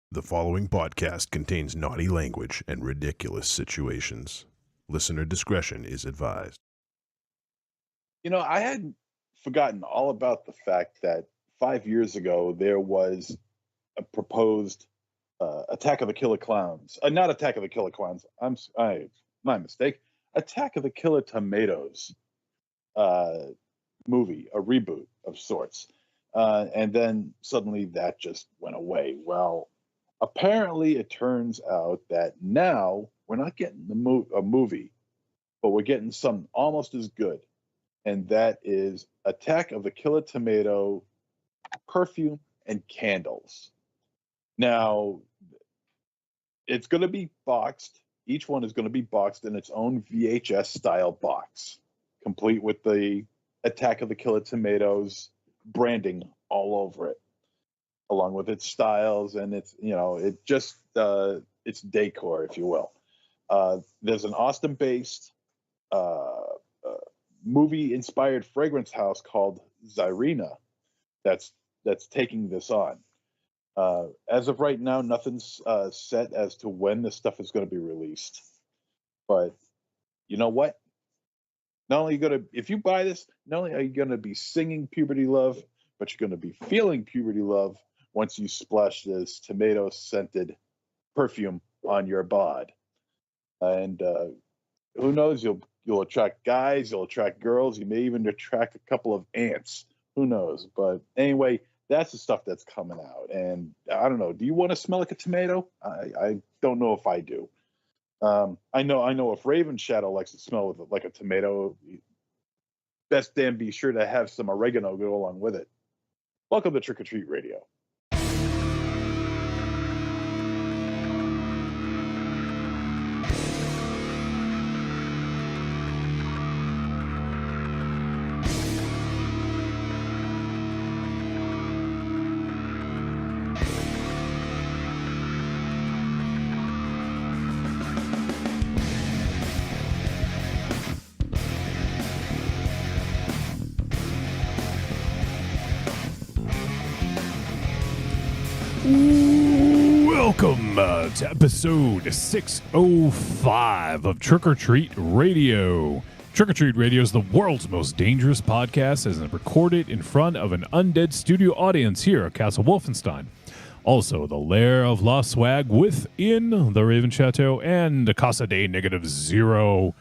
The following podcast contains naughty language and ridiculous situations. Listener discretion is advised. You know, I had forgotten all about the fact that 5 years ago there was a proposed Attack of the Killer Clowns. Not Attack of the Killer Clowns. My mistake. Attack of the Killer Tomatoes movie, a reboot of sorts. And then suddenly that just went away. Well, apparently it turns out that now we're not getting a movie, but we're getting something almost as good. And that is Attack of the Killer Tomato perfume and candles. Now, it's going to be boxed. Each one is going to be boxed in its own VHS style box, complete with the Attack of the Killer Tomatoes branding all over it, along with its styles and its decor, if you will. There's an Austin-based movie-inspired fragrance house called Zyrina that's taking this on. As of right now, nothing's set as to when this stuff is going to be released. But you know what? Not only if you buy this, not only are you going to be singing puberty love, but you're going to be feeling puberty love once you splash this tomato-scented perfume on your bod. And who knows? You'll attract guys, you'll attract girls, you may even attract a couple of ants. Who knows? But anyway, that's the stuff that's coming out. And I don't know. Do you want to smell like a tomato? I don't know if I do. I know if Raven Shadow likes to smell like a tomato, best damn be sure to have some oregano go along with it. Welcome to Trick or Treat Radio. Welcome to episode 605 of Trick or Treat Radio. Trick or Treat Radio is the world's most dangerous podcast as it's recorded in front of an undead studio audience here at Castle Wolfenstein. Also, the lair of Lost Swag within the Raven Chateau and Casa de -0.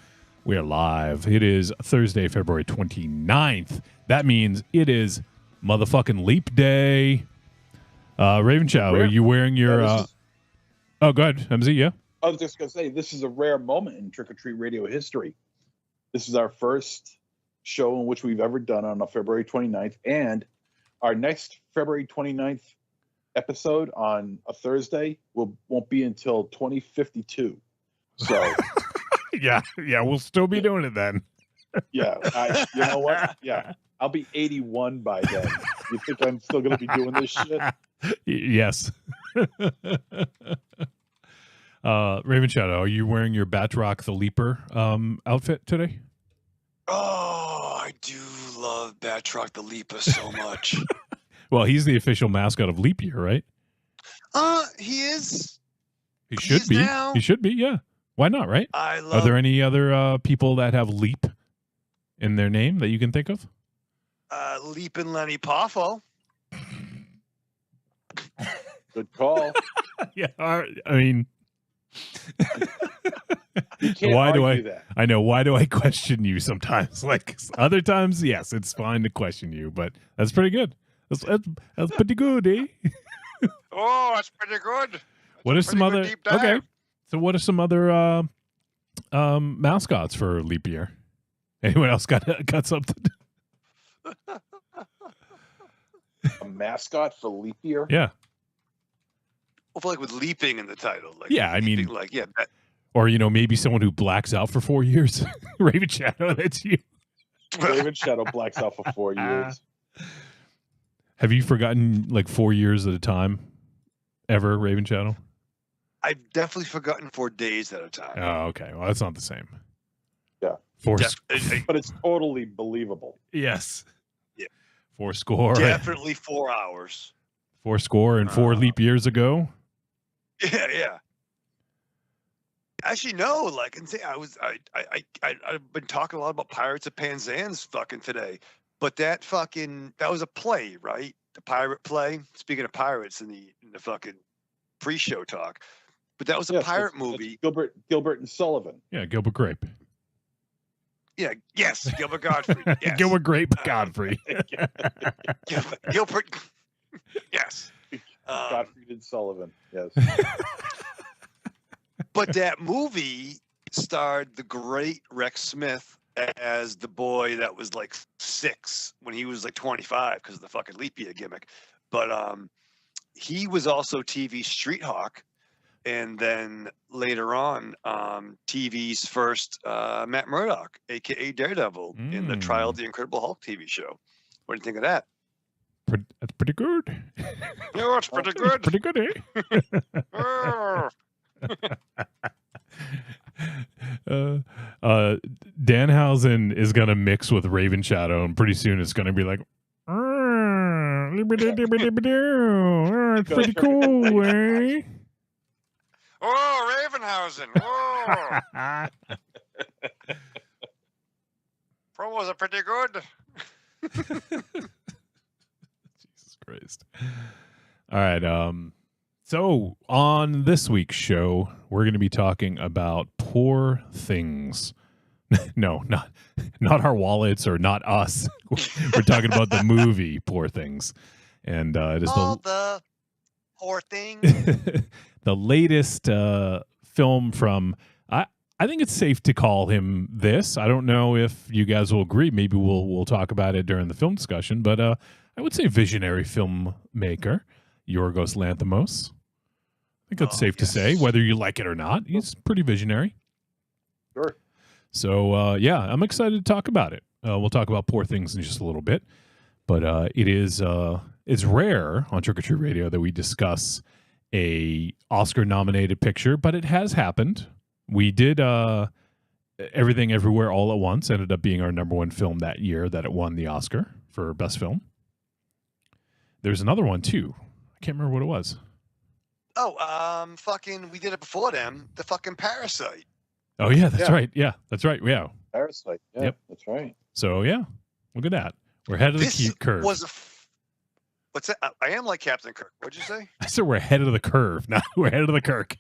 We are live. It is Thursday, February 29th. That means it is motherfucking Leap Day. Raven Chow, are you wearing your... Oh, go ahead, MZ, yeah? I was just going to say, this is a rare moment in Trick or Treat Radio history. This is our first show in which we've ever done on a February 29th, and our next February 29th episode on a Thursday won't be until 2052. So... yeah, we'll still be doing it then. Yeah, you know what? Yeah, I'll be 81 by then. You think I'm still going to be doing this shit? Yes. Raven Shadow, are you wearing your Batroc the Leaper outfit today? Oh, I do love Batroc the Leaper so much. Well, he's the official mascot of Leap Year, right? He is. He should be. Now. He should be, yeah. Why not, right? Are there any other people that have Leap in their name that you can think of? Leap and Lenny Poffo. Good call. Yeah, I mean... You can't argue that. I know, why do I question you sometimes? Like, other times, yes, it's fine to question you, but that's pretty good. That's pretty good, eh? Oh, that's pretty good. What are some other... Okay, so what are some other mascots for Leap Year? Anyone else got something? A mascot for Leap Year? Yeah. I feel like with leaping in the title. Like yeah, I mean... Like, yeah. Or, maybe someone who blacks out for 4 years. Raven Shadow, that's you. Raven Shadow blacks out for 4 years. Have you forgotten, 4 years at a time? Ever, Raven Shadow? I've definitely forgotten 4 days at a time. Oh, okay. Well, that's not the same. Yeah. But it's totally believable. Yes. Yeah. 4 score. Definitely 4 hours. 4 score and 4 leap years ago. Yeah. Actually, no. Like, I've been talking a lot about Pirates of Penzance fucking today, but that was a play, right? The pirate play. Speaking of pirates in the fucking pre-show talk, but that was a pirate movie. Gilbert and Sullivan. Yeah, Gilbert Grape. Yeah. Yes, Gilbert Godfrey. Yes. Gilbert Grape Godfrey. Gilbert. Yes. Godfrey and Sullivan. Yes. But that movie starred the great Rex Smith as the boy that was like 6 when he was like 25 because of the fucking leap year gimmick. But he was also TV Street Hawk, and then later on, TV's first Matt Murdock, aka Daredevil, in the Trial of the Incredible Hulk TV show. What do you think of that? That's pretty good. Yeah, it's pretty good. Pretty good, eh? Danhausen is gonna mix with Raven Shadow, and pretty soon it's gonna be like, it's pretty cool, eh? Oh, Ravenhausen. Oh. Promos are pretty good. Jesus Christ. All right. So on this week's show, we're going to be talking about Poor Things. No, not our wallets or not us. We're talking about the movie Poor Things, and it is the Poor Thing. the latest film from. I think it's safe to call him this. I don't know if you guys will agree. Maybe we'll talk about it during the film discussion. But I would say visionary filmmaker Yorgos Lanthimos. I think that's safe to say, whether you like it or not. He's pretty visionary. Sure. So yeah, I'm excited to talk about it. We'll talk about Poor Things in just a little bit. But it's rare on Trick or Treat Radio that we discuss a Oscar-nominated picture, but it has happened. We did Everything Everywhere All at Once, ended up being our #1 film that year that it won the Oscar for Best Film. There's another one, too. I can't remember what it was. Oh, we did it before them. The fucking Parasite. Oh, yeah, that's right. Yeah, that's right. Yeah. Parasite. Yeah, yep. That's right. So, yeah, look at that. We're ahead of the curve. What's that? I am like Captain Kirk. What'd you say? I said we're ahead of the curve. Now we're ahead of the Kirk.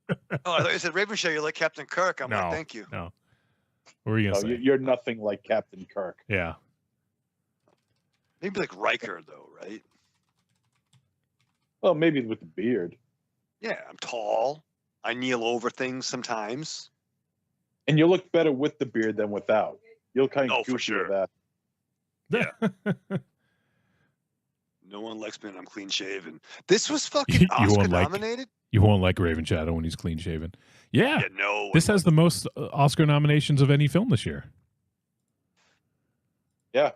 Oh, I thought you said Raven Show. You're like Captain Kirk. I'm like, thank you. No. What were you going to say? You're nothing like Captain Kirk. Yeah. Maybe like Riker, though, right? Well, maybe with the beard. Yeah, I'm tall. I kneel over things sometimes. And you look better with the beard than without. You'll kind of for sure. With that. Yeah. No one likes me when I'm clean shaven. This was fucking Oscar nominated. You won't like Raven Shadow when he's clean shaven. Yeah. No. This has the most Oscar nominations of any film this year. Yeah.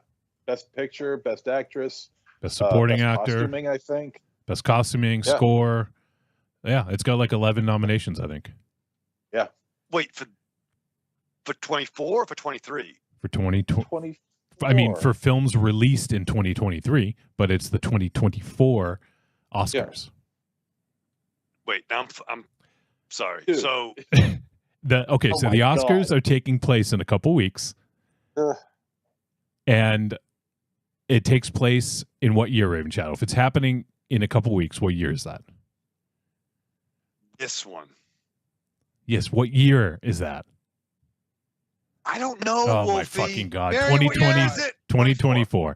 Best Picture, Best Actress, Best Supporting Actor, Costuming, I think. Best Costuming, Score. Yeah, it's got like 11 nominations, I think. Yeah. Wait, for 24 or for 23? For 2020. I mean, for films released in 2023, but it's the 2024 Oscars. Yeah. Wait, now I'm sorry. Dude. So the Oscars are taking place in a couple weeks. And it takes place in what year, Raven Shadow? If it's happening in a couple weeks, what year is that? This one. Yes, what year is that? I don't know. Oh, Wolfie. my fucking God. Mary, 2024.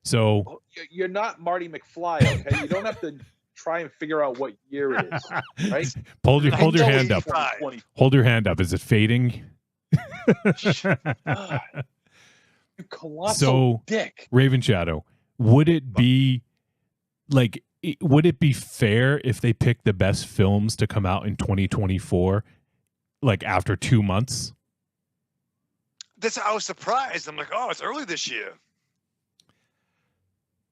So you're not Marty McFly, okay? You don't have to try and figure out what year it is, right? Hold your hand up. Hold your hand up. Is it fading? You colossal dick. Raven Shadow, would it be fair if they picked the best films to come out in 2024, like after 2 months? I was surprised. I'm like, oh, it's early this year.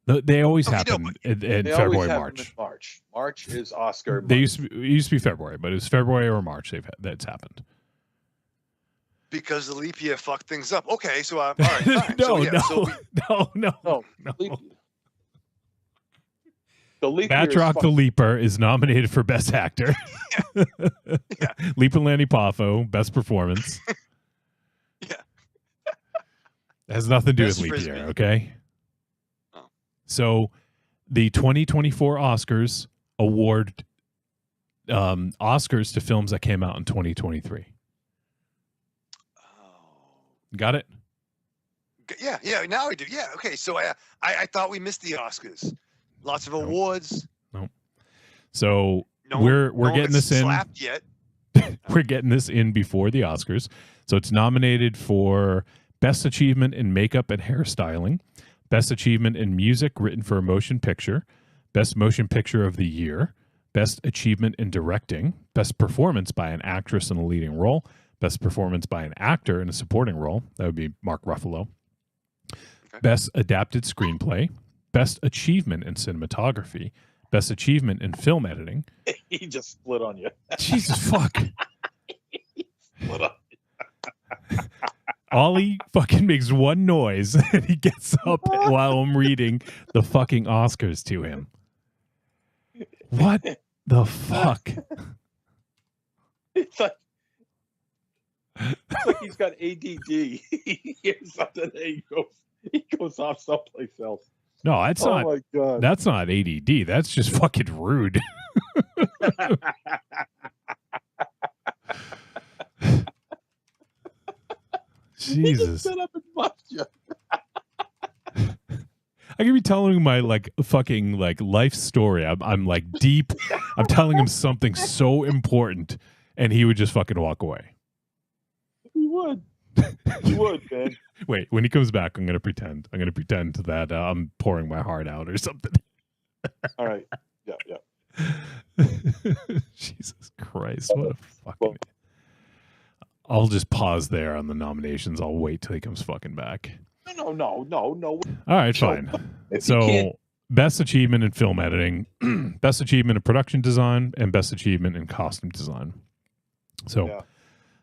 They always happen in February, March. March is Oscar. It used to be February, but it was February or March that's happened. Because the leap year fucked things up. Okay, so all right, fine. No. The Leap Year is Batroc the Leaper is nominated for Best Actor. Yeah. Leap and Lanny Poffo, Best Performance. Yeah. It has nothing to do Best with Leap Frisbee. Year, okay? Oh. So the 2024 Oscars award Oscars to films that came out in 2023. Oh. Got it? Yeah, now I do. Yeah, okay. So I thought we missed the Oscars. Lots of awards. So No we're one getting gets this in. slapped yet. We're getting this in before the Oscars. So it's nominated for Best Achievement in Makeup and Hairstyling, Best Achievement in Music written for a Motion Picture, Best Motion Picture of the Year, Best Achievement in Directing, Best Performance by an Actress in a Leading Role, Best Performance by an Actor in a Supporting Role. That would be Mark Ruffalo. Okay. Best Adapted Screenplay, Best Achievement in Cinematography, Best Achievement in Film Editing. He just split on you. Jesus fuck. Split on Ollie fucking makes one noise and he gets up while I'm reading the fucking Oscars to him. What the fuck? It's like he's got ADD. He hears something and he goes off someplace else. No, that's Oh not. my god. That's not ADD. That's just fucking rude. He just Jesus. stood up and fucked you. I could be telling him my like fucking like life story. I'm like deep. I'm telling him something so important, and he would just fucking walk away. He would. He would, man. Wait, when he comes back, I'm gonna pretend. I'm gonna pretend that I'm pouring my heart out or something. All right. Yeah, yeah. Jesus Christ! What a fucking. I'll just pause there on the nominations. I'll wait till he comes fucking back. No. All right, fine. If you So, can't- best achievement in film editing, best achievement in production design, and best achievement in costume design. So,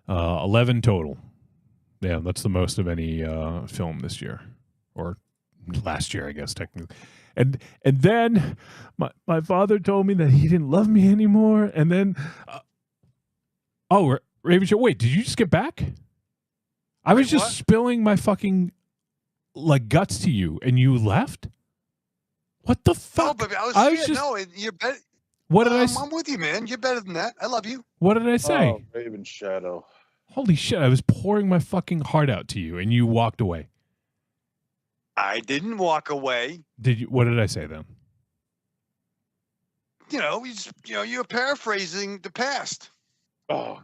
11 total. Yeah, that's the most of any film this year, or last year, I guess technically. And then my father told me that he didn't love me anymore. And then, Raven Show. Wait, did you just get back? I was Wait, just what? spilling my fucking like guts to you, and you left. What the No, fuck? baby, I was just. no, you're better. What did I? I'm with you, man. You're better than that. I love you. What did I say? Oh, Raven Shadow. Holy shit! I was pouring my fucking heart out to you, and you walked away. I didn't walk away. Did you? What did I say then? You're paraphrasing the past. Oh.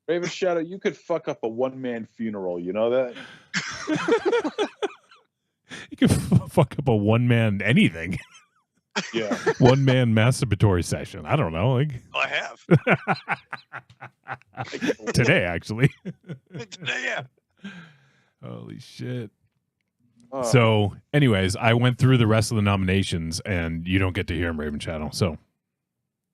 Raven Shadow, you could fuck up a one-man funeral. You know that? You can fuck up a one-man anything. Yeah. One-man masturbatory session. I don't know. Like I have. today, actually. Today, yeah. Holy shit. Oh. So, anyways, I went through the rest of the nominations, and you don't get to hear them, Raven Shadow. So,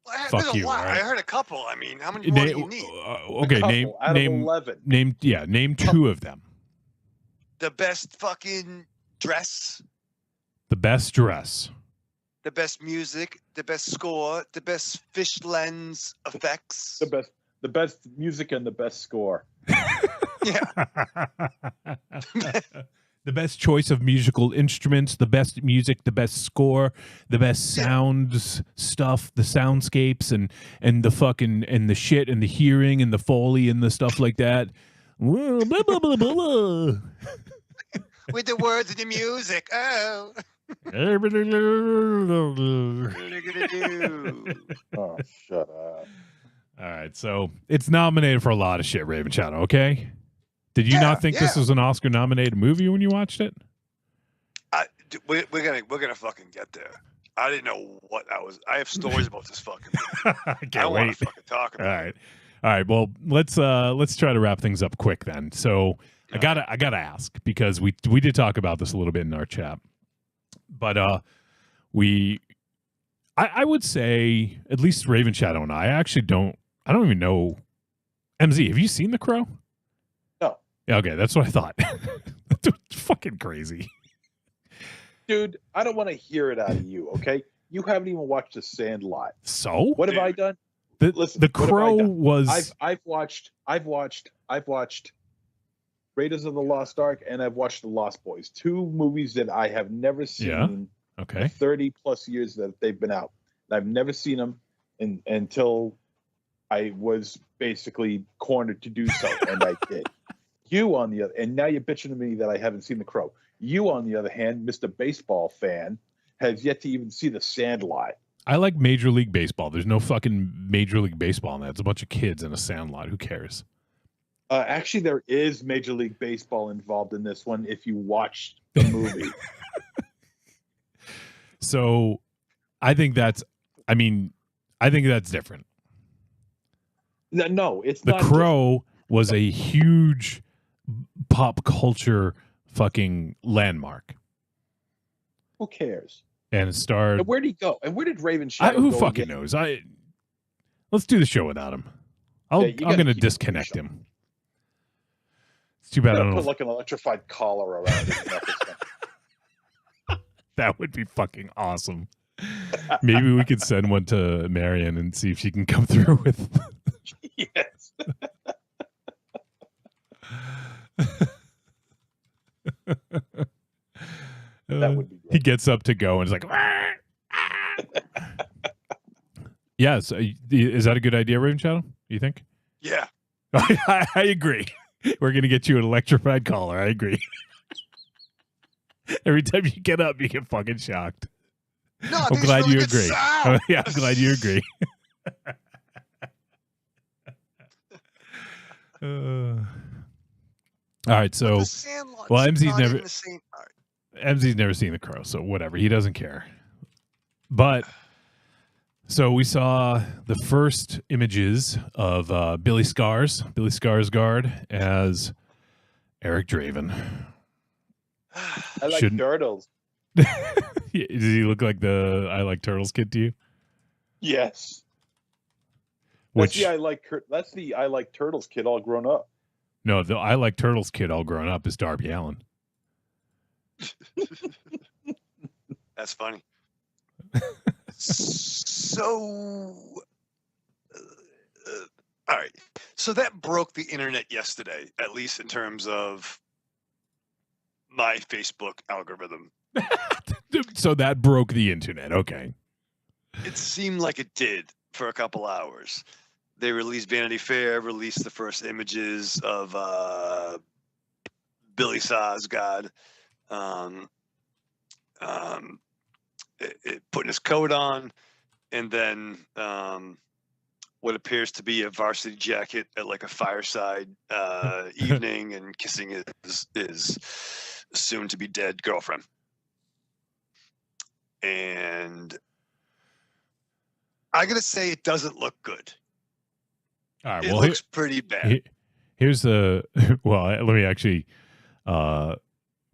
There's Fuck a you, lot. all right? I heard a couple. I mean, how many more do you need? Okay, Couple name out of name 11. name two of them. The best fucking dress, The best dress. the best music, the best score, the best fish lens effects. The best music and the best score. Yeah. The best choice of musical instruments, the best music, the best score, the best sounds stuff, the soundscapes and the fucking and the shit and the hearing and the Foley and the stuff like that. Blah, blah, blah, blah, blah. With the words and the music. Oh. What are you gonna do? Oh, shut up. All right, so it's nominated for a lot of shit, Raven Shadow, okay? Did you not think this was an Oscar nominated movie when you watched it? We're gonna fucking get there. I didn't know what I was. I have stories about this fucking movie. I I can't want wait. to fucking talk All about it. right. Well, let's try to wrap things up quick then. So I gotta ask, because we did talk about this a little bit in our chat, but I would say at least Raven Shadow and I actually don't even know. MZ, have you seen The Crow? No. Yeah, okay, that's what I thought. That's fucking crazy. Dude, I don't want to hear it out of you, okay? You haven't even watched The Sandlot. So What have I done? Listen, the what have I Crow done? was. I've watched Raiders of the Lost Ark and I've watched The Lost Boys, 2 movies that I have never seen in Okay. the 30 plus years that they've been out. And I've never seen them until I was basically cornered to do so, and I did. You, on the other, and now you're bitching to me that I haven't seen The Crow. You, on the other hand, Mr. Baseball fan, has yet to even see The Sandlot. I like Major League Baseball. There's no fucking Major League Baseball in that. It's a bunch of kids in a sandlot. Who cares? Actually, there is Major League Baseball involved in this one if you watch the movie. So I think that's different. No, it's The not. Crow was a huge pop culture fucking landmark. Who cares? And it starred. And where'd he go? And where did Raven Shadow Who go fucking again? knows? Let's do the show without him. I'm you gotta going to keep disconnect the show. him. It's too bad I don't know. Put like an electrified collar around his neck. That would be fucking awesome. Maybe we could send one to Marion and see if she can come through with. Yes. That would be great. He gets up to go and is like, yeah. So is that a good idea, Raven Shadow? You think? Yeah. I agree. We're gonna get you an electrified collar. I agree. Every time you get up, you get fucking shocked. No, I'm glad you agree. Yeah, I'm glad you agree. All right, so MZ's never MZ's never seen The Crow, so whatever. He doesn't care. But so we saw the first images of Billy Skarsgård as Eric Draven. I like turtles. Does he look like the I Like Turtles kid to you? Yes. That's the I Like Turtles kid all grown up. No, the I Like Turtles kid all grown up is Darby Allin. That's funny. So, all right. So that broke the internet yesterday, at least in terms of my Facebook algorithm. So that broke the internet. Okay. It seemed like it did for a couple hours. They released Vanity Fair, released the first images of Billy Skarsgård, putting his coat on, and then what appears to be a varsity jacket at like a fireside evening, and kissing his soon-to-be dead girlfriend. And I gotta say, it doesn't look good. All right. It looks pretty bad. Here's the let me actually.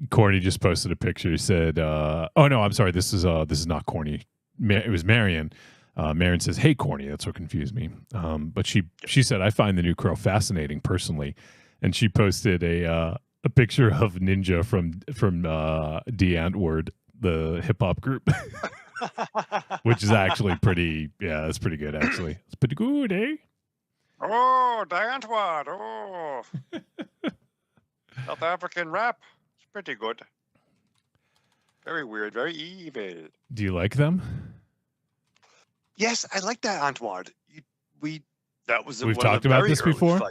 Corny just posted a picture. He said, "Oh no, I'm sorry. This is not Corny. It was Marion." Marion says, "Hey, Corny." That's what confused me. But she said, "I find the new Crow fascinating personally," and she posted a picture of Ninja from D Antwoord, the hip hop group, which is actually pretty. Yeah, that's pretty good. Actually, it's pretty good, eh? Oh, D Antwoord. Oh, South African rap. It's pretty good. Very weird. Very evil. Do you like them? Yes, I like that Antwoord. We've talked about this before.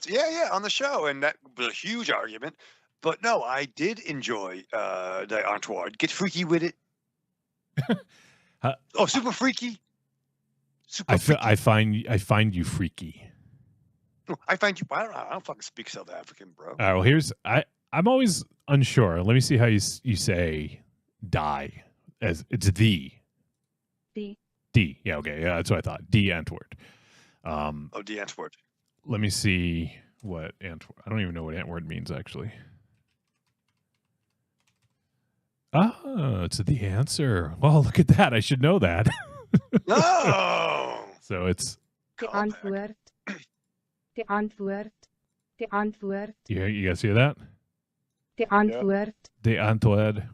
Yeah, on the show, and that was a huge argument. But no, I did enjoy the Antwoord. Get freaky with it. Super freaky. I find you freaky. I find you. I don't fucking speak South African, bro. All right. Well, I'm always unsure. Let me see how you say die as it's D. Yeah. Okay. Yeah. That's what I thought. D Antwoord. D Antwoord. Let me see what Antwoord. I don't even know what Antwoord means actually. It's the answer. Well, look at that. I should know that. No. So it's the Antwoord. The Antwoord. The Antwoord. You guys hear that? The Antwoord. The Antwoord.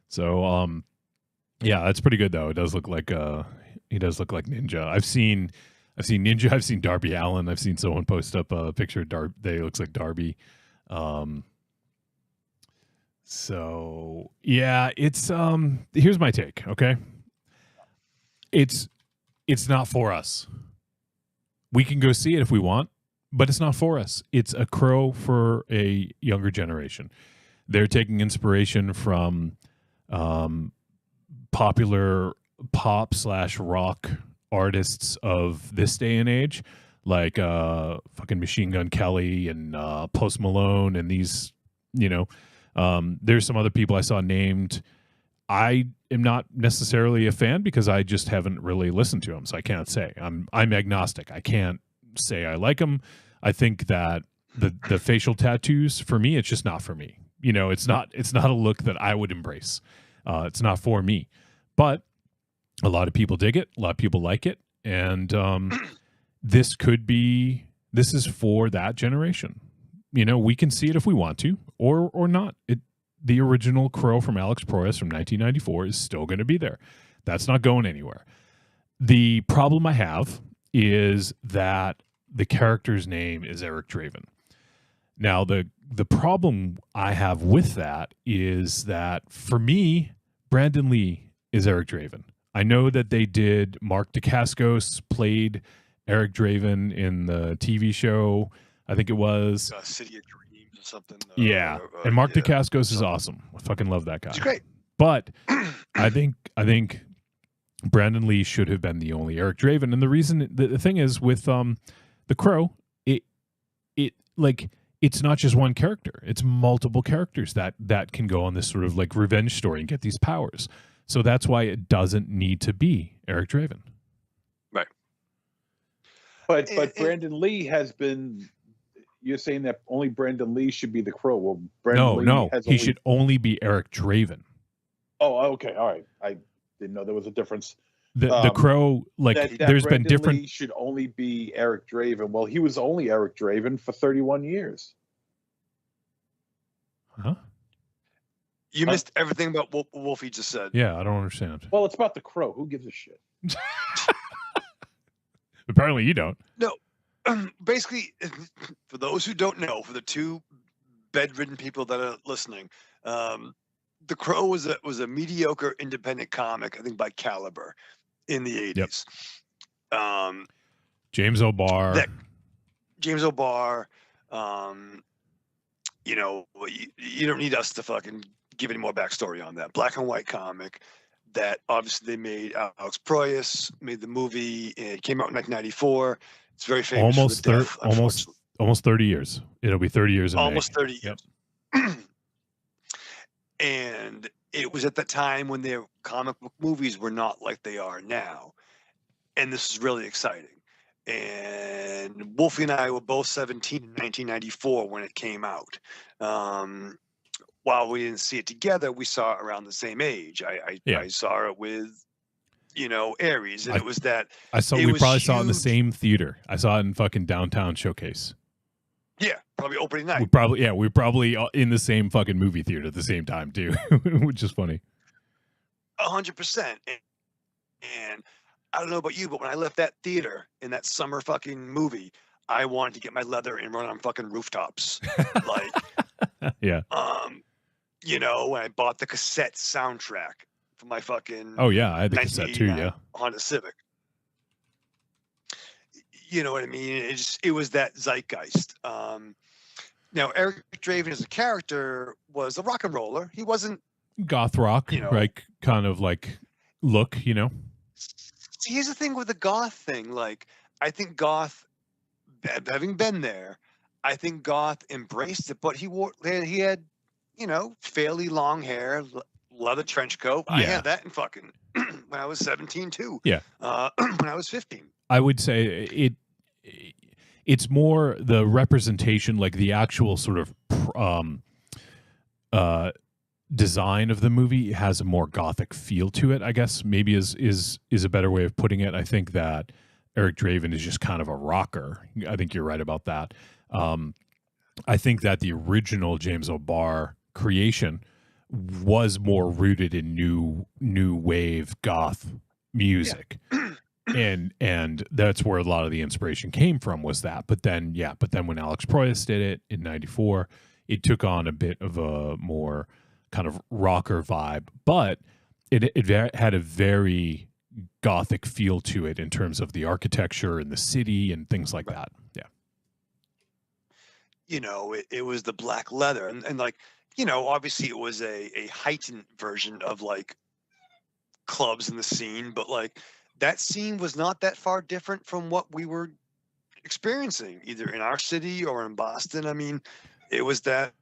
So yeah, that's pretty good though. It does look like he does look like Ninja. I've seen Ninja. I've seen Darby Allin. I've seen someone post up a picture of Darby. They looks like Darby. So yeah, it's here's my take. Okay, it's not for us. We can go see it if we want, but it's not for us. It's a Crow for a younger generation. They're taking inspiration from popular pop / rock artists of this day and age, like fucking Machine Gun Kelly and Post Malone and these, there's some other people I saw named. I am not necessarily a fan because I just haven't really listened to them, so I can't say. I'm agnostic. I can't say I like them. I think that the facial tattoos, for me, it's just not for me. It's not a look that I would embrace. It's not for me. But a lot of people dig it. A lot of people like it. And this is for that generation. We can see it if we want to or not. The original Crow from Alex Proyas from 1994 is still going to be there. That's not going anywhere. The problem I have is that the character's name is Eric Draven. Now, the problem I have with that is that, for me, Brandon Lee is Eric Draven. I know that they did Mark Dacascos played Eric Draven in the TV show. I think it was City of Dreams or something. Yeah, and Mark Dacascos is awesome. I fucking love that guy. He's great. But I think Brandon Lee should have been the only Eric Draven. And the reason, the thing is with the Crow, it's not just one character. It's multiple characters that can go on this sort of like revenge story and get these powers. So that's why it doesn't need to be Eric Draven. Right. But Brandon Lee has been. You're saying that only Brandon Lee should be the Crow. Well, Brandon Lee he should only be Eric Draven. Oh, okay, all right. I didn't know there was a difference. The Crow, like that there's Brandon been different. Lee should only be Eric Draven. Well, he was only Eric Draven for 31 years. Huh? You missed everything about what Wolfie just said. Yeah, I don't understand. Well, it's about the Crow. Who gives a shit? Apparently, you don't. No. Basically, for those who don't know, for the two bedridden people that are listening, The Crow was a mediocre independent comic, I think, by Caliber in the 80s. Yep. James O'Barr. James O'Barr. You don't need us to fucking give any more backstory on that. Black and white comic that obviously they made. Alex Proyas made the movie. It came out in 1994. It's very famous. Almost 30 years. It'll be 30 years in almost May. 30 years. Yep. And it was at the time when their comic book movies were not like they are now. And this is really exciting. And Wolfie and I were both 17 in 1994 when it came out. While we didn't see it together, we saw it around the same age. I saw it with, Aries, and it was that. We probably saw it in the same theater. I saw it in fucking Downtown Showcase. Yeah, probably opening night. We probably in the same fucking movie theater at the same time too, which is funny. 100%. And I don't know about you, but when I left that theater in that summer fucking movie, I wanted to get my leather and run on fucking rooftops. Yeah. When I bought the cassette soundtrack for my fucking I had the cassette too, yeah. Honda Civic. You know what I mean? It was that zeitgeist. Now, Eric Draven as a character was a rock and roller. He wasn't goth rock, like kind of like look, See, here's the thing with the goth thing. Like, I think goth, having been there, I think goth embraced it. But he had, fairly long hair, leather trench coat. Yeah. I had that in fucking when I was 17 too. Yeah. When I was 15. I would say it's more the representation, like the actual sort of design of the movie has a more gothic feel to it, I guess, maybe is a better way of putting it. I think that Eric Draven is just kind of a rocker. I think you're right about that. I think that the original James O'Barr creation was more rooted in new wave goth music. And that's where a lot of the inspiration came from, was that. But then when Alex Proyas did it in 94, it took on a bit of a more kind of rocker vibe, but it had a very gothic feel to it in terms of the architecture and the city and things like that. Yeah. You know, it was the black leather and like, you know, obviously it was a heightened version of like clubs in the scene, but like that scene was not that far different from what we were experiencing either in our city or in Boston. I mean, it was that.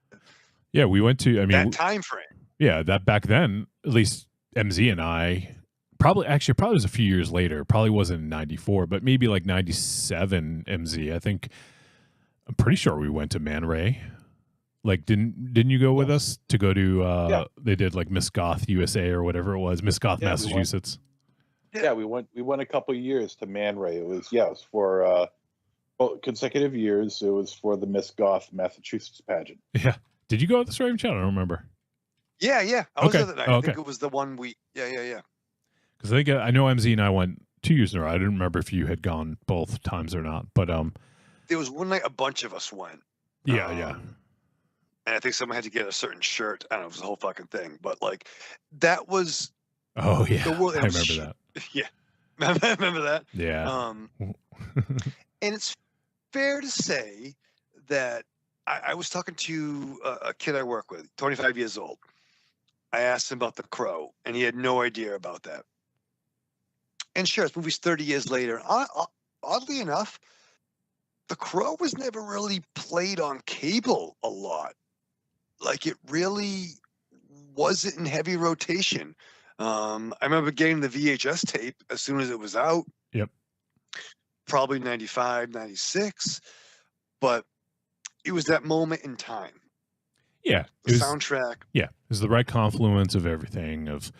Yeah, we went to, I mean, that time frame. Yeah, that back then, at least MZ and I, probably was a few years later. Probably wasn't in 94, but maybe like 97 MZ. I think, I'm pretty sure we went to Man Ray. Like, didn't you go with us to go to, they did like Miss Goth USA or whatever it was, Miss Goth Massachusetts. We went a couple of years to Man Ray. It was for consecutive years. It was for the Miss Goth Massachusetts pageant. Yeah. Did you go with the Stream Channel? I don't remember. Yeah. I was there that night. Oh, I think it was the one week. Yeah. Because I know MZ and I went 2 years in a row. I didn't remember if you had gone both times or not. But there was one night a bunch of us went. Yeah. And I think someone had to get a certain shirt. I don't know, it was the whole fucking thing. But like, that was. Oh yeah, the world, I remember that. Yeah, remember that. Yeah. And it's fair to say that I was talking to a kid I work with, 25 years old. I asked him about The Crow, and he had no idea about that. And sure, this movie's 30 years later. Oddly enough, The Crow was never really played on cable a lot. Like, it really wasn't in heavy rotation. I remember getting the VHS tape as soon as it was out. Yep. Probably 95, 96. But it was that moment in time. Yeah. The soundtrack. Yeah. It was the right confluence of everything, of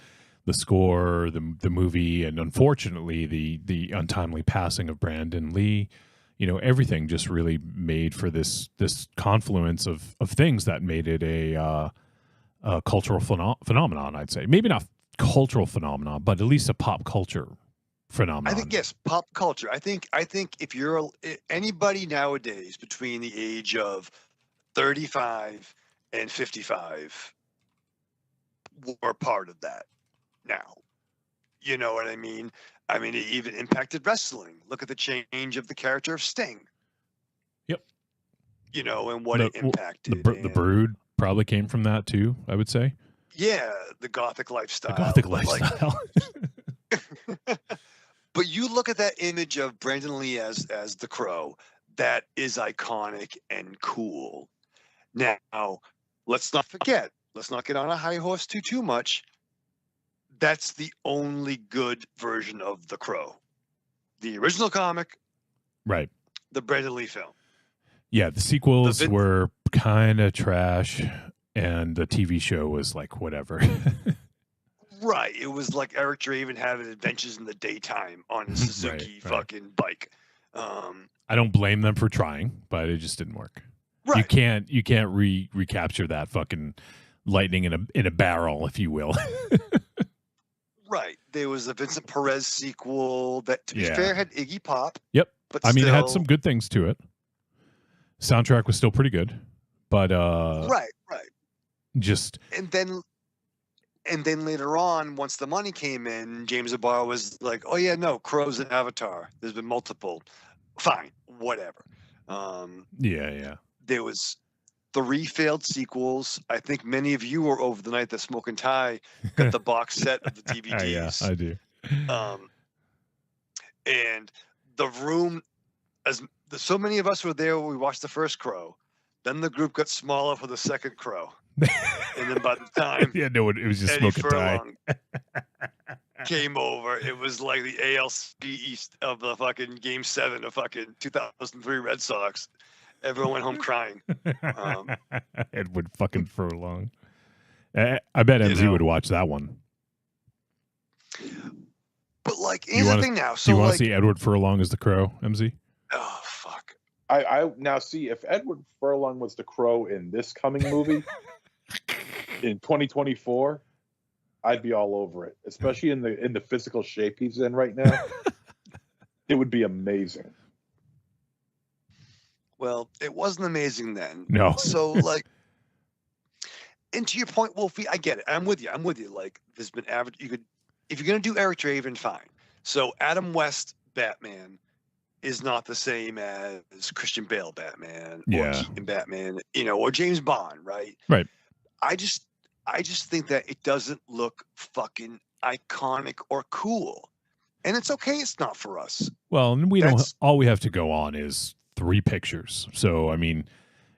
the score, the movie, and unfortunately the untimely passing of Brandon Lee. You know, everything just really made for this confluence of things that made it a cultural phenomenon, I'd say. Maybe not cultural phenomenon, but at least a pop culture phenomenon. I think, yes, pop culture. I think if you're anybody nowadays between the age of 35 and 55 were part of that now. You know what I mean? I mean, it even impacted wrestling. Look at the change of the character of Sting. Yep. You know, and what it impacted. The Brood probably came from that too, I would say. Yeah, the Gothic lifestyle. The Gothic lifestyle. Like, but you look at that image of Brandon Lee as the Crow, that is iconic and cool. Now, let's not forget, let's not get on a high horse too much. That's the only good version of the Crow. The original comic, right? The Brandon Lee film. Yeah, the sequels were kind of trash, and the TV show was like whatever. Right. It was like Eric Draven having adventures in the daytime on his Suzuki fucking bike. I don't blame them for trying, but it just didn't work. Right. You can't recapture that fucking lightning in a barrel, if you will. Right. There was a Vincent Perez sequel that, to be fair, had Iggy Pop. Yep. But it had some good things to it. Soundtrack was still pretty good, but right. Just and then later on, once the money came in, James Ibarra was like, "Oh yeah, no, Crow's an Avatar. There's been multiple. Fine, whatever." Yeah. There was 3 failed sequels. I think many of you were over the night that Smoke and Tie got the box set of the DVDs. Yeah, I do. And the room, so many of us were there when we watched the first Crow. Then the group got smaller for the second Crow. And then by the time it was just Eddie Smoke and Tie came over, it was like the ALC East of the fucking Game 7 of fucking 2003 Red Sox. Everyone went home crying. Edward fucking Furlong. I bet MZ would watch that one. But like, here's the thing now. So do you want to see Edward Furlong as the Crow, MZ? Oh fuck! I now see if Edward Furlong was the Crow in this coming movie, in 2024, I'd be all over it, especially in the physical shape he's in right now. It would be amazing. Well, it wasn't amazing then. No. So like, and to your point, Wolfie, I get it. I'm with you. Like, there's been average. You could, if you're gonna do Eric Draven, fine. So Adam West Batman is not the same as Christian Bale Batman or Yeah. Keaton Batman, or James Bond, right? Right. I just think that it doesn't look fucking iconic or cool, and it's okay. It's not for us. Well, and all we have to go on is 3 pictures. So, I mean,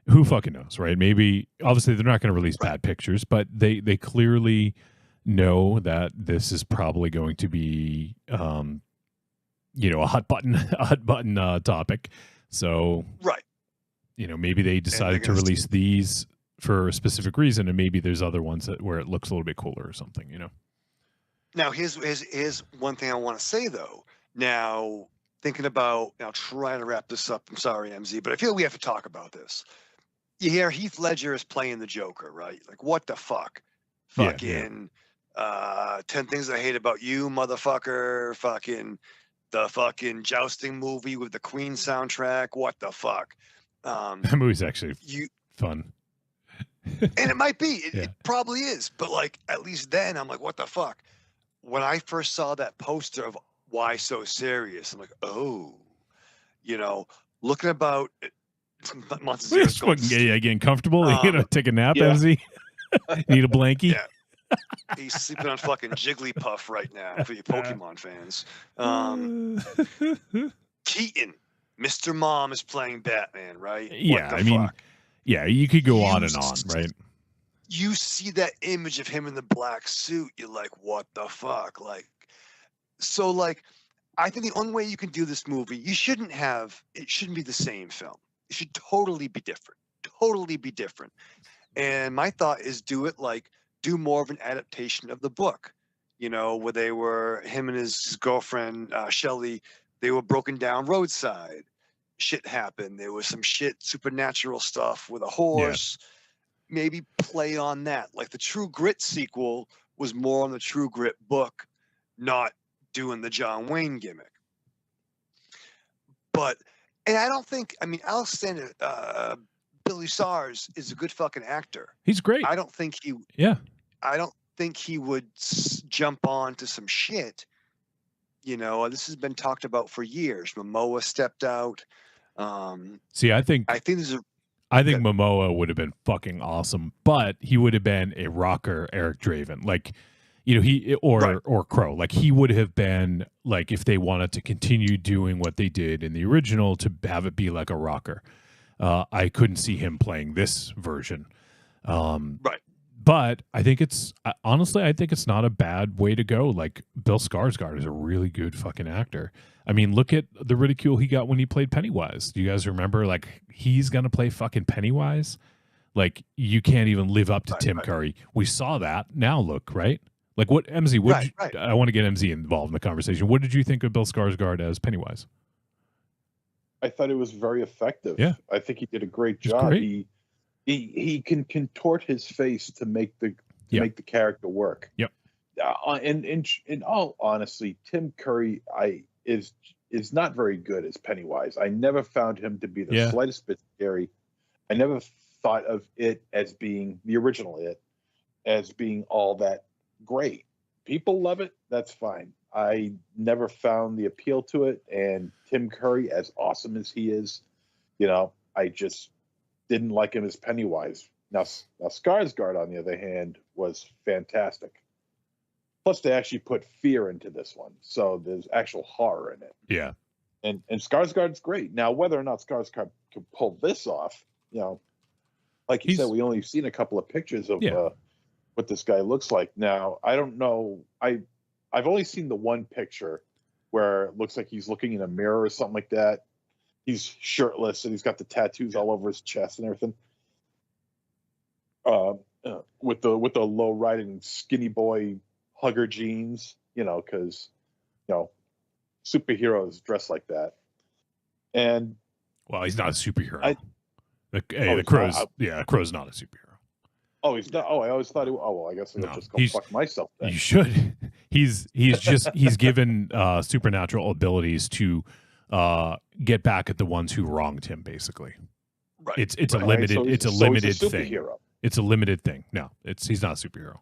who fucking knows, right? Maybe, obviously, they're not going to release bad pictures, but they clearly know that this is probably going to be, a hot button topic. So, right. Maybe they decided to release these for a specific reason, and maybe there's other ones where it looks a little bit cooler or something, Now, here's one thing I want to say, though. Now, thinking about, trying to wrap this up. I'm sorry, MZ, but I feel we have to talk about this. You hear Heath Ledger is playing the Joker, right? Like, what the fuck? Fucking 10 Things I Hate About You, motherfucker. Fucking the fucking jousting movie with the Queen soundtrack. What the fuck? That movie's actually fun. And it might be. It probably is. But, like, at least then I'm like, what the fuck? When I first saw that poster of Why So Serious, I'm like, oh, looking about Just fucking getting comfortable. Take a nap, MZ. Need a blankie. Yeah. He's sleeping on fucking Jigglypuff right now for you Pokemon fans. Keaton, Mr. Mom is playing Batman, right? Yeah, I mean, you could go on and on, right? You see that image of him in the black suit, you're like, what the fuck? Like, so, like, I think the only way you can do this movie, it shouldn't be the same film. It should totally be different. And my thought is do more of an adaptation of the book, where him and his girlfriend, Shelley, they were broken down roadside. Shit happened. There was some supernatural stuff with a horse. Yeah. Maybe play on that. Like the True Grit sequel was more on the True Grit book, not doing the John Wayne gimmick. And I don't think, Alexander, Billy Sars is a good fucking actor. He's great. I don't think he would jump on to some shit. This has been talked about for years. Momoa stepped out. I think Momoa would have been fucking awesome, but he would have been a rocker Eric Draven. Like, or Crow. Like, he would have been, like, if they wanted to continue doing what they did in the original to have it be like a rocker. I couldn't see him playing this version. Right. But I think it's not a bad way to go. Like, Bill Skarsgård is a really good fucking actor. I mean, look at the ridicule he got when he played Pennywise. Do you guys remember? Like, he's going to play fucking Pennywise? Like, you can't even live up to Tim Curry. We saw that. Now look, right? Like, what, MZ, I want to get MZ involved in the conversation. What did you think of Bill Skarsgård as Pennywise? I thought it was very effective. Yeah. I think he did a great job. Great. He can contort his face to make the character work. Yep. And in all honesty, Tim Curry is not very good as Pennywise. I never found him to be the slightest bit scary. I never thought of it as being the original It as being all that great. People love it. That's fine. I never found the appeal to it. And Tim Curry, as awesome as he is, I just didn't like him as Pennywise. Now Skarsgård, on the other hand, was fantastic. Plus, they actually put fear into this one, so there's actual horror in it. Yeah. And Skarsgård's great. Now, whether or not Skarsgård can pull this off, like you said, we only seen a couple of pictures of what this guy looks like. Now, I don't know. I've only seen the one picture where it looks like he's looking in a mirror or something like that. He's shirtless and he's got the tattoos all over his chest and everything. With the low riding skinny boy hugger jeans, because superheroes dress like that. And well, he's not a superhero. The Crow's not a superhero. Oh, he's not. Oh, I always thought he. Oh, well, I guess I'll No, just go fuck myself then. You should. He's given supernatural abilities to get back at the ones who wronged him. Basically, Right. it's a Right, limited. so It's a he's limited a thing. superhero. It's a limited thing. No, he's not a superhero.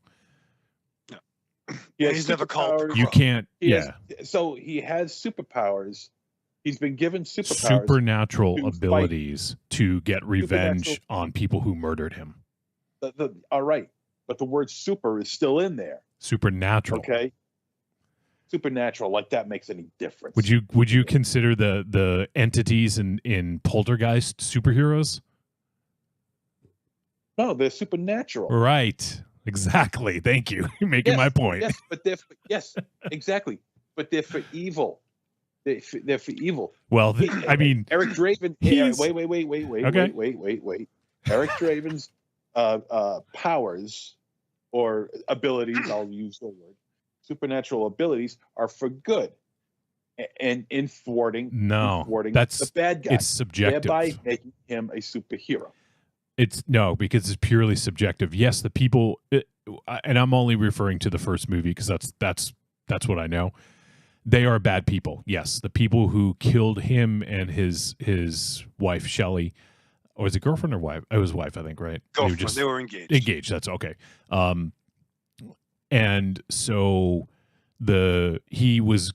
He has He's never called the superpowers. You Crow. can't. He Yeah, has- so he has superpowers. He's been given superpowers. supernatural to fight- abilities to get revenge Supernatural- on people who murdered him. All right, but the word super is still in there. Supernatural. Okay. Supernatural, like that makes any difference. Would you consider the entities in Poltergeist superheroes? No, they're supernatural. Right. Exactly. Thank you. You're making my point. Yes, but yes, exactly. But they're for evil. They're for evil. Well, I mean, Eric Draven. He's- Wait. Okay. Wait. Eric Draven's powers or abilities, I'll use the word, supernatural abilities are for good, and in thwarting that's the bad guy, it's subjective. thereby making him a superhero. It's no, because it's purely subjective. Yes, the people, and I'm only referring to the first movie because that's what I know. They are bad people. Yes, the people who killed him and his wife Shelley, or was it girlfriend or wife? It was wife, I think, right? Girlfriend. They were engaged. Engaged. That's okay. And so he was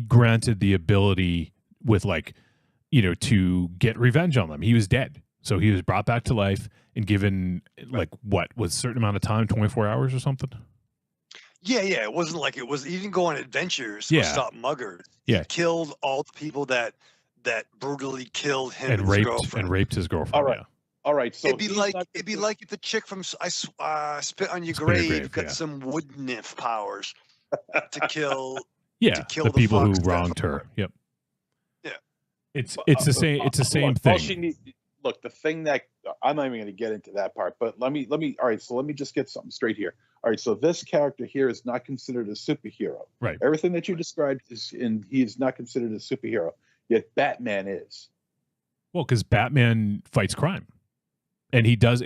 granted the ability with to get revenge on them. He was dead. So he was brought back to life and given what was a certain amount of time, 24 hours or something. Yeah. It wasn't like it was. He didn't go on adventures or Yeah. stop muggers. Yeah. He killed all the people that brutally killed him And his girlfriend. raped his girlfriend. All right. Yeah. All right, so It'd be like if the chick from Spit on Your Spit on Your Grave Grave, got yeah. some wood nymph powers to kill. Yeah, kill the the people who fox that wronged fucker. her. Yep. Yeah. It's the same. It's the same All thing. she need, look, the thing that I'm not even going to get into that part, but let me. All right, so let me just get something straight here. All right, so this character here is not considered a superhero. Right. Everything that you described he is not considered a superhero. Yet Batman is. Well, because Batman fights crime, and he does.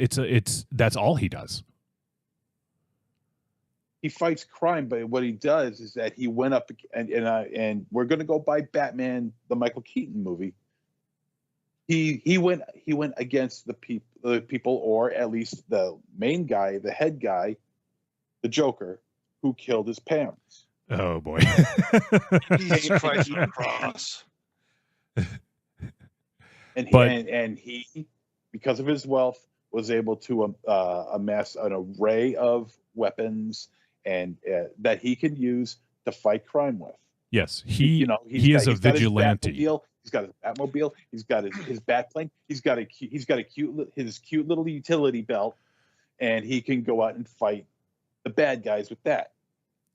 That's all he does. He fights crime, but what he does is that he went up and we're going to go by Batman, the Michael Keaton movie. He went against the people, or at least the main guy, the head guy, the Joker, who killed his parents. Oh boy. Jesus Christ on the cross. And he, because of his wealth, was able to amass an array of weapons and that he can use to fight crime with. Yes, he is a vigilante. He's got his Batmobile. He's got his bat plane. He's got his cute little utility belt, and he can go out and fight the bad guys with that.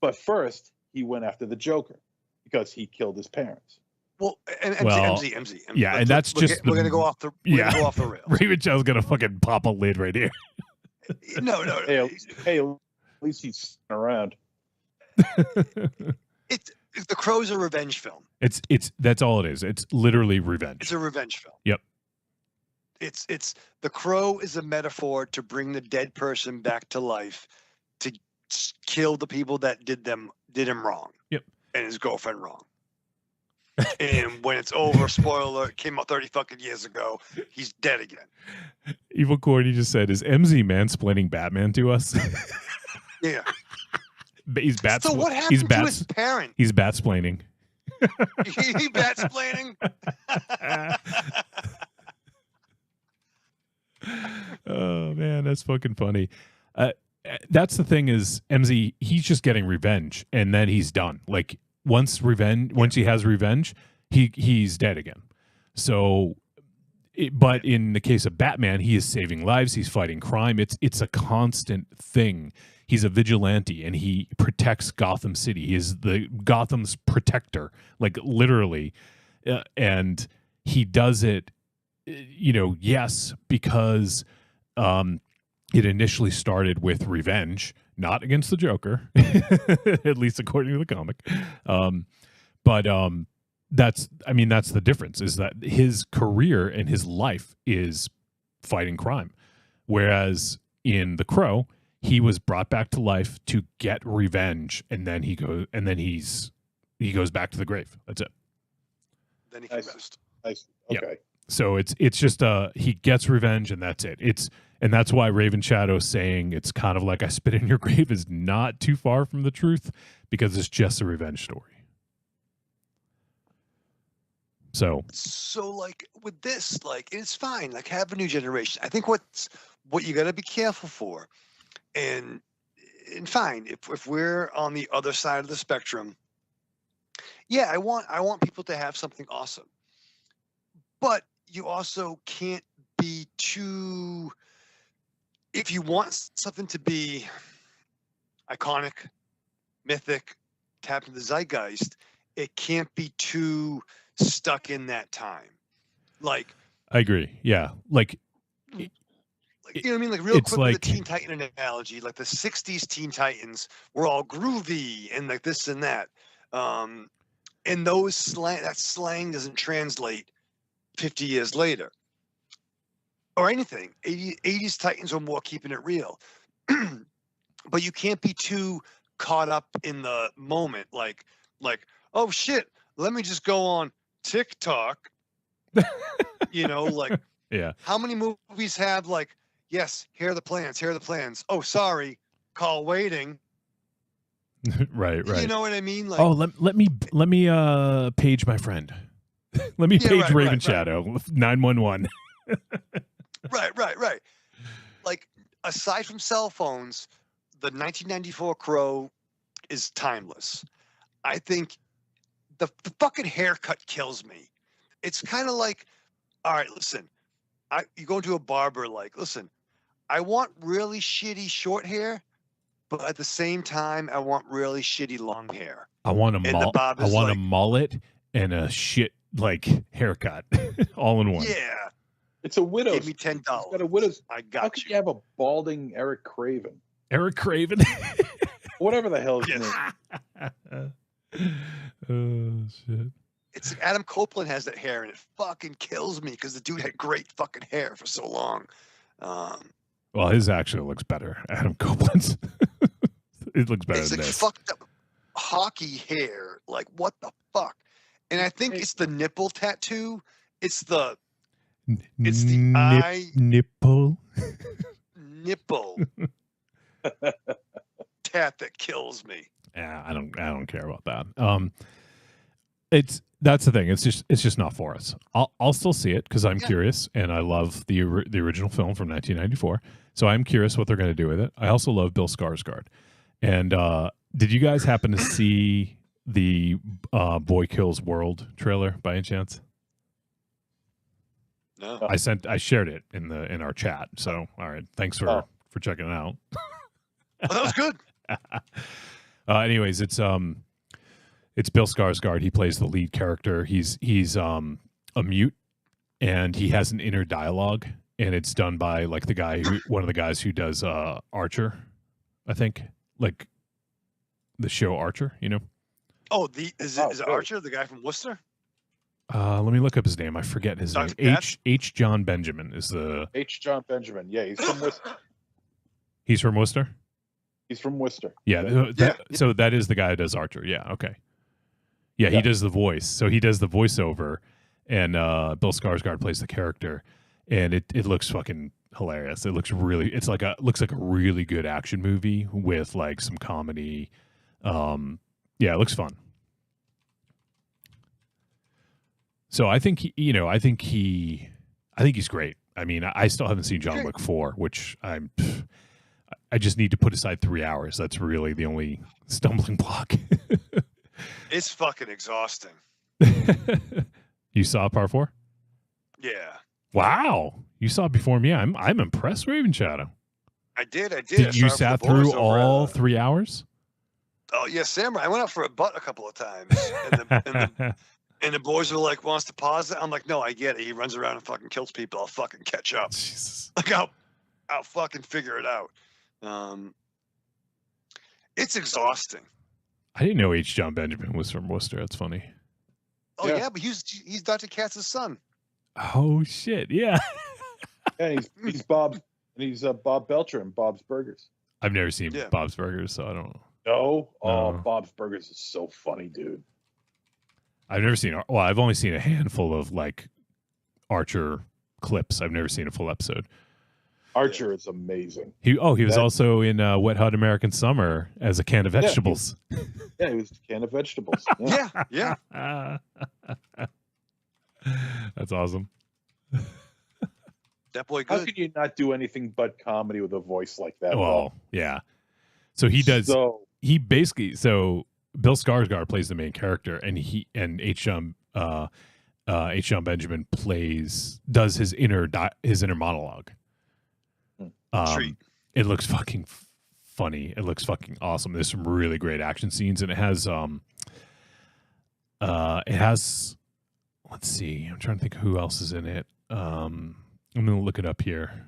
But first, he went after the Joker because he killed his parents. Well, and MZ. Yeah, and that's just we're gonna go off the go off the rails. Raven Shell's gonna fucking pop a lid right here. No. Hey, at least he's around. It's the Crow's a revenge film. It's that's all it is. It's literally revenge. It's a revenge film. Yep. It's the Crow is a metaphor to bring the dead person back to life, to kill the people that did him wrong. Yep. And his girlfriend wrong. And when it's over, spoiler, it came out 30 fucking years ago, he's dead again. Evil Cordy just said, "Is MZ mansplaining Batman to us?" Yeah. He's bats. So what happened to his parent? He's batsplaining. He batsplaining. Oh man, that's fucking funny. That's the thing is MZ. He's just getting revenge, and then he's done. Like once he has revenge, he's dead again. So, but in the case of Batman, he is saving lives. He's fighting crime. It's a constant thing. He's a vigilante, and he protects Gotham City. He is the Gotham's protector, like literally, and he does it. Yes, because it initially started with revenge, not against the Joker, at least according to the comic. But that's the difference, is that his career and his life is fighting crime, whereas in The Crow, he was brought back to life to get revenge, and then he goes back to the grave. That's it. Then he can rest. Okay. Yeah. So it's just he gets revenge, and that's it. And that's why Raven Shadow saying it's kind of like I spit in your grave is not too far from the truth, because it's just a revenge story. So like with this, like it's fine. Like have a new generation. I think what you got to be careful for, and fine if we're on the other side of the spectrum. Yeah, I want people to have something awesome, but you also can't be too. If you want something to be iconic, mythic, tap into the zeitgeist, it can't be too stuck in that time. Like I agree. Yeah. Like you know what I mean? Like real quick like, with the Teen Titan analogy, like the 60s Teen Titans were all groovy and like this and that. And that slang doesn't translate 50 years later. Or anything. 80s Titans were more keeping it real. But you can't be too caught up in the moment. Like, oh shit, let me just go on TikTok. Like yeah. How many movies have like, yes, here are the plans. Oh, sorry, call waiting. right. You know what I mean? Like, oh, let me page my friend. Let me page Raven Shadow 911. Right. Like, aside from cell phones, the 1994 Crow is timeless. I think the fucking haircut kills me. It's kind of like, all right, listen, you go to a barber, like, listen, I want really shitty short hair, but at the same time, I want really shitty long hair. I want a mullet and a shit like haircut all in one. Yeah. It's a widow's. Give me $10. He's got a widow's. I got How could you have a balding Eric Craven? Eric Craven. Whatever the hell his name. Oh shit. It's like Adam Copeland has that hair, and it fucking kills me because the dude had great fucking hair for so long. Well, his actually looks better. Adam Copeland's. It looks better than like this. Fucked up hockey hair. Like, what the fuck? And I think it's the nipple tattoo. It's the eye nipple tat that kills me. Yeah, I don't care about that. That's the thing. It's just not for us. I'll still see it because I'm curious, and I love the original film from 1994. So I'm curious what they're going to do with it. I also love Bill Skarsgård. And did you guys happen to see the Boy Kills World trailer by any chance? No. I shared it in our chat. So all right, thanks for checking it out. Oh, that was good. Anyways, it's Bill Skarsgård. He plays the lead character. He's a mute, and he has an inner dialogue, and it's done by like one of the guys who does Archer, I think, like the show Archer. You know? Oh, is it Archer, the guy from Worcester? Let me look up his name. I forget his name. H. John Benjamin is the H. John Benjamin. Yeah, he's from Worcester. He's from Worcester. He's from Worcester. Yeah, so that is the guy who does Archer. Yeah, okay. Yeah, he does the voice. So he does the voiceover, and Bill Skarsgård plays the character, and it looks fucking hilarious. It looks looks like a really good action movie with like some comedy. Yeah, it looks fun. So I think he's great. I mean, I still haven't seen John Wick 4, which I just need to put aside 3 hours. That's really the only stumbling block. It's fucking exhausting. You saw Part 4? Yeah. Wow. You saw it before me. I'm impressed, Raven Shadow. I did. Did you sat through all 3 hours? Oh, yeah, Samurai. I went out for a butt a couple of times. And the boys were like, wants to pause it? I'm like, no, I get it. He runs around and fucking kills people. I'll fucking catch up. Jesus. Like, I'll fucking figure it out. It's exhausting. I didn't know H. John Benjamin was from Worcester. That's funny. Oh, yeah, but he's Dr. Katz's son. Oh, shit. Yeah. Yeah, he's Bob And he's Bob Belcher in Bob's Burgers. I've never seen Yeah. Bob's Burgers, so I don't know. No? Oh, No. Bob's Burgers is so funny, dude. I've never seen. Well, I've only seen a handful of like Archer clips. I've never seen a full episode. Archer is amazing. He was That- also in Wet Hot American Summer as a can of vegetables. Yeah, he was a can of vegetables. Yeah. Yeah. That's awesome. That boy How good. can you not do anything but comedy with a voice like that? Well, yeah. So he does. So, He basically. So Bill Skarsgård plays the main character, and H. John Benjamin does his inner monologue. Treat. It looks fucking funny. It looks fucking awesome. There's some really great action scenes, and it has let's see, I'm trying to think who else is in it. I'm gonna look it up here.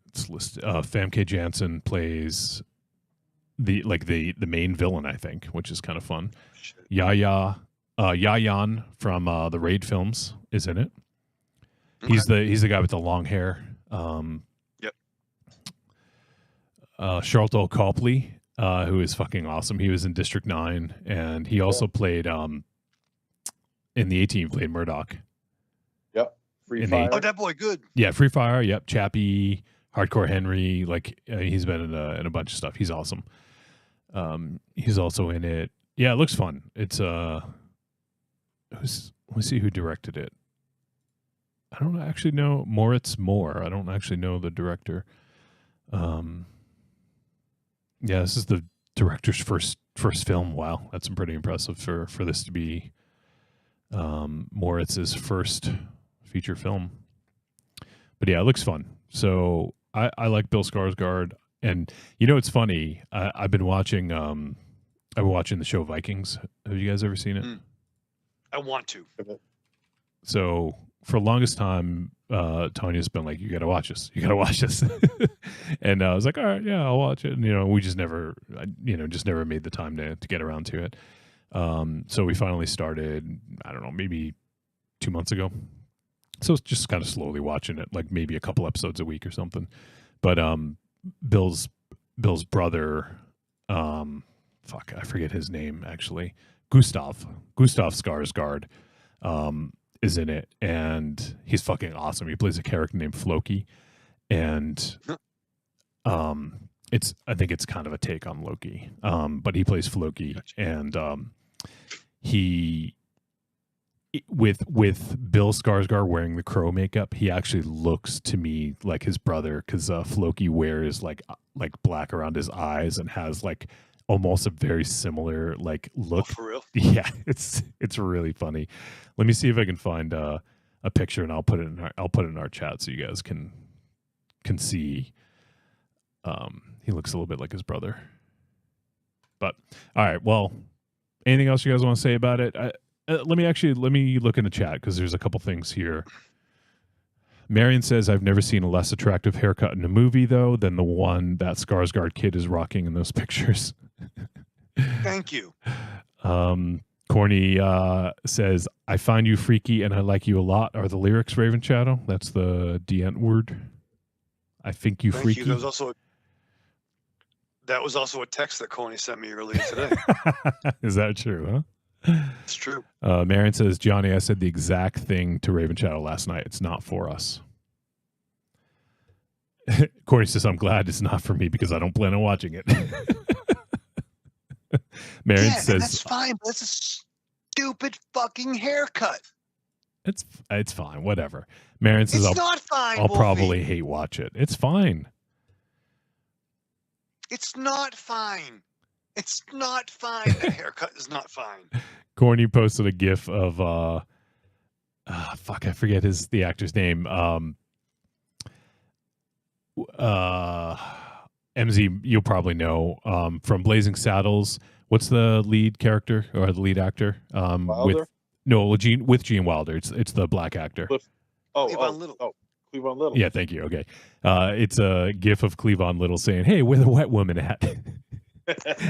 It's listed. Famke Janssen plays the main villain, I think, which is kind of fun. Shit. Yayan from the Raid films is in it. He's the guy with the long hair. Yep. Charlton Copley, who is fucking awesome. He was in District 9, and he also played in the A-Team. He played Murdoch. yep. Free In the- Fire. Oh, that boy good. Yeah, Free Fire. Yep, Chappie, Hardcore Henry. Like he's been in a bunch of stuff. He's awesome. He's also in it. Yeah, it looks fun. It's let me see who directed it. I don't actually know. Moritz Moore. I don't actually know the director. Yeah, this is the director's first film. Wow, that's pretty impressive for this to be Moritz's first feature film. But yeah, it looks fun. So I like Bill Skarsgård, and it's funny. I've been watching the show Vikings. Have you guys ever seen it? I want to. So for the longest time, Tanya's been like, "You got to watch this. You got to watch this," and I was like, "All right, yeah, I'll watch it." And we just never made the time to get around to it. So we finally started. I don't know, maybe 2 months ago. So it's just kind of slowly watching it, like maybe a couple episodes a week or something. But Bill's brother, I forget his name actually. Gustav Skarsgård is in it, and he's fucking awesome. He plays a character named Floki, and I think it's kind of a take on Loki, but he plays Floki, and he with Bill Skarsgård wearing the crow makeup, he actually looks to me like his brother, because Floki wears like black around his eyes and has like almost a very similar like look. Oh, for real? Yeah, it's really funny. Let me see if I can find a picture, and I'll put it in our chat so you guys can see. He looks a little bit like his brother. But all right, well, anything else you guys want to say about it? Let me look in the chat, because there's a couple things here. Marion says, "I've never seen a less attractive haircut in a movie, though, than the one that Skarsgård kid is rocking in those pictures." Thank you. Corny says, "I find you freaky and I like you a lot." Are the lyrics Raven Shadow? That's the D-Ent word. I think you Thank freaky. you. That was also a text that Coney sent me earlier today. Is that true, huh? It's true. Marion says, "Johnny, I said the exact thing to Raven Shadow last night. It's not for us." Corey says, "I'm glad it's not for me because I don't plan on watching it." Marion says, that's fine, but it's a stupid fucking haircut. It's fine, whatever. Marion says, It's not fine. I'll Wolfie. probably hate watch it. It's fine. It's not fine. It's not fine. That haircut is not fine. Corny posted a gif of I forget the actor's name. MZ, you'll probably know from Blazing Saddles. What's the lead character or the lead actor? Wilder? With Gene Wilder. It's the black actor. Cleavon Little. Cleavon Little. Yeah, thank you. Okay, it's a gif of Cleavon Little saying, "Hey, where the wet woman at?"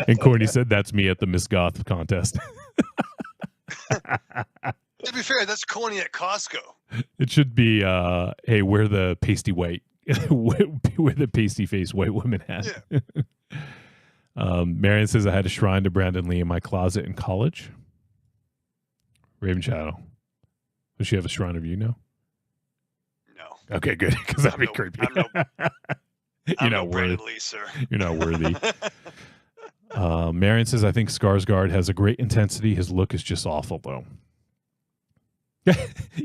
And Courtney said, "That's me at the Miss Goth contest." To be fair, that's Coney at Costco. It should be, hey, we're the pasty white, we're the pasty faced white women hat. Yeah. Marion says, I had a shrine to Brandon Lee in my closet in college. Raven Shadow. Does she have a shrine of you now? No. Okay, good. Because that'd be I'm no- creepy. I'm no- You're I'm not no worthy. Brandon Lee, sir. You're not worthy. Marion says, I think Skarsgård has a great intensity. His look is just awful, though.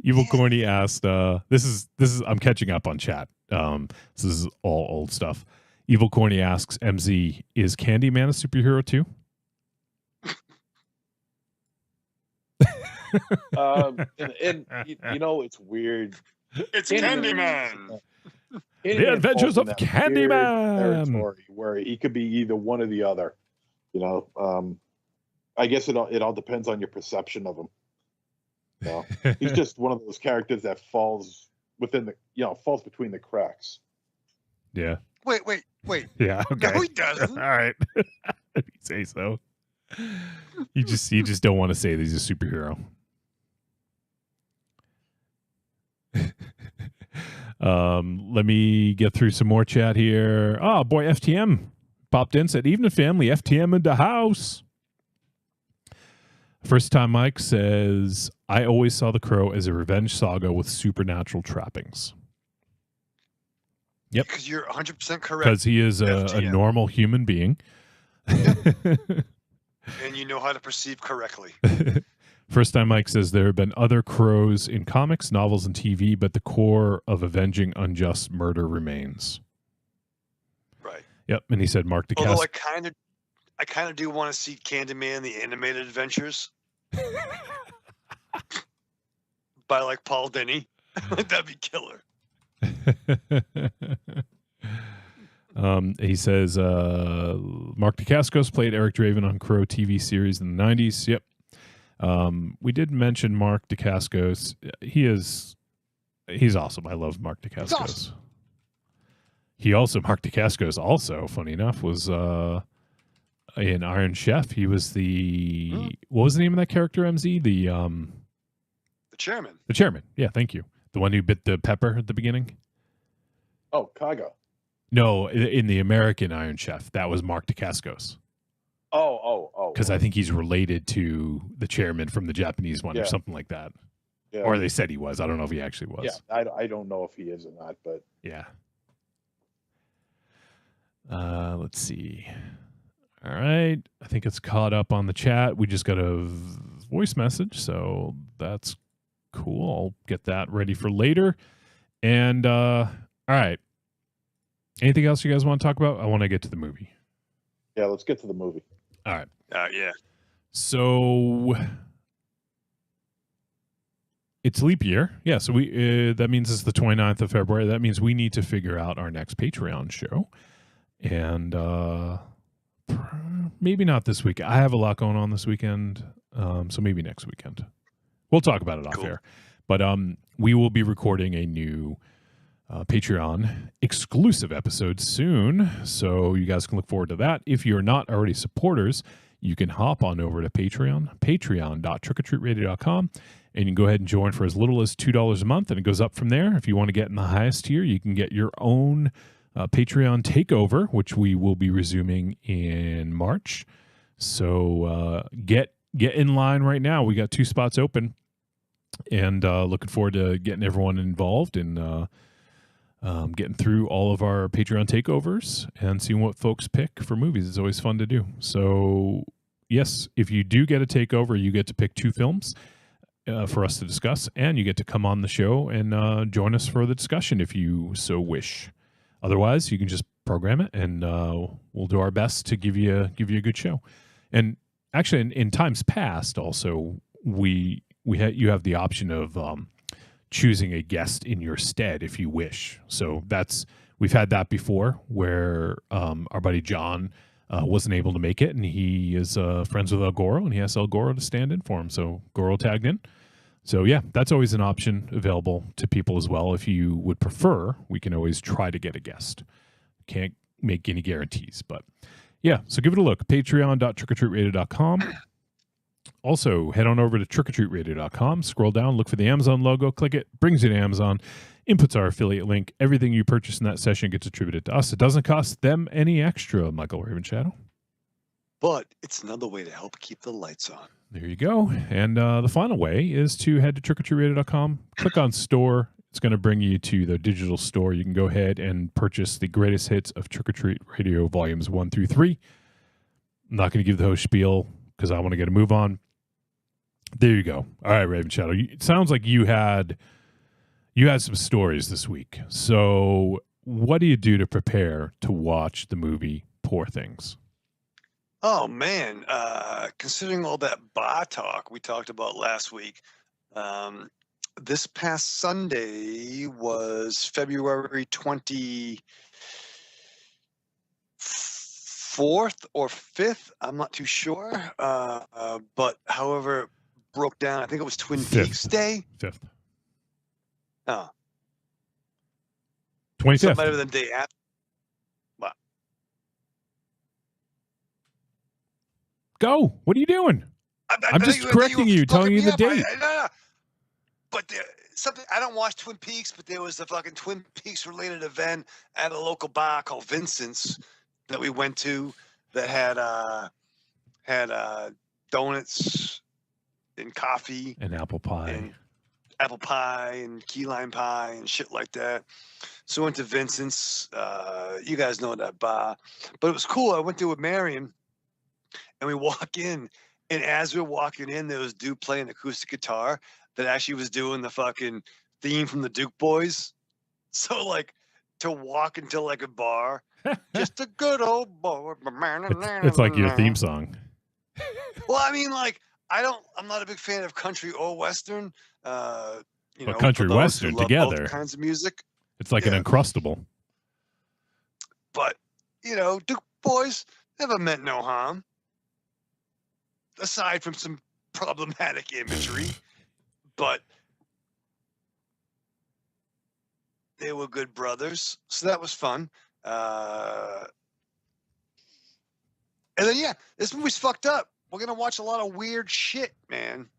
Evil Corny asked, this is I'm catching up on chat. This is all old stuff. Evil Corny asks, MZ, is Candyman a superhero too? And you know, it's weird. It's Candyman. Candyman. The Adventures of falls in that Candyman. weird territory where he could be either one or the other. You know, I guess it all depends on your perception of him. You know, he's just one of those characters that falls within falls between the cracks. Yeah. Wait. Yeah. Okay. No, he doesn't. All right. If you say so. You just don't want to say that he's a superhero. Let me get through some more chat here. Oh boy, FTM popped in, said, "Evening family, FTM in the house." First time Mike says, I always saw The Crow as a revenge saga with supernatural trappings. Yep. Because you're 100% correct. Because he is a FTM. normal human being. And you know how to perceive correctly. First time Mike says there have been other crows in comics, novels, and TV, but the core of avenging unjust murder remains. Right. Yep. And he said Mark DeCastro. Although I kind of do want to see Candyman the Animated Adventures by like Paul Dini. That'd be killer. He says Mark DeCascos played Eric Draven on Crow TV series in the 90s. Yep. We did mention Mark DeCascos. He's awesome. I love Mark DeCascos. Awesome. Mark DeCascos also, funny enough, was in Iron Chef. He was what was the name of that character, MZ? The chairman. The chairman. Yeah, thank you. The one who bit the pepper at the beginning. Oh, Kaga. No, in the American Iron Chef, that was Mark DeCascos. Oh. Because I think he's related to the chairman from the Japanese one or something like that. Yeah. Or they said he was. I don't know if he actually was. Yeah, I don't know if he is or not, but yeah. Let's see. All right. I think it's caught up on the chat. We just got a voice message, so that's cool. I'll get that ready for later. And all right. Anything else you guys want to talk about? I want to get to the movie. Yeah, let's get to the movie. All right. Yeah. So it's leap year. Yeah, so that means it's the 29th of February. That means we need to figure out our next Patreon show. And maybe not this week. I have a lot going on this weekend, so maybe next weekend. We'll talk about it off air. But we will be recording a new Patreon exclusive episode soon, so you guys can look forward to that. If you're not already supporters, you can hop on over to Patreon, patreon.trickortreatradio.com, and you can go ahead and join for as little as $2 a month, and it goes up from there. If you want to get in the highest tier, you can get your own Patreon takeover, which we will be resuming in March. So get in line right now. We got 2 spots open, and looking forward to getting everyone involved and getting through all of our Patreon takeovers and seeing what folks pick for movies. It's always fun to do. So yes, if you do get a takeover, you get to pick 2 films for us to discuss, and you get to come on the show and join us for the discussion if you so wish. Otherwise, you can just program it, and we'll do our best to give you a good show. And actually, in times past, also you have the option of choosing a guest in your stead if you wish. So we've had that before, where our buddy John wasn't able to make it, and he is friends with El Goro, and he asked El Goro to stand in for him. So Goro tagged in. So yeah, that's always an option available to people as well. If you would prefer, we can always try to get a guest. Can't make any guarantees, but yeah. So give it a look. Patreon.trickortreatradio.com. Also, head on over to trickortreatradio.com, scroll down, look for the Amazon logo, click it, brings you to Amazon, inputs our affiliate link. Everything you purchase in that session gets attributed to us. It doesn't cost them any extra, Michael Raven Shadow. But it's another way to help keep the lights on. There you go. And the final way is to head to trickortreatradio.com, click on store. It's going to bring you to the digital store. You can go ahead and purchase the greatest hits of Trick or Treat Radio Volumes 1 through 3. I'm not going to give the whole spiel because I want to get a move on. There you go. All right, Raven Shadow. It sounds like you had some stories this week. So what do you do to prepare to watch the movie Poor Things? Oh, man. Considering all that bar talk we talked about last week, this past Sunday was February 24th or 5th. I'm not too sure. But however, broke down. I think it was Twin Peaks Day. 5th. Oh. 25th. Something better than day after. What? Go. What are you doing? I'm just correcting you, telling you the date. No. But something I don't watch Twin Peaks, but there was a fucking Twin Peaks related event at a local bar called Vincent's that we went to that had donuts and coffee and apple pie and key lime pie and shit like that. So I went to Vincent's. You guys know that bar, but it was cool. I went there with Marion, and we walk in, and as we were walking in, there was a dude playing acoustic guitar that actually was doing the fucking theme from the Duke Boys. So like to walk into like a bar, just a good old boy. It's like your theme song. Well, I mean, like I'm not a big fan of country or Western. But country Western together, both kinds of music. It's like an Uncrustable. But Duke Boys never meant no harm, aside from some problematic imagery. But they were good brothers, so that was fun. And then this movie's fucked up. We're gonna watch a lot of weird shit, man,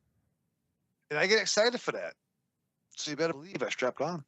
and I get excited for that. So you better believe I strapped on.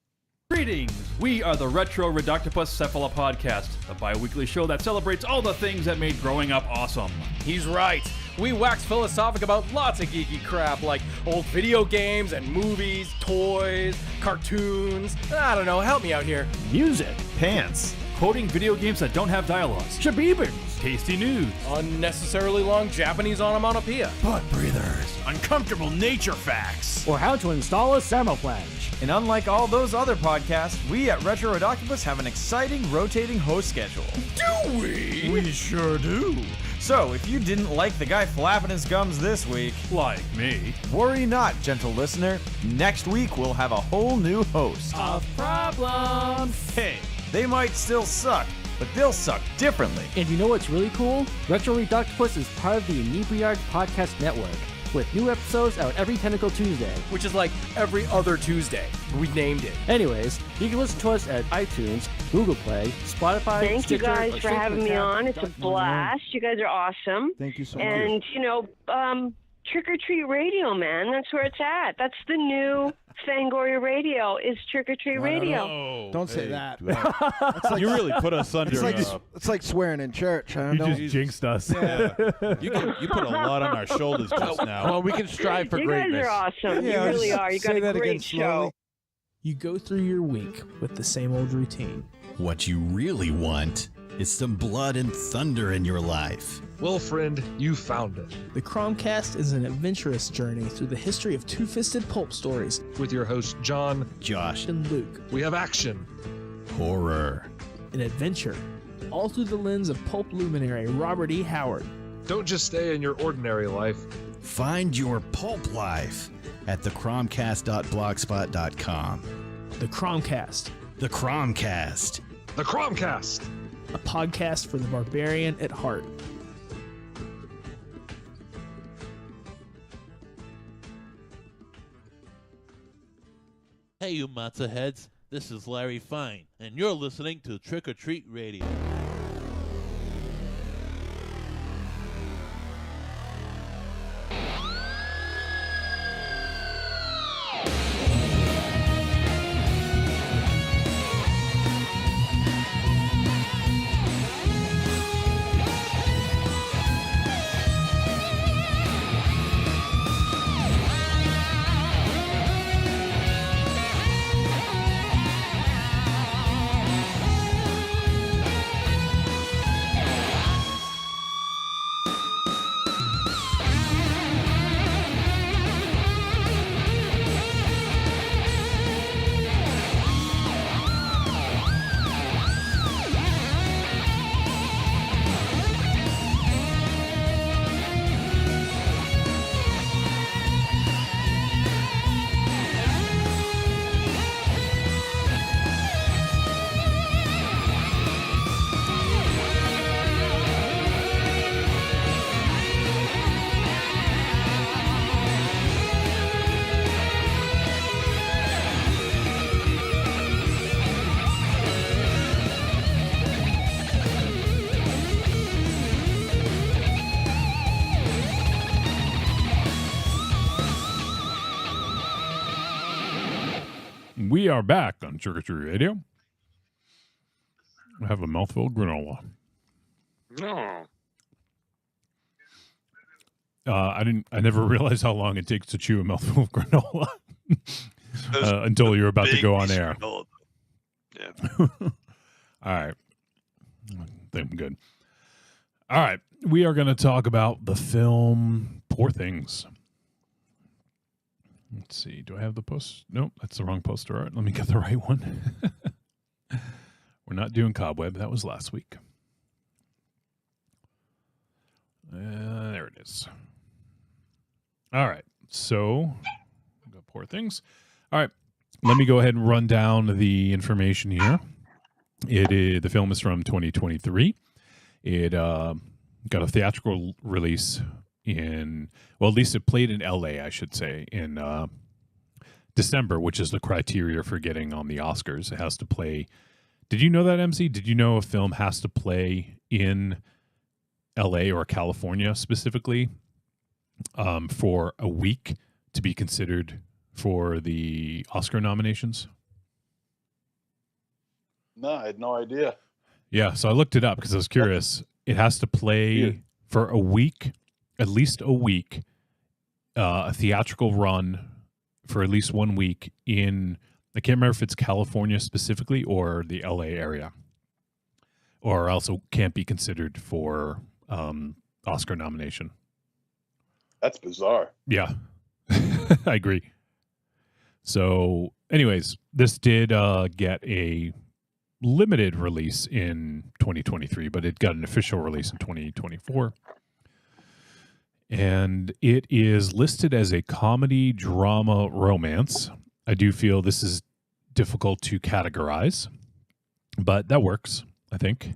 Greetings! We are the Retro Reductopus Cephala Podcast, the bi-weekly show that celebrates all the things that made growing up awesome. He's right. We wax philosophic about lots of geeky crap like old video games and movies, toys, cartoons. I don't know, help me out here. Music, pants, quoting video games that don't have dialogues, shabibans, tasty news, unnecessarily long Japanese onomatopoeia, butt breathers, uncomfortable nature facts, or how to install a thermoflange. And unlike all those other podcasts, we at Retro Reductopus have an exciting rotating host schedule. Do we? We sure do. So, if you didn't like the guy flapping his gums this week, like me, worry not, gentle listener. Next week, we'll have a whole new host. Of problems. Hey, they might still suck, but they'll suck differently. And you know what's really cool? Retro Reductopus is part of the Inebriard Podcast Network, with new episodes out every Tentacle Tuesday. Which is like every other Tuesday. We named it. Anyways, you can listen to us at iTunes, Google Play, Spotify, Thank Stitcher, you guys for having me on. It's a .com. blast. You guys are awesome. Thank you so much. And, Trick or Treat Radio, man. That's where it's at. That's the new Fangoria Radio is Trick or Treat Radio. Don't say that. Like, you really put us under. It's like swearing in church, huh? You just jinxed us. Yeah. you put a lot on our shoulders just now. Well, we can strive for you greatness. You guys are awesome. You really are. You got a great show. You go through your week with the same old routine. What you really want is some blood and thunder in your life. Well, friend, you found it. The Cromcast is an adventurous journey through the history of two-fisted pulp stories. With your hosts, John, Josh, and Luke. We have action, horror, and adventure, all through the lens of pulp luminary Robert E. Howard. Don't just stay in your ordinary life. Find your pulp life at thecromcast.blogspot.com. The Cromcast. The Cromcast. The Cromcast. A podcast for the barbarian at heart. Hey, you matzo heads. This is Larry Fine, and you're listening to Trick or Treat Radio. We are back on Trick or Treat Radio. I have a mouthful of granola. No. I never realized how long it takes to chew a mouthful of granola until you're about to go on air. Yeah. All right. I think I'm good. All right. We are going to talk about the film Poor Things. Let's see. Do I have the post? Nope, that's the wrong poster. All right, let me get the right one. We're not doing Cobweb. That was last week. There it is. All right. So, got Poor Things. All right. Let me go ahead and run down the information here. The film is from 2023. It got a theatrical release at least it played in LA, I should say, in December, which is the criteria for getting on the Oscars. It has to play. Did you know that, MC? Did you know a film has to play in LA or California specifically for a week to be considered for the Oscar nominations? No, I had no idea. Yeah, so I looked it up because I was curious. It has to play for a week, at least a week, a theatrical run for at least 1 week in, I can't remember if it's California specifically or the LA area, or else it can't be considered for Oscar nomination. That's bizarre. Yeah, I agree. So anyways, this did get a limited release in 2023, but it got an official release in 2024. And it is listed as a comedy, drama, romance. I do feel this is difficult to categorize, but that works, I think.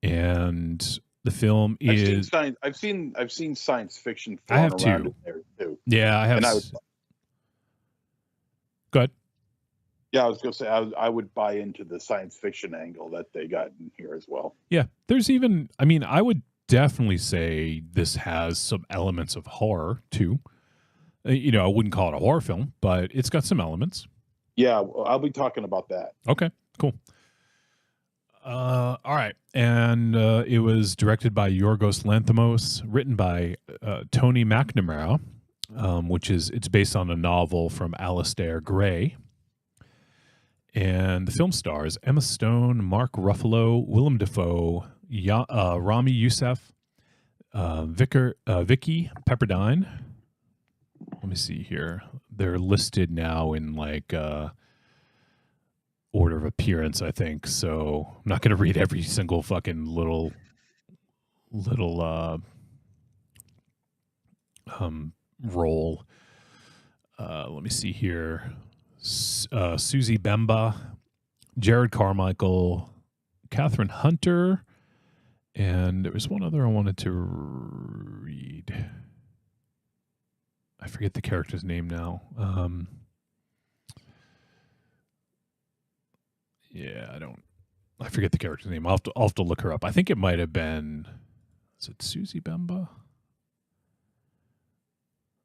And the film is... I've seen science fiction I have thrown around too. in there too. Yeah, I have. And Go ahead. Yeah, I was going to say I would buy into the science fiction angle that they got in here as well. Yeah, there's even, I mean, I would definitely say this has some elements of horror too. I wouldn't call it a horror film, but it's got some elements. Yeah, I'll be talking about that. Okay, cool. All right, and it was directed by Yorgos Lanthimos, written by Tony McNamara, it's based on a novel from Alistair Gray. And the film stars Emma Stone, Mark Ruffalo, Willem Dafoe, Rami Youssef, Vicky Pepperdine. Let me see here. They're listed now in order of appearance, I think. So I'm not going to read every single fucking little role. Let me see here. Susie Bemba, Jared Carmichael, Catherine Hunter, and there was one other I wanted to read. I forget the character's name now. I forget the character's name. I'll have to look her up. I think it might have been, is it Susie Bemba?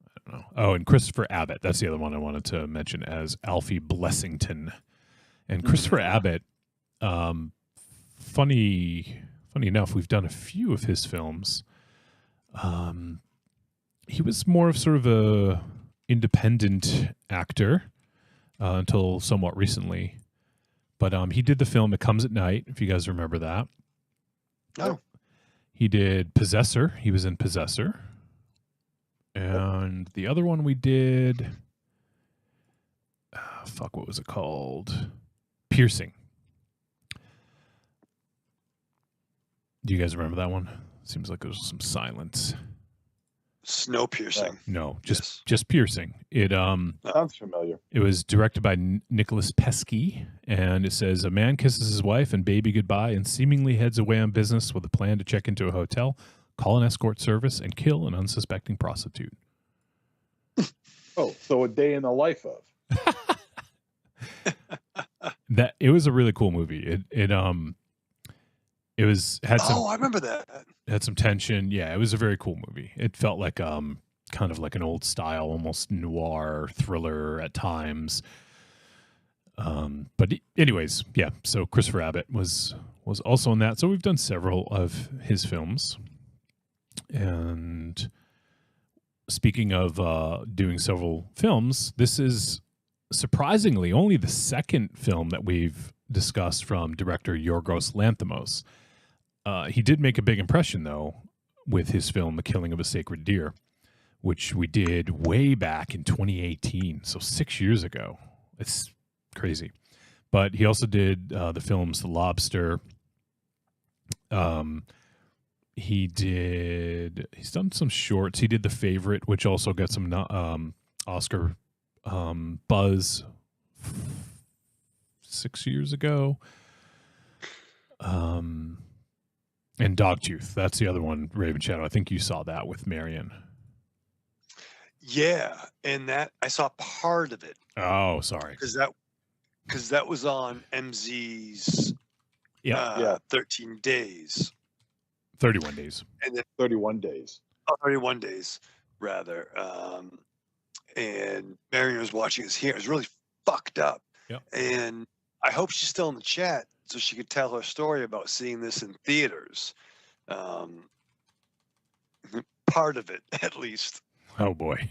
I don't know. Oh, and Christopher Abbott. That's the other one I wanted to mention as Alfie Blessington. And Christopher Abbott, funny enough, we've done a few of his films. He was more of sort of a independent actor until somewhat recently. But he did the film It Comes at Night, if you guys remember that. Oh. He did Possessor. He was in Possessor. And the other one we did, what was it called? Piercing. Do you guys remember that one? Seems like there was some silence. Snow piercing. No, just Piercing. It sounds familiar. It was directed by Nicholas Pesky, and it says a man kisses his wife and baby goodbye and seemingly heads away on business with a plan to check into a hotel, call an escort service, and kill an unsuspecting prostitute. Oh, so a day in the life of. That it was a really cool movie. It had some. Oh, I remember that. Had some tension. Yeah, it was a very cool movie. It felt like kind of like an old style, almost noir thriller at times. But anyways, yeah. So Christopher Abbott was also in that. So we've done several of his films. And speaking of doing several films, this is surprisingly only the second film that we've discussed from director Yorgos Lanthimos. He did make a big impression, though, with his film The Killing of a Sacred Deer, which we did way back in 2018, so 6 years ago. It's crazy. But he also did the films The Lobster. He's done some shorts. He did The Favorite, which also got some Oscar buzz 6 years ago. And Dogtooth. That's the other one, Raven Shadow. I think you saw that with Marion. Yeah, and that I saw part of it. Oh, sorry. Because that was on MZ's 13 days. 31 days. And then 31 days. Oh, 31 days, rather. And Marion was watching us here. It was really fucked up. Yep. And I hope she's still in the chat so she could tell her story about seeing this in theaters. Part of it, at least. Oh boy,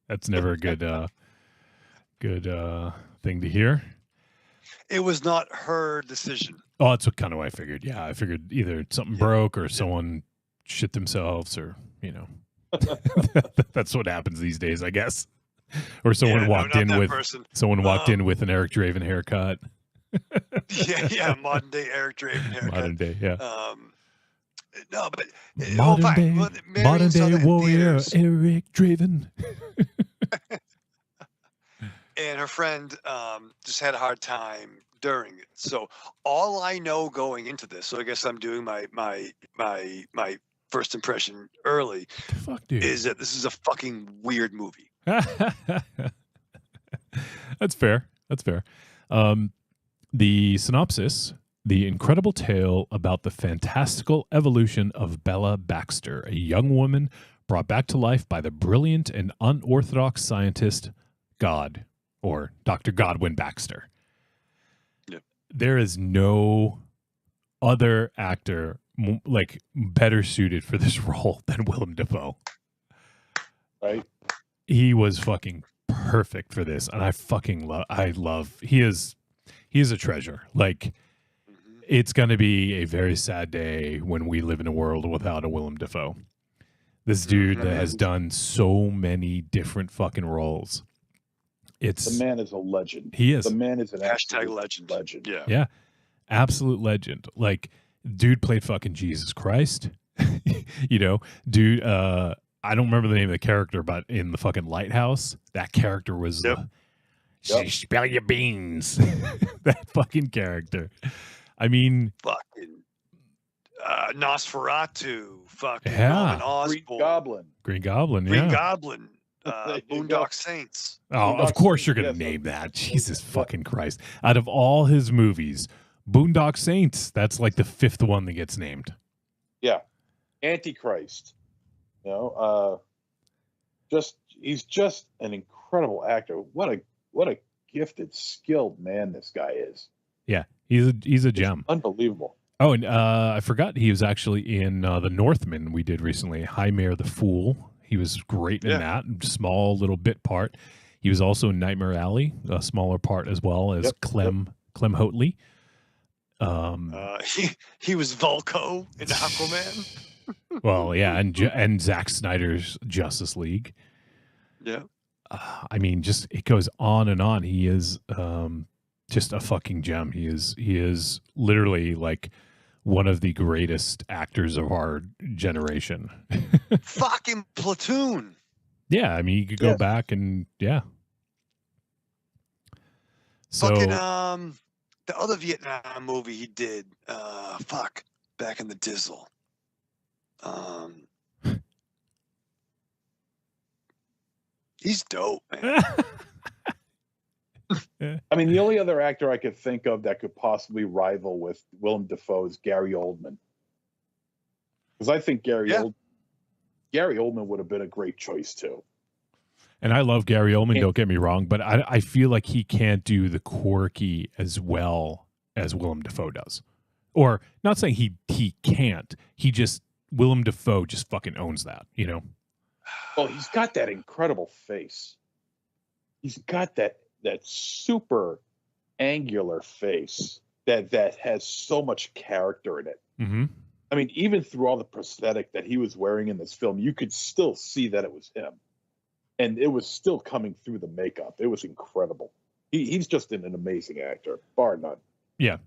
that's never a good thing to hear. It was not her decision. Oh, that's kind of what I figured. Yeah, I figured either something broke or someone shit themselves, or that's what happens these days, I guess. Or someone walked in with an Eric Draven haircut. yeah, modern day Eric Draven haircut. Modern day, yeah. No, but modern day warrior Eric Draven. And her friend just had a hard time during it. So all I know going into this, so I guess I'm doing my first impression early, is that this is a fucking weird movie. That's fair. The synopsis: the incredible tale about the fantastical evolution of Bella Baxter, a young woman brought back to life by the brilliant and unorthodox scientist God, or Dr. Godwin Baxter. Yep. There is no other actor better suited for this role than Willem Dafoe. Right? He was fucking perfect for this, and I love. He is a treasure. It's going to be a very sad day when we live in a world without a Willem Dafoe. This dude that has done so many different fucking roles. The man is a legend. He is. The man is an hashtag legend. Yeah. Yeah. Absolute legend. Dude played fucking Jesus Christ. Dude, I don't remember the name of the character, but in the fucking Lighthouse, that character was spell your beans. That fucking character. I mean, fucking Nosferatu, fucking Norman Osborn, Green Goblin, Boondock Saints. Oh, of course you're gonna name that. Jesus fucking Christ! Out of all his movies, Boondock Saints, that's like the fifth one that gets named. Yeah, Antichrist. He's just an incredible actor. What a gifted, skilled man this guy is. Yeah, he's a gem. Unbelievable. Oh, and I forgot he was actually in The Northman we did recently. Jaime the Fool. He was great in that small little bit part. He was also in Nightmare Alley, a smaller part as well as Clem Hotley. He was Vulko in Aquaman. Well, yeah, and Zack Snyder's Justice League. Yeah. I mean, just it goes on and on. He is just a fucking gem. He is literally one of the greatest actors of our generation. Fucking Platoon. Yeah, I mean, you could go back and So fucking the other Vietnam movie he did, back in the Dizzle. He's dope, man. I mean, the only other actor I could think of that could possibly rival with Willem Dafoe is Gary Oldman. Because I think Gary Oldman would have been a great choice too. And I love Gary Oldman, don't get me wrong, but I feel like he can't do the quirky as well as Willem Dafoe does. Or not saying he can't. He just Willem Dafoe just fucking owns that, you know? Well, he's got that incredible face. He's got that super angular face that has so much character in it. Mm-hmm. I mean, even through all the prosthetic that he was wearing in this film, you could still see that it was him. And it was still coming through the makeup. It was incredible. He's just an amazing actor, bar none. Yeah.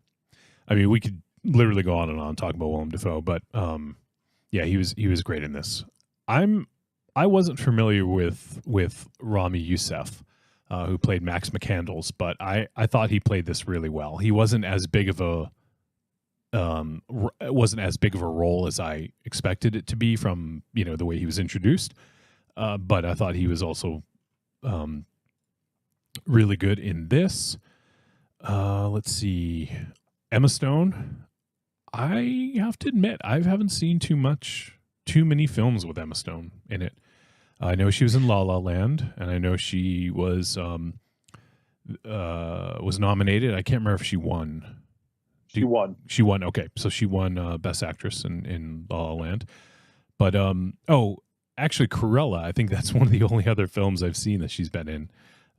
I mean, we could literally go on and on talking about Willem Dafoe, but yeah, he was great in this. I wasn't familiar with Rami Youssef, who played Max McCandles, but I thought he played this really well. He wasn't as big of a role as I expected it to be from, you know, the way he was introduced. But I thought he was also really good in this. Let's see. Emma Stone. I have to admit, I haven't seen too many films with Emma Stone in it. I know she was in La La Land, and I know she was nominated. I can't remember if she won. She won. She won. Okay, so she won Best Actress in La La Land. But actually, Cruella. I think that's one of the only other films I've seen that she's been in.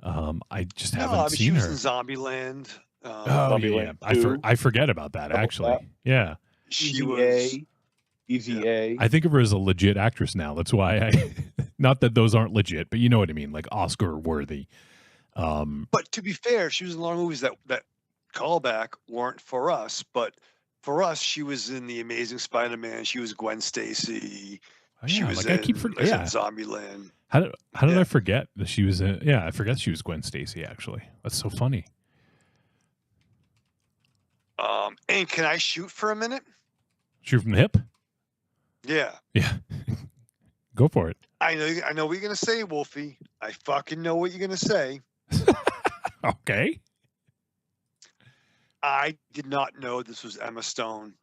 I just haven't seen she was her. in Zombieland. Yeah. I forget about that, actually. Yeah. She was... Easy A. I think of her as a legit actress now. That's why I... Not that those aren't legit, but you know what I mean, like Oscar-worthy. But to be fair, she was in a lot of movies that callback weren't for us, but for us, she was in The Amazing Spider-Man. She was Gwen Stacy. She was in Zombieland. How did I forget that she was in? Yeah, I forgot she was Gwen Stacy. Actually, that's so funny. And can I shoot for a minute? Shoot from the hip? Yeah. Yeah. Go for it. I know what you're gonna say, Wolfie. I fucking know what you're gonna say. Okay. I did not know this was Emma Stone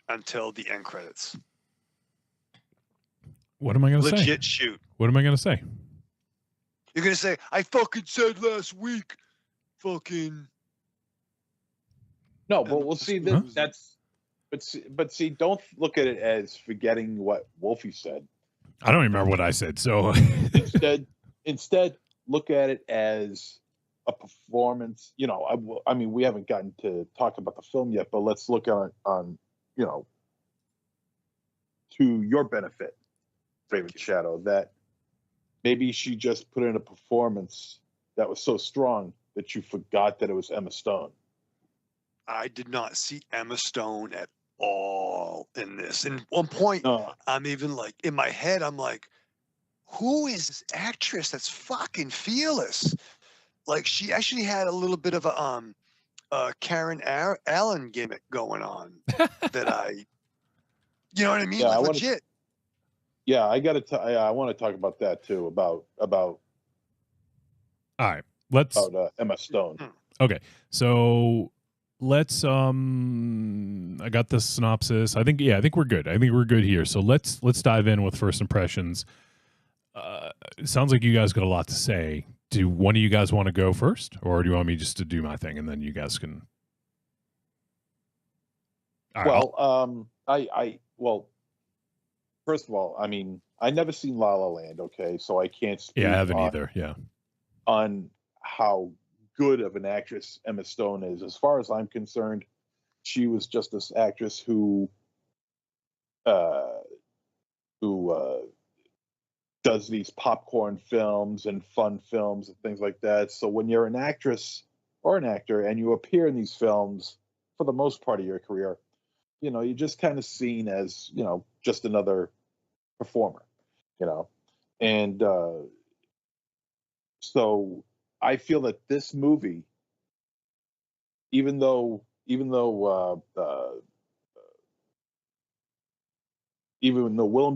until the end credits. What am I going to say? Legit shoot. What am I going to say? You're going to say, I fucking said last week. Fucking. No, but we'll see. But see, don't look at it as forgetting what Wolfie said. I don't even remember what I said. So instead, look at it as a performance. You know, I mean, we haven't gotten to talk about the film yet, but let's look on you know, to your benefit, Raven Shadow, that maybe she just put in a performance that was so strong that you forgot that it was Emma Stone. I did not see Emma Stone at all in this. And one point, I'm even like, in my head, I'm like, who is this actress that's fucking fearless? Like, she actually had a little bit of a Karen Allen gimmick going on that you know what I mean? Yeah, like, legit. Yeah, I want to talk about that too. About all right. Let's about Emma Stone. Okay, so let's I got the synopsis. I think we're good. I think we're good here. So let's dive in with first impressions. It sounds like you guys got a lot to say. Do one of you guys want to go first, or do you want me just to do my thing and then you guys can? Well, well, first of all, I mean, I never seen La La Land. Okay, so I can't speak. Yeah, I haven't either. Yeah, on how good of an actress Emma Stone is. As far as I'm concerned, she was just this actress who does these popcorn films and fun films and things like that. So when you're an actress or an actor and you appear in these films for the most part of your career, you know, you're just kind of seen as, you know, just another performer, you know. And so I feel that this movie, even though Willem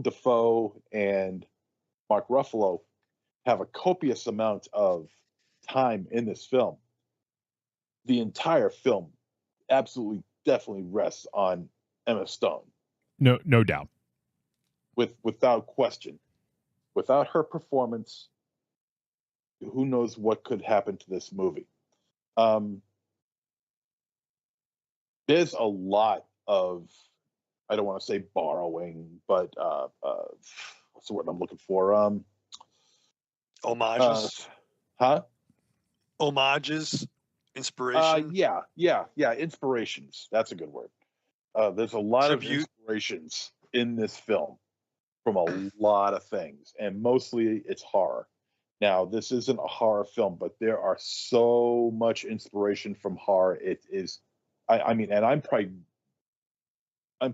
Dafoe and Mark Ruffalo have a copious amount of time in this film, the entire film absolutely definitely rests on Emma Stone. No doubt. Without question. Without her performance, who knows what could happen to this movie. There's a lot of, I don't want to say borrowing, but what's the word I'm looking for? Homages. Homages, inspiration. Yeah. Inspirations. That's a good word. There's a lot of Tribute. inspirations in this film from a lot of things, and mostly it's horror. Now, this isn't a horror film, but there are so much inspiration from horror. It is, I mean, and I'm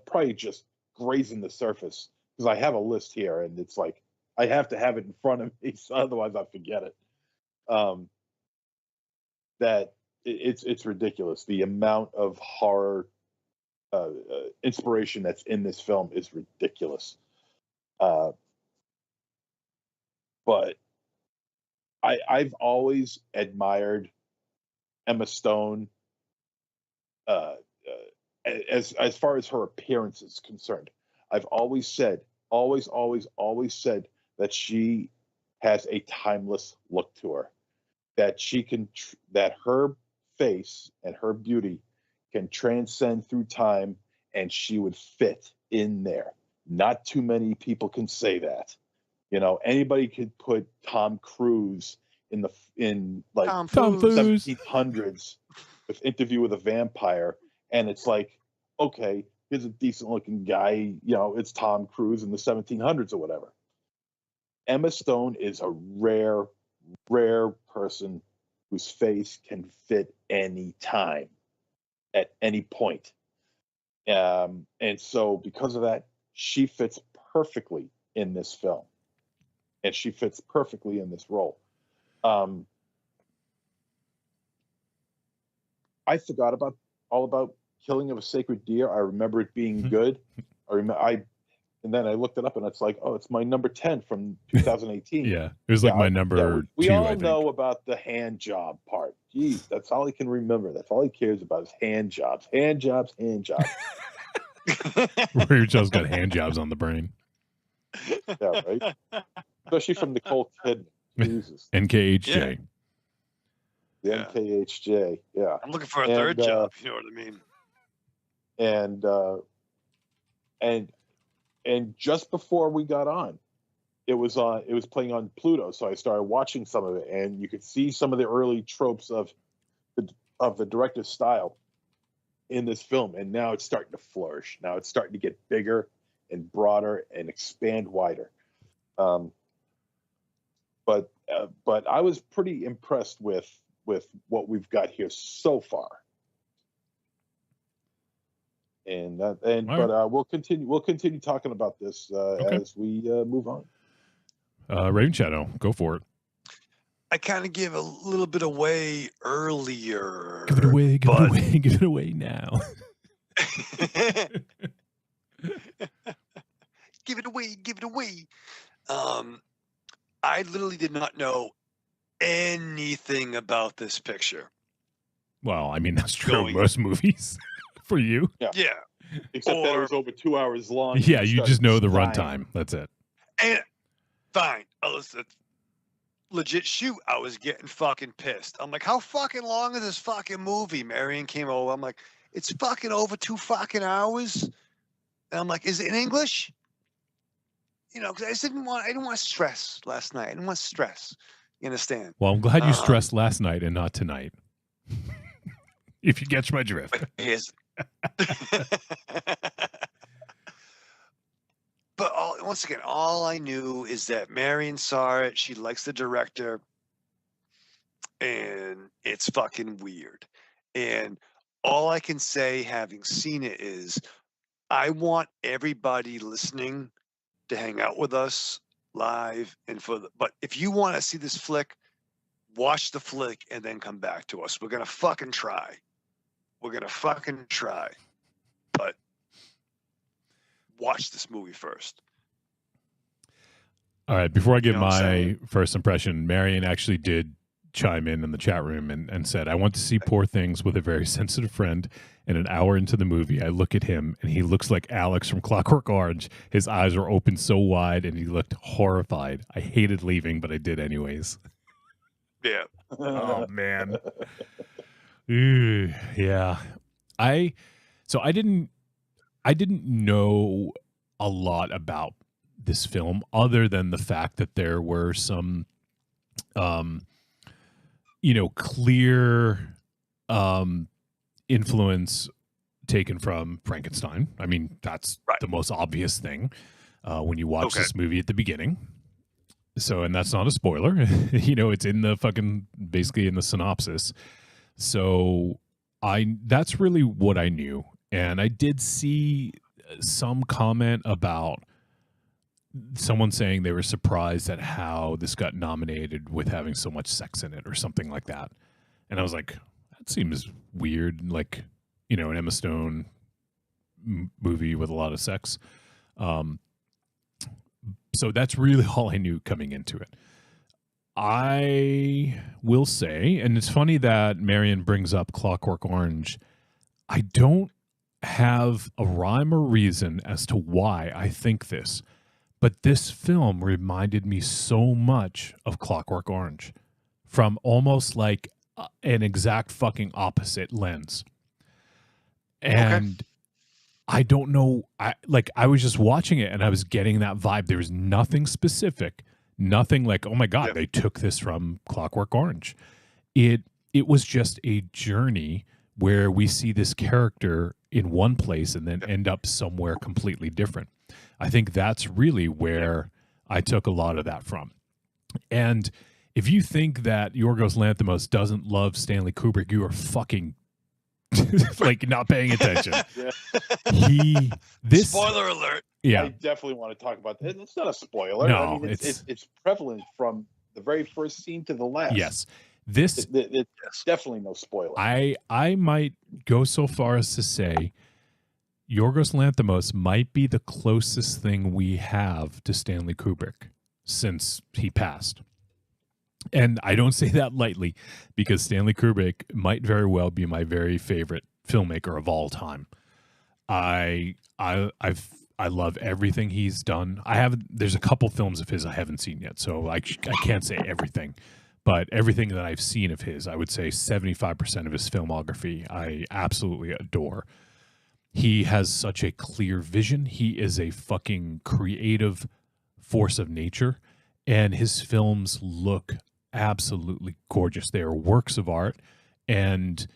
probably just grazing the surface because I have a list here, and it's like I have to have it in front of me, so otherwise I forget it. It's ridiculous. The amount of horror inspiration that's in this film is ridiculous. But I've always admired Emma Stone as far as her appearance is concerned. I've always said that she has a timeless look to her, that she can that her face and her beauty can transcend through time, and she would fit in there. Not too many people can say that. You know, anybody could put Tom Cruise in like Tom Cruise. 1700s with Interview with a Vampire, and it's like, okay, here's a decent looking guy. You know, it's Tom Cruise in the 1700s or whatever. Emma Stone is a rare person whose face can fit any time, at any point. And so because of that, she fits perfectly in this film. And she fits perfectly in this role. I forgot all about Killing of a Sacred Deer. I remember it being good. And then I looked it up, and it's like, oh, it's my number 10 from 2018. Yeah, it was like my number we 2, all I think. know about the hand job part. Jeez, that's all he can remember. That's all he cares about is hand jobs. Hand jobs. Where Joe's got hand jobs on the brain. Yeah, right? Especially from Nicole Kidman. Jesus. NKHJ. The NKHJ, yeah. I'm looking for a third job, you know what I mean? And just before we got on, it was playing on Pluto, so I started watching some of it, and you could see some of the early tropes of the director's style in this film, and now it's starting to flourish. Now it's starting to get bigger and broader and expand wider. But I was pretty impressed with what we've got here so far. We'll continue talking about this as we move on. Raven Shadow, go for it. I kind of gave a little bit away earlier. Give it away now. Give it away. I literally did not know anything about this picture. Well, I mean, that's true in most movies for you. Yeah. Except that it was over 2 hours long. Yeah, you just know the runtime. That's it. And fine. Legit shoot, I was getting fucking pissed. I'm like, how fucking long is this fucking movie? Marion came over. I'm like, it's fucking over 2 fucking hours. And I'm like, is it in English? You know, because I didn't want to stress last night. I didn't want to stress. You understand? Well, I'm glad you stressed last night and not tonight. If you catch my drift. But once again, all I knew is that Marion saw it. She likes the director. And it's fucking weird. And all I can say, having seen it, is I want everybody listening to hang out with us live. But if you want to see this flick, watch the flick and then come back to us. We're going to fucking try. But watch this movie first. All right. Before I give my first impression, Marion actually did chime in the chat room and said, I want to see Poor Things with a very sensitive friend. And an hour into the movie, I look at him and he looks like Alex from Clockwork Orange. His eyes are open so wide and he looked horrified. I hated leaving, but I did anyways. Yeah. Oh man. Ooh, yeah. I didn't know a lot about this film other than the fact that there were some clear influence taken from Frankenstein. I mean, that's the most obvious thing when you watch this movie at the beginning. So, and that's not a spoiler. It's in the basically in the synopsis. So that's really what I knew. And I did see some comment about someone saying they were surprised at how this got nominated with having so much sex in it or something like that. And I was like, that seems weird. Like, an Emma Stone movie with a lot of sex. So that's really all I knew coming into it. I will say, and it's funny that Marion brings up Clockwork Orange. I don't have a rhyme or reason as to why I think this, but this film reminded me so much of Clockwork Orange from almost like an exact fucking opposite lens. And I don't know. I was just watching it and I was getting that vibe. There was nothing specific, nothing like, oh my God, they took this from Clockwork Orange. It was just a journey where we see this character in one place and then end up somewhere completely different. I think that's really where I took a lot of that from. And if you think that Yorgos Lanthimos doesn't love Stanley Kubrick, you are fucking like not paying attention. Spoiler alert. Yeah, I definitely want to talk about that. It's not a spoiler. No, I mean, it's prevalent from the very first scene to the last. Yes. This it's definitely no spoiler. I might go so far as to say Yorgos Lanthimos might be the closest thing we have to Stanley Kubrick since he passed. And I don't say that lightly because Stanley Kubrick might very well be my very favorite filmmaker of all time. I love everything he's done. There's a couple films of his I haven't seen yet, so I can't say everything. But everything that I've seen of his, I would say 75% of his filmography, I absolutely adore. He has such a clear vision. He is a fucking creative force of nature, and his films look absolutely gorgeous. They are works of art, and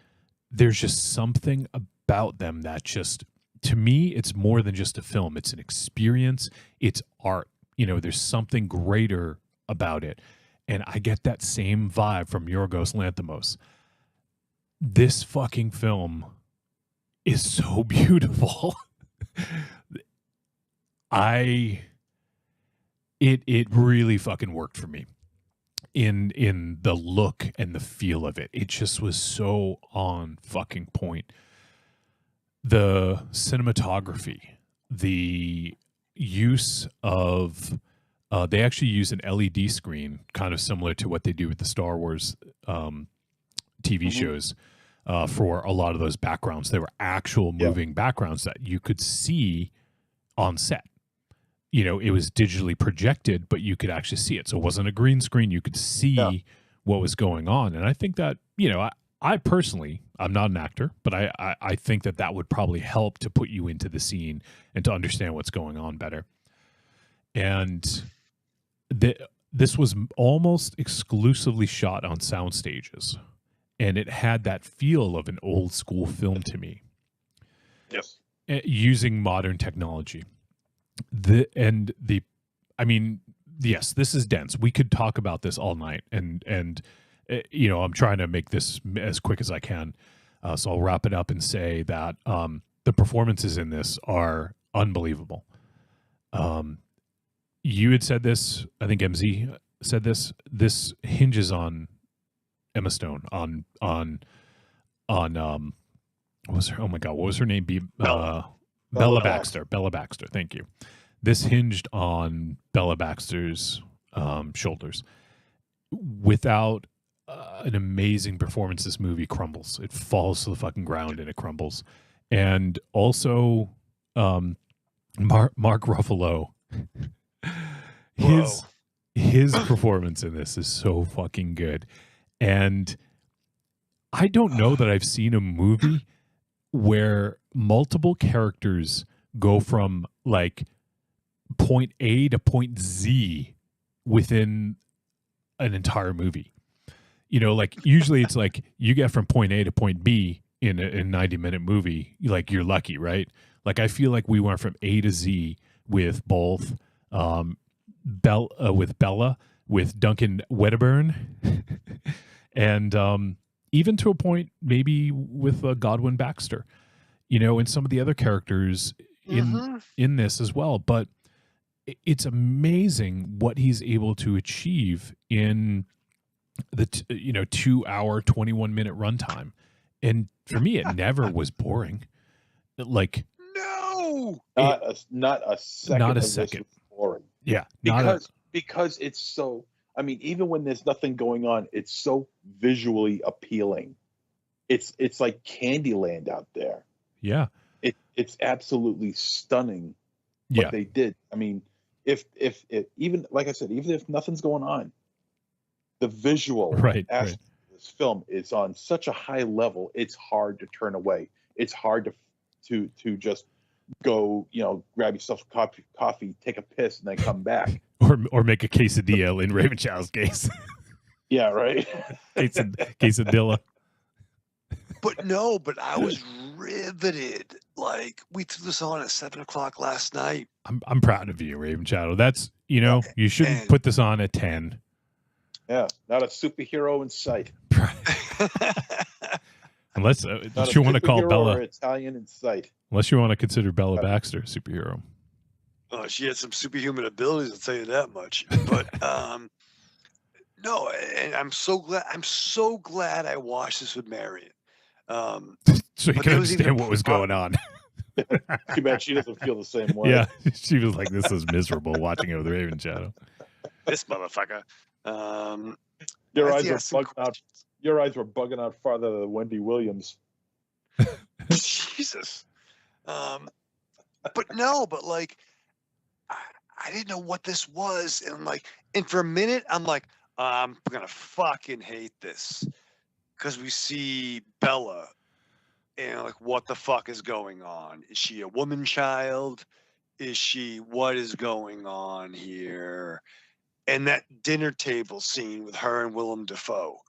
there's just something about them that just, to me, it's more than just a film. It's an experience. It's art. There's something greater about it. And I get that same vibe from Yorgos Lanthimos. This fucking film is so beautiful. It really fucking worked for me in the look and the feel of it. It just was so on fucking point. The cinematography, the use of they actually use an LED screen, kind of similar to what they do with the Star Wars TV shows for a lot of those backgrounds. They were actual moving backgrounds that you could see on set. It was digitally projected, but you could actually see it. So it wasn't a green screen. You could see what was going on. And I think that, I personally, I'm not an actor, but I think that would probably help to put you into the scene and to understand what's going on better. And this was almost exclusively shot on sound stages, and it had that feel of an old school film to me. Yes. Using modern technology. Yes, this is dense. We could talk about this all night, and I'm trying to make this as quick as I can. So I'll wrap it up and say that the performances in this are unbelievable. You had said this, I think MZ said this. This hinges on Emma Stone, on what was her? Oh my God, what was her name? Bella Baxter. Bella Baxter. Thank you. This hinged on Bella Baxter's shoulders. Without an amazing performance, this movie crumbles. It falls to the fucking ground and it crumbles. And also, Mark Ruffalo. His performance in this is so fucking good. And I don't know that I've seen a movie where multiple characters go from like point A to point Z within an entire movie. You know, like usually it's like you get from point A to point B in a 90-minute movie, like you're lucky, right? Like I feel like we went from A to Z with both with Bella, with Duncan Wedderburn, and even to a point maybe with Godwin Baxter, you know, and some of the other characters in this as well. But it's amazing what he's able to achieve in the 2 hour 21-minute runtime. And for me, it never was boring. Like no, not a second. Not a of this second. was boring. Yeah, because it's so. I mean, even when there's nothing going on, it's so visually appealing. It's like Candyland out there. Yeah, it's absolutely stunning what they did. I mean, if even like I said, even if nothing's going on, the visual aspect of this film is on such a high level. It's hard to turn away. It's hard to just go, grab yourself a coffee, take a piss, and then come back. Or make a quesadilla in Ravenchild's case. Yeah, right. Quesadilla. But I was riveted. Like we threw this on at 7:00 last night. I'm proud of you, Ravenchild. That's you shouldn't put this on at 10. Yeah, not a superhero in sight. Unless you want to call Bella or Italian in sight. Unless you want to consider Bella Baxter a superhero. Oh, she had some superhuman abilities, I'll tell you that much. But no, and I'm so glad I watched this with Marion. So you can understand what was going on. Too bad she doesn't feel the same way. Yeah, she was like, "This is miserable." Watching it with Raven Shadow. This motherfucker. Your eyes were bugging out. Your eyes were bugging out farther than Wendy Williams. Jesus. But like, I didn't know what this was, and for a minute, I'm like, I'm gonna fucking hate this, because we see Bella, and like, what the fuck is going on? Is she a woman child? What is going on here? And that dinner table scene with her and Willem Dafoe,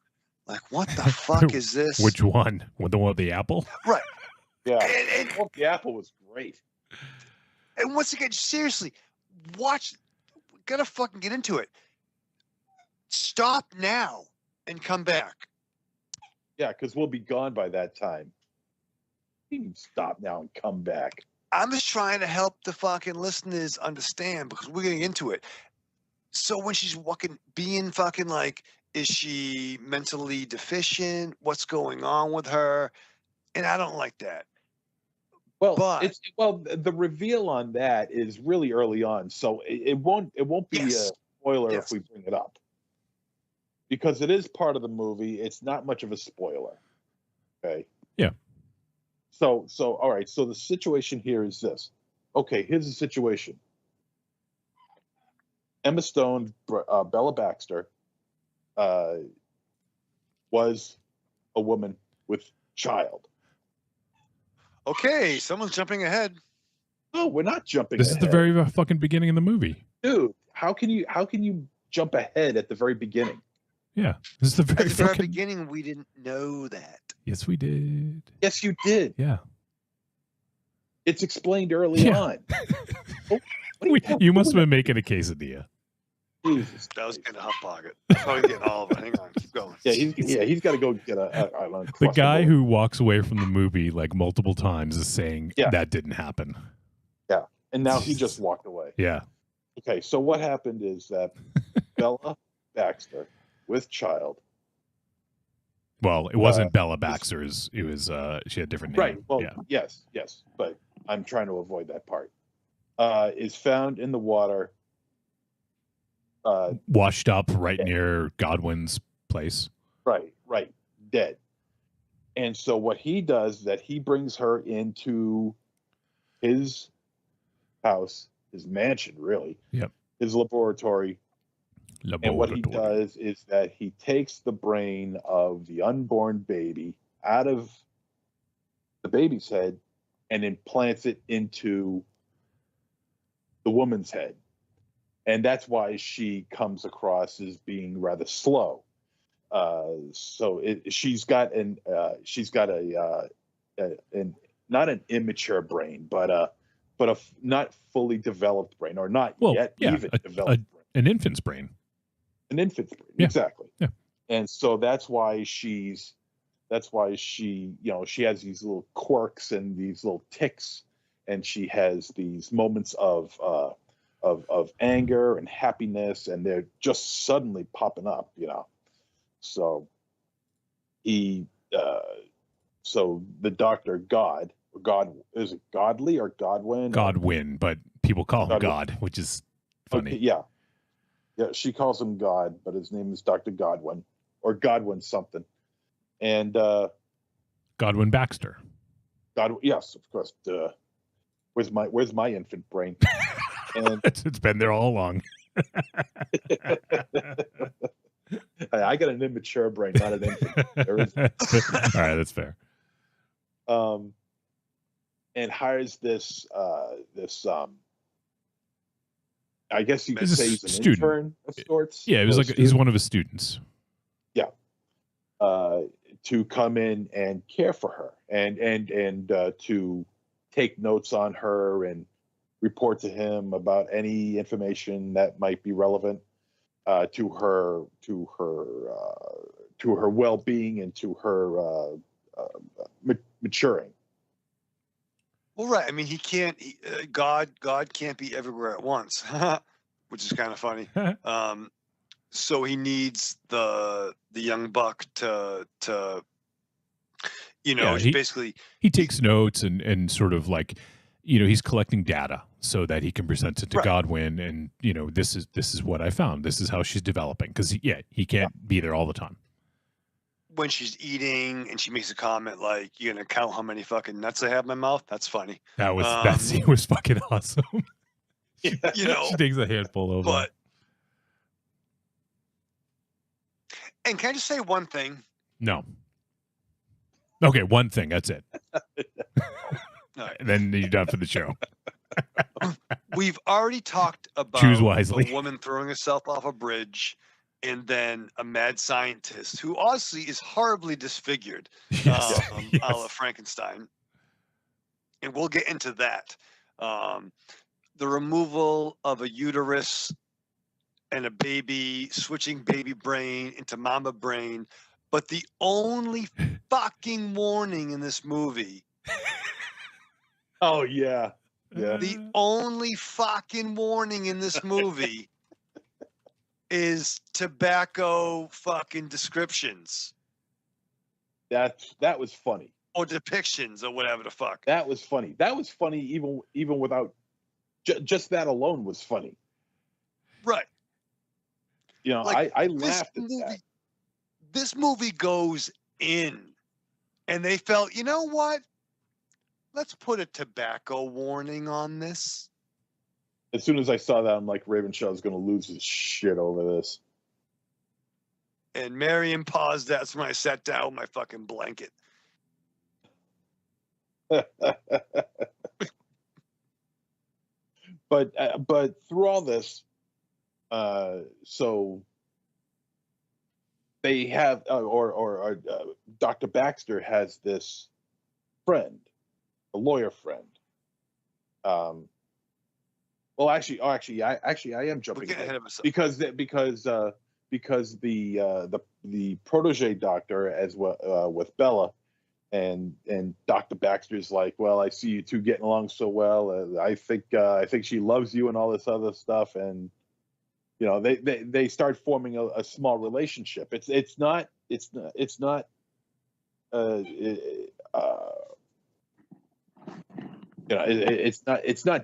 like, what the fuck is this? Which one? The one with the apple? Right. Yeah. And the apple was great. And once again, seriously, watch. Gotta fucking get into it. Stop now and come back. Yeah, because we'll be gone by that time. You can stop now and come back. I'm just trying to help the fucking listeners understand, because we're getting into it. So when she's being fucking like, is she mentally deficient? What's going on with her? And I don't like that. Well, the reveal on that is really early on, so it won't be a spoiler if we bring it up, because it is part of the movie. It's not much of a spoiler. Okay. Yeah. So all right. So the situation here is this. Okay, here's the situation. Emma Stone, Bella Baxter, was a woman with child. Okay, someone's jumping ahead. No, we're not jumping This ahead. is the very fucking beginning of the movie. Dude, how can you jump ahead at the very beginning? Yeah, this is the very At the very beginning, we didn't know that. Yes, we did. Yes, you did. Yeah. It's explained early on. You must have been making a quesadilla. Jesus, that was in a hot pocket. Probably getting all of it. Hang on, keep going. Yeah, he's got to go get the guy who walks away from the movie like multiple times is saying that didn't happen. Yeah, and now he just walked away. Yeah. Okay, so what happened is that Bella Baxter with child. Well, it wasn't Bella Baxter's. It was she had a different name. Right. Well, yeah. yes, but I'm trying to avoid that part. Is found in the water. Washed up right near Godwin's place. Right, dead. And so what he does is that he brings her into his house, his mansion, really. Yep. His laboratory. And what he does is that he takes the brain of the unborn baby out of the baby's head and implants it into the woman's head. And that's why she comes across as being rather slow. She's got not an immature brain, but a not fully developed brain, or not yet even developed brain. An infant's brain. An infant's brain, Yeah. exactly. Yeah. And so that's why she she has these little quirks and these little tics, and she has these moments of anger and happiness, and they're just suddenly popping up, So so the doctor God is it Godly or Godwin? Godwin, but people call him Godwin. God, which is funny. Okay, yeah, she calls him God, but his name is Dr. Godwin, or Godwin something. And Godwin Baxter. Yes, of course. Where's my infant brain? And It's been there all along. I got an immature brain, not an infant. There is. All right, that's fair. And hires this I guess you could say he's an student. intern of sorts. Yeah, it was he's one of his students. Yeah. To come in and care for her and to take notes on her and report to him about any information that might be relevant to her well-being and to her maturing. Well, right. I mean, God can't be everywhere at once, which is kind of funny. So he needs the young buck to basically he takes notes and sort of he's collecting data so that he can present it to Godwin, and this is what I found. This is how she's developing, because he can't be there all the time. When she's eating and she makes a comment like, "You're gonna count how many fucking nuts I have in my mouth?" That's funny. That scene was fucking awesome. She takes a handful over. But and can I just say one thing? No. Okay, one thing. That's it. Right. And then you're done for the show. We've already talked about Choose wisely. a woman throwing herself off a bridge, and then a mad scientist who honestly is horribly disfigured, Yes. a la Frankenstein. And we'll get into that. The removal of a uterus and a baby, switching baby brain into mama brain. But the only fucking warning in this movie. Oh, yeah. Yeah. The only fucking warning in this movie is tobacco fucking descriptions. That was funny. Or depictions or whatever the fuck. That was funny. That was funny even without just that alone was funny. Right. I laughed at that. This movie goes in, and they felt, you know what? Let's put a tobacco warning on this. As soon as I saw that, I'm like, Ravenshaw's going to lose his shit over this. And Marion paused. That's when I sat down with my fucking blanket. But through all this, so they have, Dr. Baxter has this friend, a lawyer friend. Well, actually, I am jumping ahead of because the protege doctor, as well with Bella, and Dr. Baxter's like, well, I see you two getting along so well. I think she loves you and all this other stuff, and they start forming a small relationship. It's not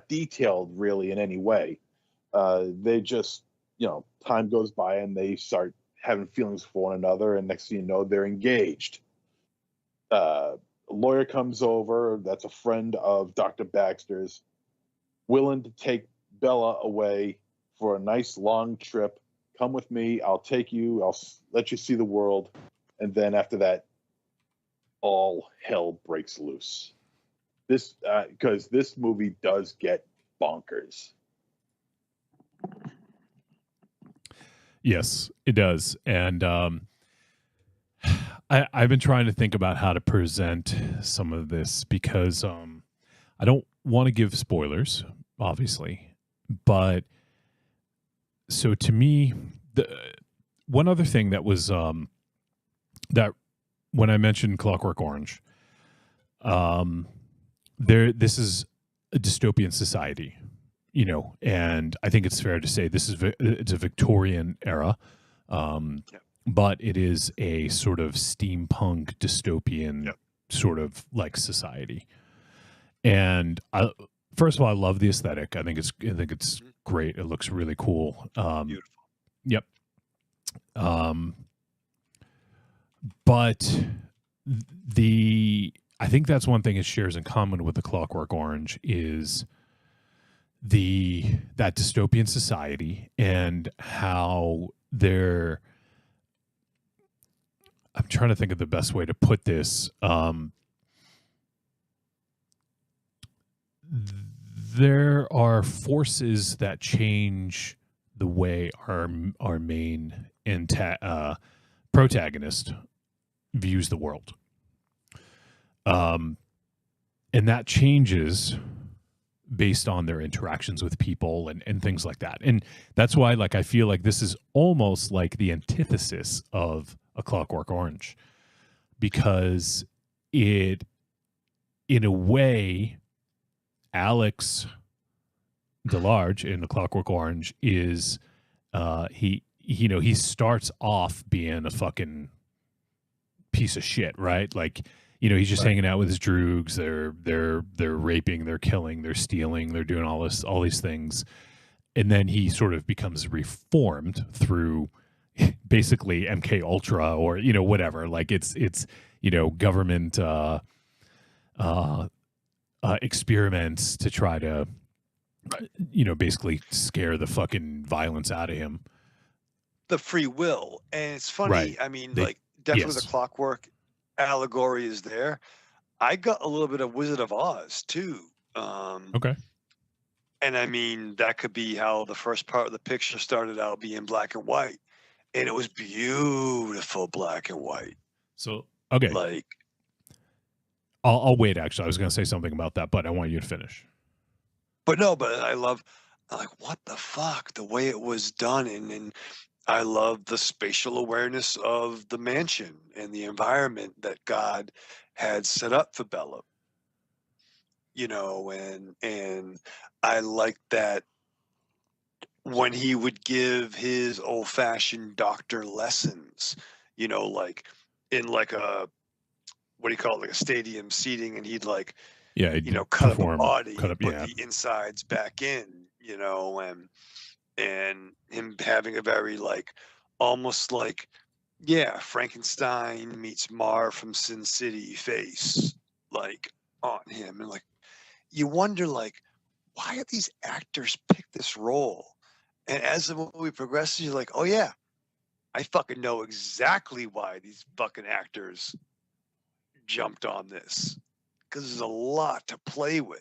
detailed really in any way. They just, time goes by and they start having feelings for one another, and next thing you know, they're engaged. A lawyer comes over, that's a friend of Dr. Baxter's, willing to take Bella away for a nice long trip, come with me. I'll take you. Let you see the world. And then after that, all hell breaks loose. Because this movie does get bonkers. Yes, it does. And I've been trying to think about how to present some of this because I don't want to give spoilers, obviously. But so to me, one other thing that was that when I mentioned Clockwork Orange, this is a dystopian society, and I think it's fair to say it's a Victorian era, but it is a sort of steampunk dystopian sort of like society. And first of all, I love the aesthetic. I think it's great. It looks really cool. Beautiful. Yep. But I think that's one thing it shares in common with the Clockwork Orange is that dystopian society and how I'm trying to think of the best way to put this. There are forces that change the way our main protagonist views the world. And that changes based on their interactions with people and things like that. And that's why I feel like this is almost like the antithesis of A Clockwork Orange, because in a way, Alex DeLarge in The Clockwork Orange is he starts off being a fucking piece of shit, right? He's just hanging out with his droogs. They're raping, they're killing, they're stealing, they're doing all these things, and then he sort of becomes reformed through basically MK Ultra or whatever. It's government experiments to try to basically scare the fucking violence out of him. The free will, and it's funny. Right. I mean, definitely the Clockwork allegory is there. I got a little bit of Wizard of Oz too. Okay. And I mean, that could be how the first part of the picture started out being black and white, and it was beautiful black and white. So okay, I'll wait. Actually, I was going to say something about that, but I want you to finish. But I love, what the fuck, the way it was done, and I love the spatial awareness of the mansion and the environment that God had set up for Bella. And I like that when he would give his old-fashioned doctor lessons, in a what do you call it, like a stadium seating, and he'd cut up a body, put the insides back in, and him having a very almost Frankenstein meets Mar from Sin City face on him, and you wonder why did these actors pick this role? And as the movie progresses, you're like, oh yeah, I fucking know exactly why these fucking actors jumped on this, because there's a lot to play with.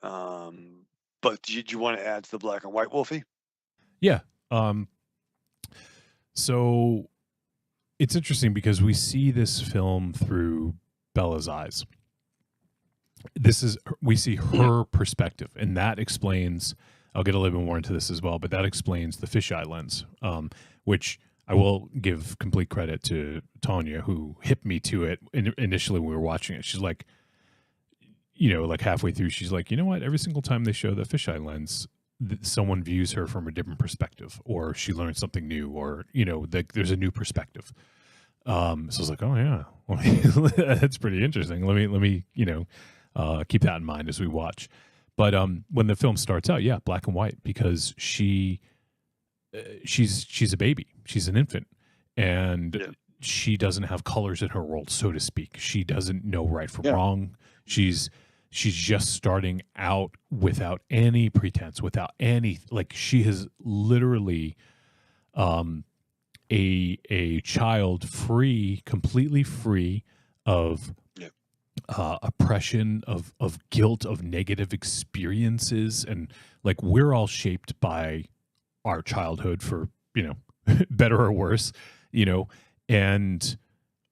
But did you want to add to the black and white, Wolfie? Yeah. So it's interesting because we see this film through Bella's eyes. We see her perspective, and that explains, I'll get a little bit more into this as well, but that explains the fisheye lens, which I will give complete credit to Tanya, who hipped me to it initially when we were watching it. She's like, halfway through, she's like, you know what? Every single time they show the fisheye lens, someone views her from a different perspective, or she learns something new, or, there's a new perspective. So I was like, oh yeah, that's pretty interesting. Let me, keep that in mind as we watch. But when the film starts out, black and white, because she's a baby, she's an infant, and she doesn't have colors in her world, so to speak. She doesn't know right from wrong. She's she's just starting out without any pretense, without any, like, she has literally a child completely free of oppression, of guilt, of negative experiences. And like, we're all shaped by our childhood for, better or worse, and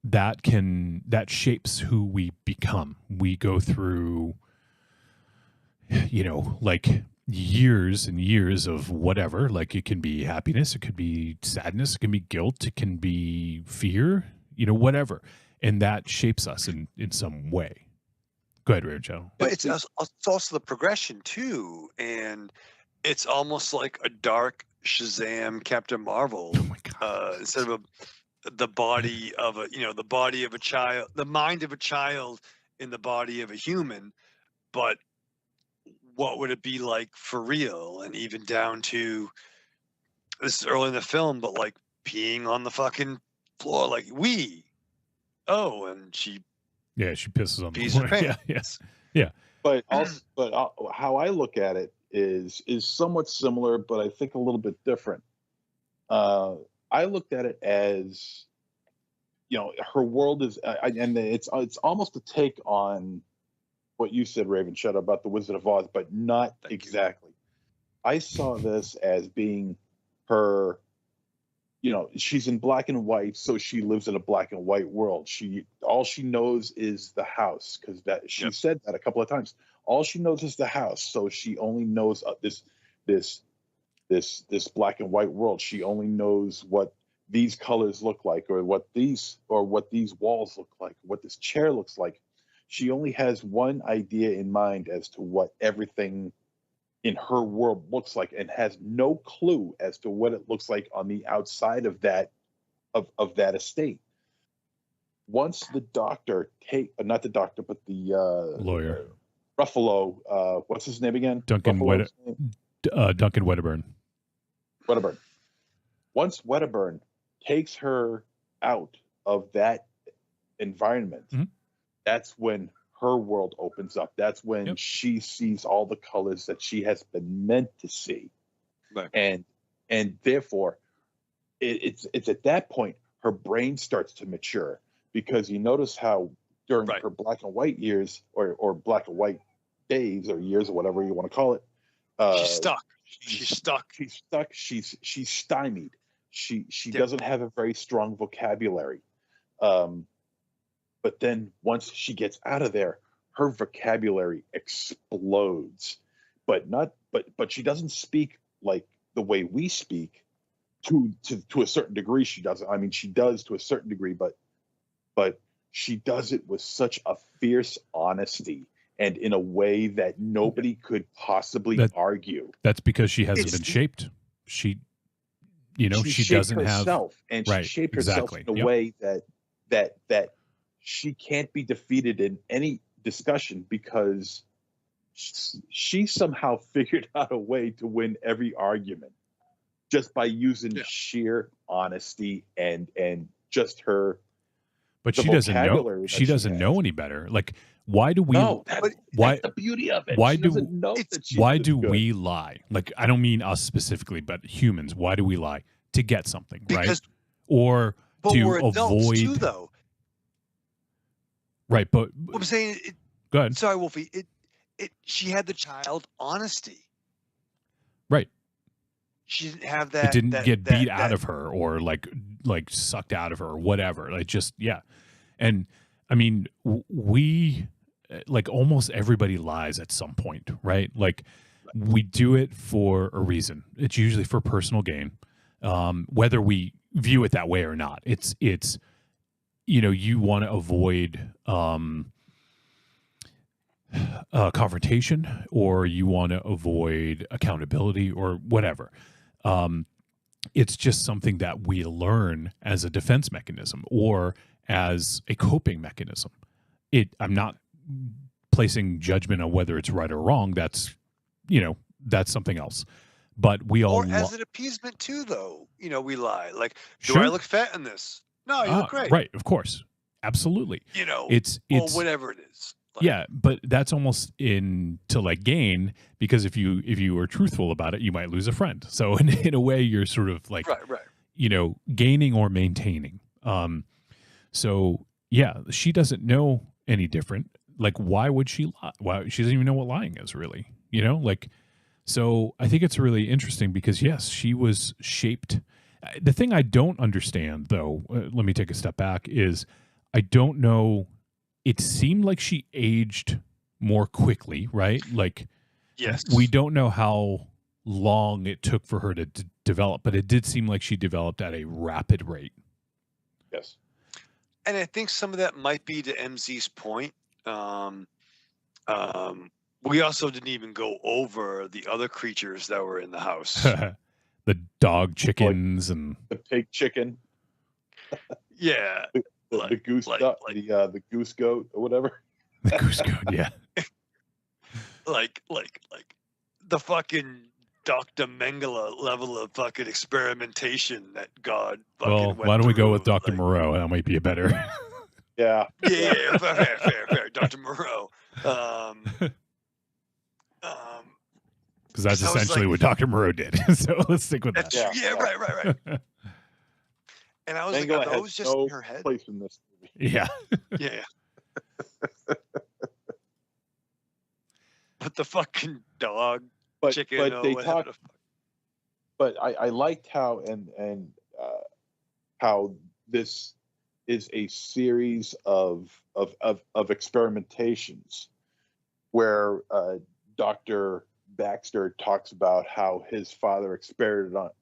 that shapes who we become. We go through, like, years and years of whatever. Like, it can be happiness, it could be sadness, it can be guilt, it can be fear, whatever. And that shapes us in some way. Go ahead, Rare Channel. But it's also the progression too, and it's almost like a dark Shazam Captain Marvel. Oh my God. Instead of the body of the body of a child, the mind of a child in the body of a human. But what would it be like for real? And even down to, this is early in the film, but like peeing on the fucking floor, like and she pisses on the pees floor. her pants. Yeah. But also, how I look at it is somewhat similar, but I think a little bit different. I looked at it as, her world is, and it's almost a take on what you said, Raven Shadow, about the Wizard of Oz, but not exactly. I saw this as being her. She's in black and white, so she lives in a black and white world. All she knows is the house, because she said that a couple of times. All she knows is the house, so she only knows this black and white world. She only knows what these colors look like, or what these walls look like, what this chair looks like. She only has one idea in mind as to what everything in her world looks like, and has no clue as to what it looks like on the outside of that estate. Once the doctor not the doctor, but the lawyer, Ruffalo, what's his name again? Duncan Wedderburn. Wedderburn. Once Wedderburn takes her out of that environment, that's when her world opens up. That's when she sees all the colors that she has been meant to see. Right. And therefore, it's at that point her brain starts to mature, because you notice how during her black and white years, or black and white days or years, or whatever you want to call it, she's stuck. She's stymied. She doesn't have a very strong vocabulary. But then once she gets out of there, her vocabulary explodes. But she doesn't speak like the way we speak. To a certain degree, she doesn't. I mean, she does to a certain degree, but she does it with such a fierce honesty, and in a way that nobody could possibly argue. That's because she hasn't been shaped. She doesn't herself, have, and she shaped herself in a way that she can't be defeated in any discussion, because she somehow figured out a way to win every argument just by using sheer honesty and just her. But she doesn't know. She doesn't know any better. Like, why do we? No, that's the beauty of it. Why do we lie? Like, I don't mean us specifically, but humans. Why do we lie? To get something, right? Or to we're adults avoid. Too, though. Right, but I'm saying. Go ahead. Sorry, Wolfie. She had the child honesty. Right. She didn't have that. It didn't get beat out of her, or like sucked out of her, or whatever. Like, just and I mean, we, like, almost everybody lies at some point, right? Like, we do it for a reason. It's usually for personal gain, whether we view it that way or not. It's you want to avoid confrontation, or you want to avoid accountability, or whatever. It's just something that we learn as a defense mechanism, or as a coping mechanism. I'm not placing judgment on whether it's right or wrong. That's something else. But we all, or as an appeasement too, though. We lie. Like, do I look fat in this? No, you look great. Right, of course, absolutely. It's or whatever it is. Yeah, but that's almost into like gain, because if you were truthful about it, you might lose a friend. So in a way, you're sort of like, right. Gaining or maintaining. So yeah, she doesn't know any different. Like, why would she lie? Why, she doesn't even know what lying is, really. So I think it's really interesting because yes, she was shaped. The thing I don't understand, though, let me take a step back, is I don't know. It seemed like she aged more quickly, right? Like, yes, we don't know how long it took for her to develop, but it did seem like she developed at a rapid rate. Yes. And I think some of that might be to MZ's point. We also didn't even go over the other creatures that were in the house. The dog chickens and the pig chicken. Yeah. The goose the goose goat or whatever. The goose goat, yeah. like the fucking Dr. Mengele level of fucking experimentation that God fucking well, went why don't we go through, with Dr. Moreau? That might be a better. Yeah. Yeah, fair. Dr. Moreau. Because that's essentially what Dr. Moreau did. So let's stick with that. Yeah, right. And I was Mengele like, are those just in her head? Place in this movie. Yeah. Yeah. But the fucking dog, chicken, but or they whatever. talk. But I liked how how this is a series of experimentations where Dr. Baxter talks about how his father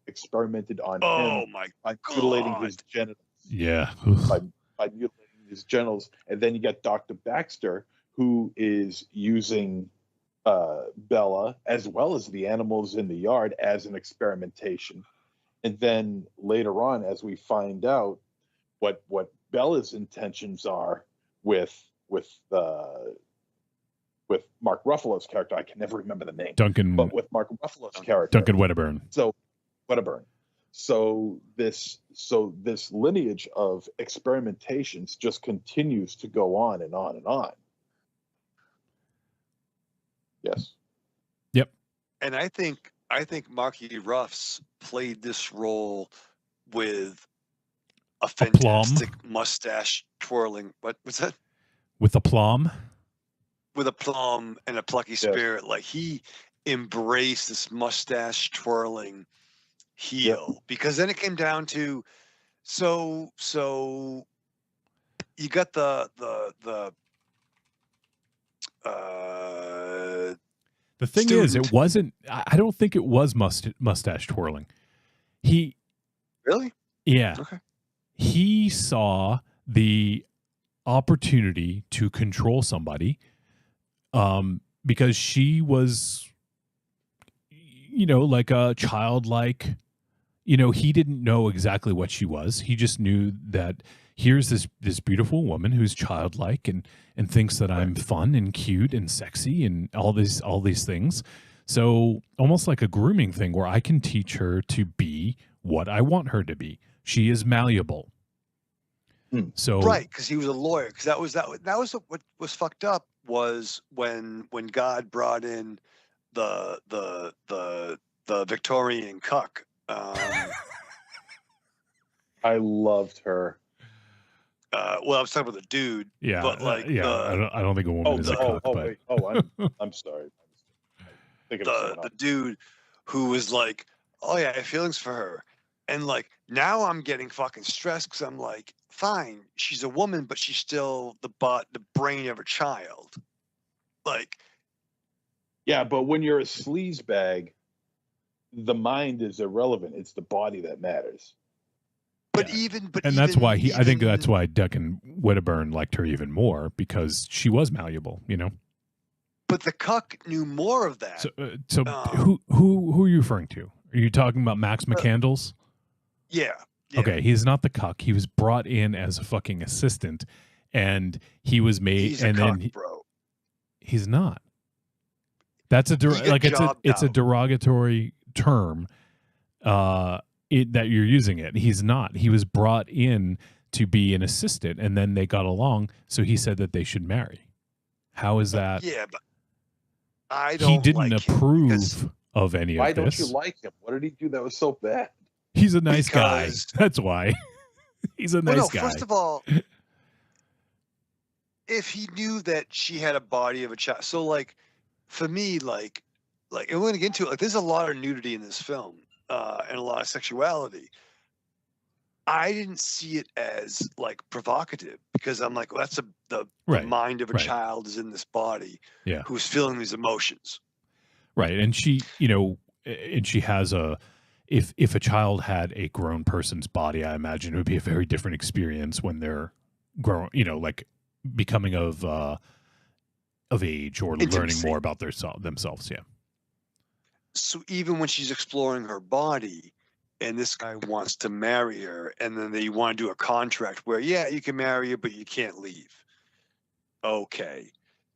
experimented on him by mutilating his genitals. Yeah. by mutilating his genitals. And then you get Dr. Baxter, who is using Bella as well as the animals in the yard as an experimentation. And then later on, as we find out what Bella's intentions are with Mark Ruffalo's character, I can never remember the name. But with Mark Ruffalo's character, Duncan Wedderburn. So this lineage of experimentations just continues to go on and on and on. Yes. Yep. And I think Marky Ruffs played this role with a fantastic mustache twirling. What was that? With aplomb? With aplomb and a plucky spirit. Like, he embraced this mustache twirling heel. Because then it came down to so you got the thing is, it wasn't. I don't think it was mustache twirling. He really, yeah. Okay. He saw the opportunity to control somebody, because she was, like a childlike. He didn't know exactly what she was. He just knew that here's this beautiful woman who's childlike and thinks that I'm fun and cute and sexy and all these things. So almost like a grooming thing where I can teach her to be what I want her to be. She is malleable. So right, because he was a lawyer. Because that was what was fucked up was when God brought in the Victorian cuck. I loved her. Well, I was talking about the dude. Yeah, but like, I don't think a woman is a cuck. Wait. I'm sorry. The dude who was like, oh yeah, I have feelings for her, and like now I'm getting fucking stressed because I'm like, fine, she's a woman, but she's still the brain of a child. Like, yeah, but when you're a sleazebag, the mind is irrelevant. It's the body that matters. That's why I think that's why Duncan Wedderburn liked her even more, because she was malleable, But the cuck knew more of that. So who are you referring to? Are you talking about Max McCandles? Yeah. Okay, he's not the cuck. He was brought in as a fucking assistant, and he was made. He's a cuck, bro. He's not. That's it's a derogatory term. That you're using it. He's not. He was brought in to be an assistant, and then they got along, so he said that they should marry. How is that? Yeah, but I don't. He didn't like him approve because- of any Why of don't this. you like him? What did he do that was so bad? He's a nice guy. Because- That's why. He's a Well, nice no, guy. first of all, if he knew that she had a body of a child, so like for me, like, and we're gonna get into it. Like, there's a lot of nudity in this film, and a lot of sexuality. I didn't see it as like provocative because I'm like, well, that's the Right, mind of a right. child is in this body, Yeah. who's feeling these emotions. Right. And she, and she has if a child had a grown person's body, I imagine it would be a very different experience when they're grown, like becoming of age or learning Intimacy. more about themselves. Yeah. So even when she's exploring her body and this guy wants to marry her and then they want to do a contract where, yeah, you can marry her, but you can't leave. Okay.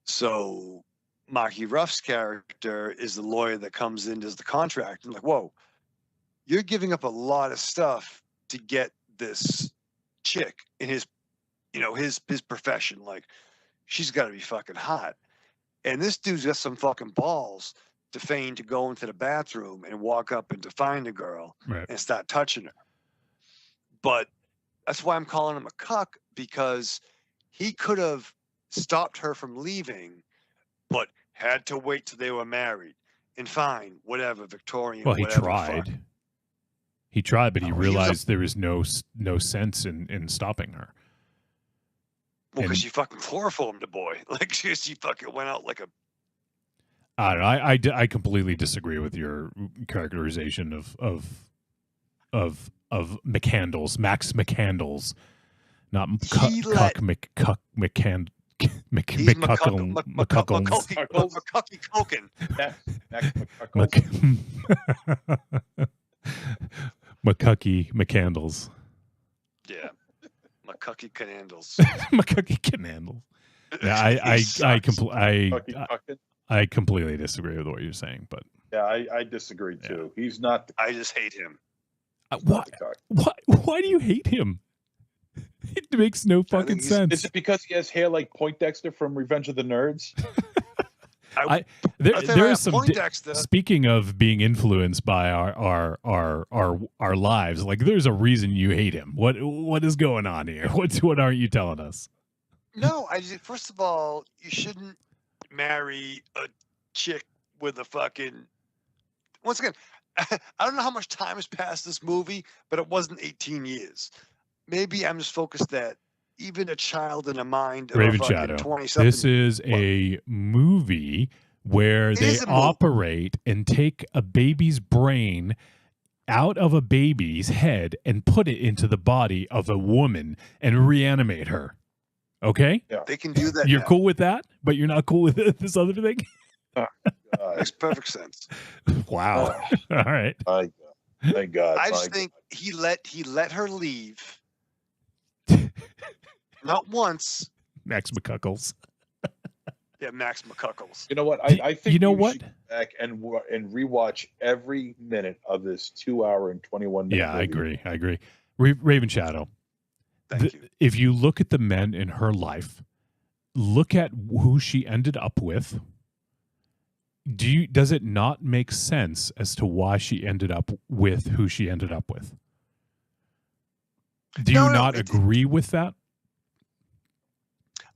So Marky Ruff's character is the lawyer that comes in, does the contract. And like, whoa, you're giving up a lot of stuff to get this chick in his, his profession. Like, she's got to be fucking hot. And this dude's got some fucking balls to feign to go into the bathroom and walk up and to find the girl and start touching her. But that's why I'm calling him a cuck, because he could have stopped her from leaving, but had to wait till they were married. And fine, whatever, Victorian. Well, he whatever, tried. fuck. He tried, but he Oh, he was realized there was no sense in stopping her. Well, because And- she fucking chloroformed the boy. Like, she fucking went out like a. I don't know. I completely disagree with your characterization of McCandles, Max McCandles, not He let- Cuck McCand. He's McCuckle Coken. McCucky McCandles. Yeah. McCucky Canandles. McCucky Canandles. Yeah, I completely disagree with what you're saying, but Yeah, I disagree too. He's not. The, I just hate him. why do you hate him? It makes no fucking sense. Is it because he has hair like Poindexter from Revenge of the Nerds? There is some. Poindexter. Speaking of being influenced by our lives, like there's a reason you hate him. What is going on here? What aren't you telling us? No, first of all, you shouldn't marry a chick with a fucking. Once again, I don't know how much time has passed this movie, but it wasn't 18 years. Maybe I'm just focused that even a child in a mind of Raven a fucking Shadow. 20-something. This is a movie where they is a movie. operate and take a baby's brain out of a baby's head and put it into the body of a woman and reanimate her. Okay? Yeah. They can do that. You're now. cool with that, but you're not cool with this other thing? Makes perfect sense. Wow. All right. Thank God. I just think he let her leave. Not once. Max McCuckles. Yeah, Max McCuckles. You know what? I think you know we what? should go back and rewatch every minute of this 2 hour and 21 minute. Yeah, movie. I agree. Raven Shadow. If you look at the men in her life, look at who she ended up with. Does it not make sense as to why she ended up with who she ended up with? Do you not agree with that?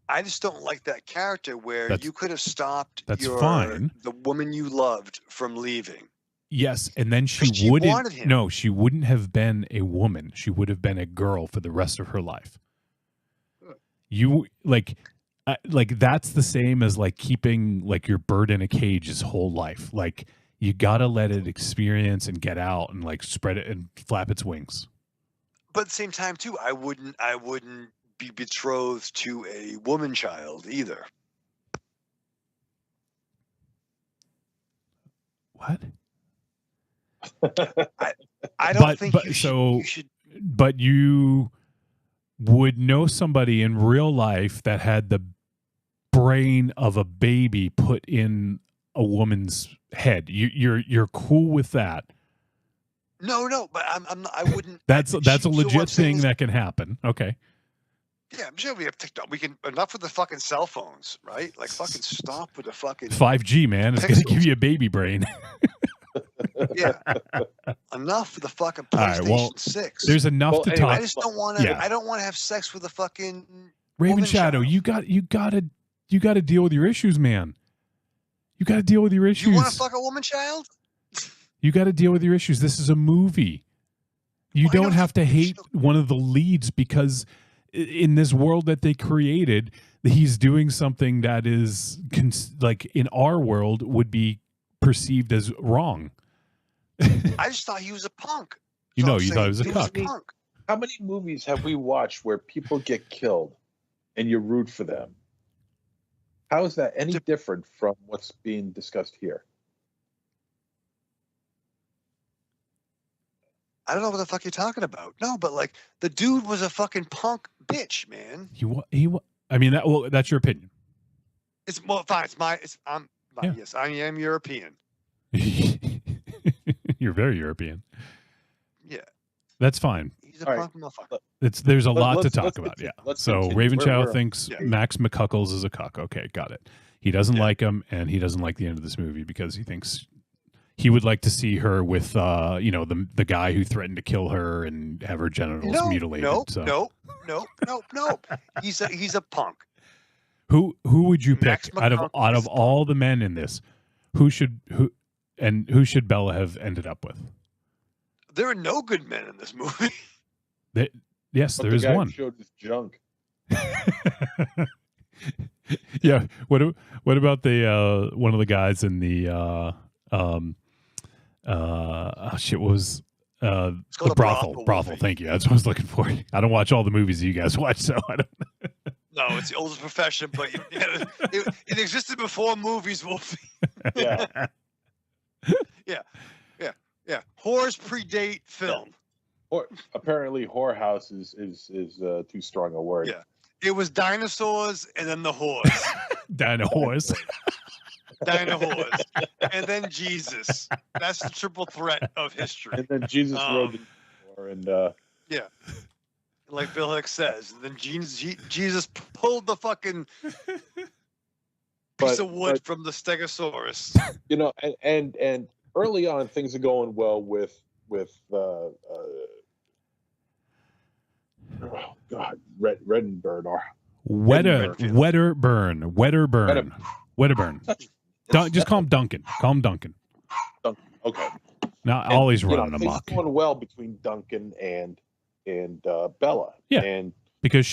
I just don't like that character where you could have stopped That's fine. the woman you loved from leaving. Yes, and then she She wanted wouldn't. him. No, she wouldn't have been a woman. She would have been a girl for the rest of her life. You like that's the same as like keeping like your bird in a cage his whole life. Like you gotta let it experience and get out and like spread it and flap its wings. But at the same time, too, I wouldn't be betrothed to a woman child either. What? I don't think you should. But you would know somebody in real life that had the brain of a baby put in a woman's head. You're cool with that. No, but I wouldn't. That's a legit what I'm saying thing is- that can happen. Okay. Yeah, I'm sure we have TikTok. We can enough with the fucking cell phones, right? Like fucking stop with the fucking 5G, man. It's going to give you a baby brain. yeah. Enough with the fucking All PlayStation right, well, 6. there's enough to talk. I just don't want to. Yeah. I don't want to have sex with a fucking Raven woman Shadow, child. you gotta deal with your issues, man. You gotta deal with your issues. You want to fuck a woman child? You gotta deal with your issues. This is a movie. You don't have to hate one of the leads because in this world that they created, he's doing something that is like in our world would be perceived as wrong. I just thought he was a punk. You So know, I'm you thought saying he was a cuck. punk. How many movies have we watched where people get killed and you root for them? How is that any different from what's being discussed here? I don't know what the fuck you're talking about. No, but like the dude was a fucking punk bitch, man. I mean, that's your opinion. It's well, fine. Yes, I am European. You're very European. Yeah. That's fine. He's a punk motherfucker. There's a lot to let's talk about. continue. Yeah. Let's So continue. Raven Chow We're- thinks yeah. Max McCuckles is a cuck. Okay, got it. He doesn't like him, and he doesn't like the end of this movie because he thinks he would like to see her with, the guy who threatened to kill her and have her genitals mutilated. No. He's a punk. Who would you pick Max out of McCuckles all the men in this? Who should Bella have ended up with? There are no good men in this movie. Yes, But there the is guy one. who showed his junk. Yeah. What about the one of the guys in the what was the called a brothel? brothel Thank you. That's what I was looking for. I don't watch all the movies you guys watch, so I don't. No, it's the oldest profession, but it existed before movies. Yeah. Yeah. Whores predate film. Or apparently, whorehouse is too strong a word. Yeah. It was dinosaurs and then the whores. Dinosaurs. Dinosaurs. And then Jesus. That's the triple threat of history. And then Jesus rode the door and yeah. Like Bill Hicks says. And then Jesus pulled the fucking piece of wood from the Stegosaurus. You know, and early on things are going well with oh God, Reddenburn or Wedderburn. Just call him Duncan. Okay. Not always running things amok. are going well between Duncan and Bella. Yeah. And Because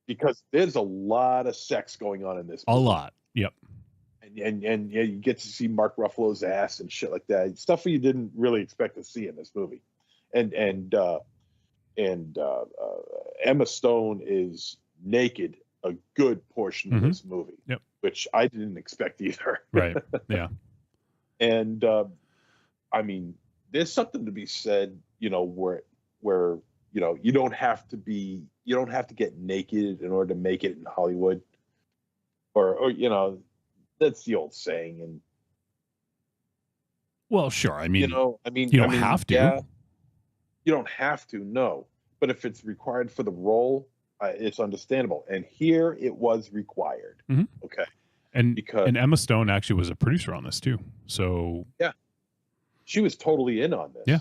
because there's a lot of sex going on in this a movie. lot. Yep. And yeah, you get to see Mark Ruffalo's ass and shit like that. Stuff you didn't really expect to see in this movie. And Emma Stone is naked a good portion of this movie. Yep. Which I didn't expect either. Right. Yeah. And I mean, there's something to be said, where you don't have to get naked in order to make it in Hollywood, or that's the old saying. And Well, sure. I mean, you don't have to. Yeah, you don't have to, no. But if it's required for the role, it's understandable. And here it was required. Mhm. Okay. And Emma Stone actually was a producer on this too. So yeah, she was totally in on this. Yeah.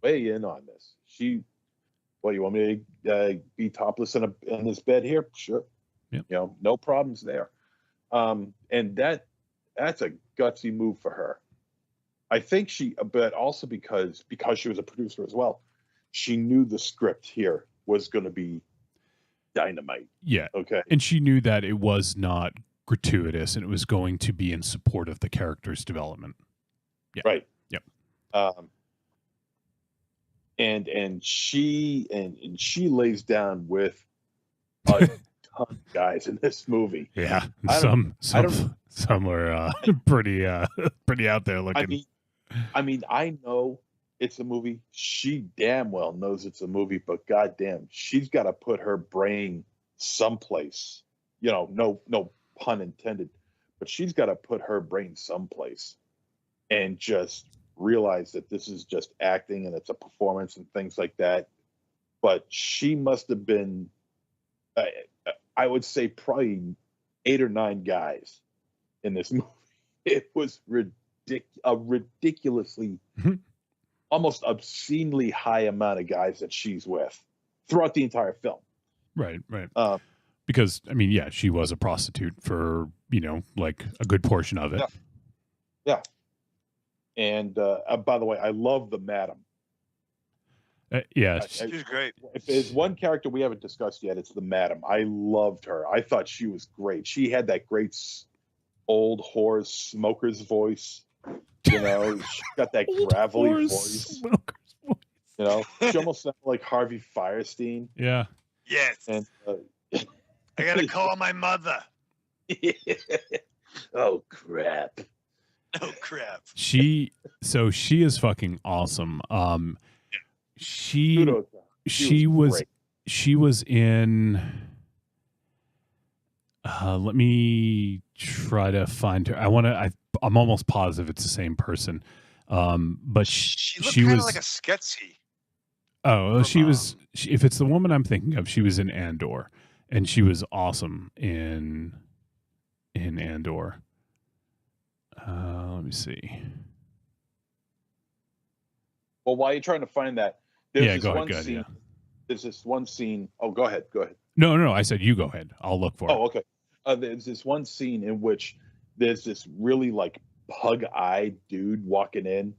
Way in on this. You want me to be topless in this bed here? Sure. Yeah. No problems there. And that's a gutsy move for her. I think but also because she was a producer as well, she knew the script here was going to be dynamite. Yeah. Okay. And she knew that it was not gratuitous and it was going to be in support of the character's development. Yeah. Right. Yep. And she lays down with a ton of guys in this movie. Yeah. Some were pretty out there looking. I mean, I know it's a movie. She damn well knows it's a movie, but goddamn, she's got to put her brain someplace. No pun intended, but she's got to put her brain someplace and just realize that this is just acting and it's a performance and things like that. But she must have been I would say probably 8 or 9 guys in this movie. It was a ridiculously, almost obscenely high amount of guys that she's with throughout the entire film. Right. Because, I mean, yeah, she was a prostitute for, like a good portion of it. Yeah. And by the way, I love the madam. She's great. If there's one character we haven't discussed yet, it's the madam. I loved her. I thought she was great. She had that great old whore smoker's voice. She got that gravelly voice. She almost sounded like Harvey Firestein. Yeah. Yes. And I gotta call my mother. Oh crap. Oh crap. She is fucking awesome. She was in let me try to find her. I'm almost positive it's the same person. But she looked kind of like a Sketsy. Oh, if it's the woman I'm thinking of, she was in Andor, and she was awesome in Andor. Let me see. Well, while you're trying to find that, there's go this ahead. scene. There's this one scene. Oh, go ahead. No. I said you go ahead. I'll look for it. Oh, okay. There's this one scene in which there's this really like pug-eyed dude walking in.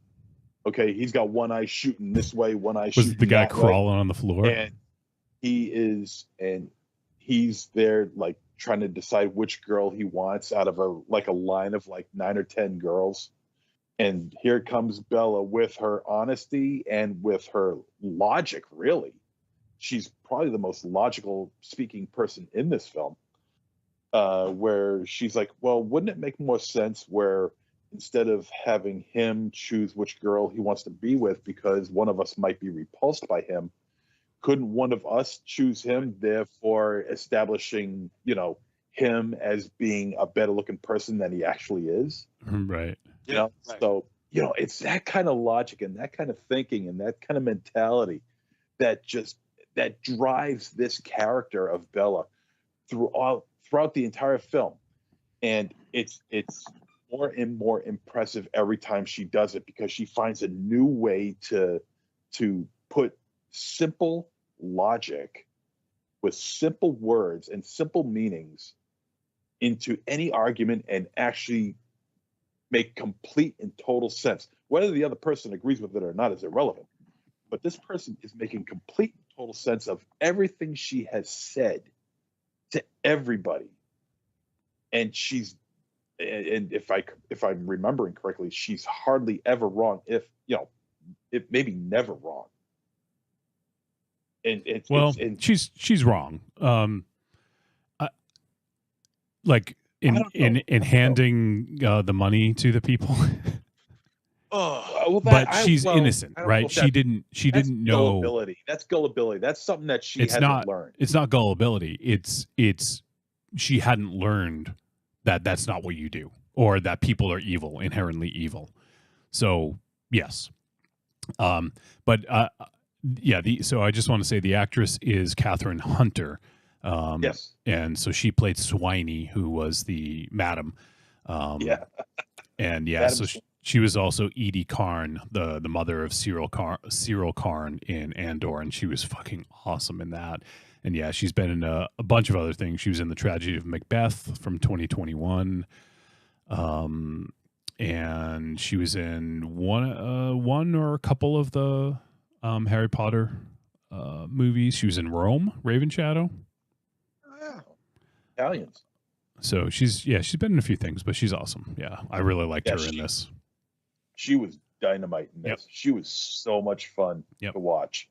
Okay, he's got one eye shooting this way, one eye shooting. Was the guy that crawling way. on the floor? And he's there like trying to decide which girl he wants out of a line of like 9 or 10 girls. And here comes Bella with her honesty and with her logic, really. She's probably the most logical speaking person in this film, where she's like, well, wouldn't it make more sense where instead of having him choose which girl he wants to be with because one of us might be repulsed by him, couldn't one of us choose him, therefore establishing, him as being a better looking person than he actually is? Right. Right. So, it's that kind of logic and that kind of thinking and that kind of mentality that drives this character of Bella throughout the entire film. And it's more and more impressive every time she does it because she finds a new way to put simple logic with simple words and simple meanings into any argument and actually make complete and total sense. Whether the other person agrees with it or not is irrelevant. But this person is making complete and total sense of everything she has said to everybody. And if I'm remembering correctly, she's hardly ever wrong, if maybe never wrong. And she's wrong. In handing the money to the people. But she's innocent, right? She didn't know. Gullibility. That's gullibility. That's something that she hasn't learned. It's not gullibility. It's she hadn't learned that that's not what you do, or that people are evil, inherently evil. So yes, so I just want to say the actress is Catherine Hunter. Yes, and so she played Swiney, who was the madam. And so she was also Edie Karn, the mother of Cyril Karn in Andor, and she was fucking awesome in that. And yeah, she's been in a bunch of other things. She was in The Tragedy of Macbeth from 2021. And she was in one or a couple of the Harry Potter movies. She was in Rome, Raven Shadow. Italians. So she's been in a few things, but she's awesome. Yeah, I really liked her in this. She was dynamite in this. Yep. She was so much fun to watch.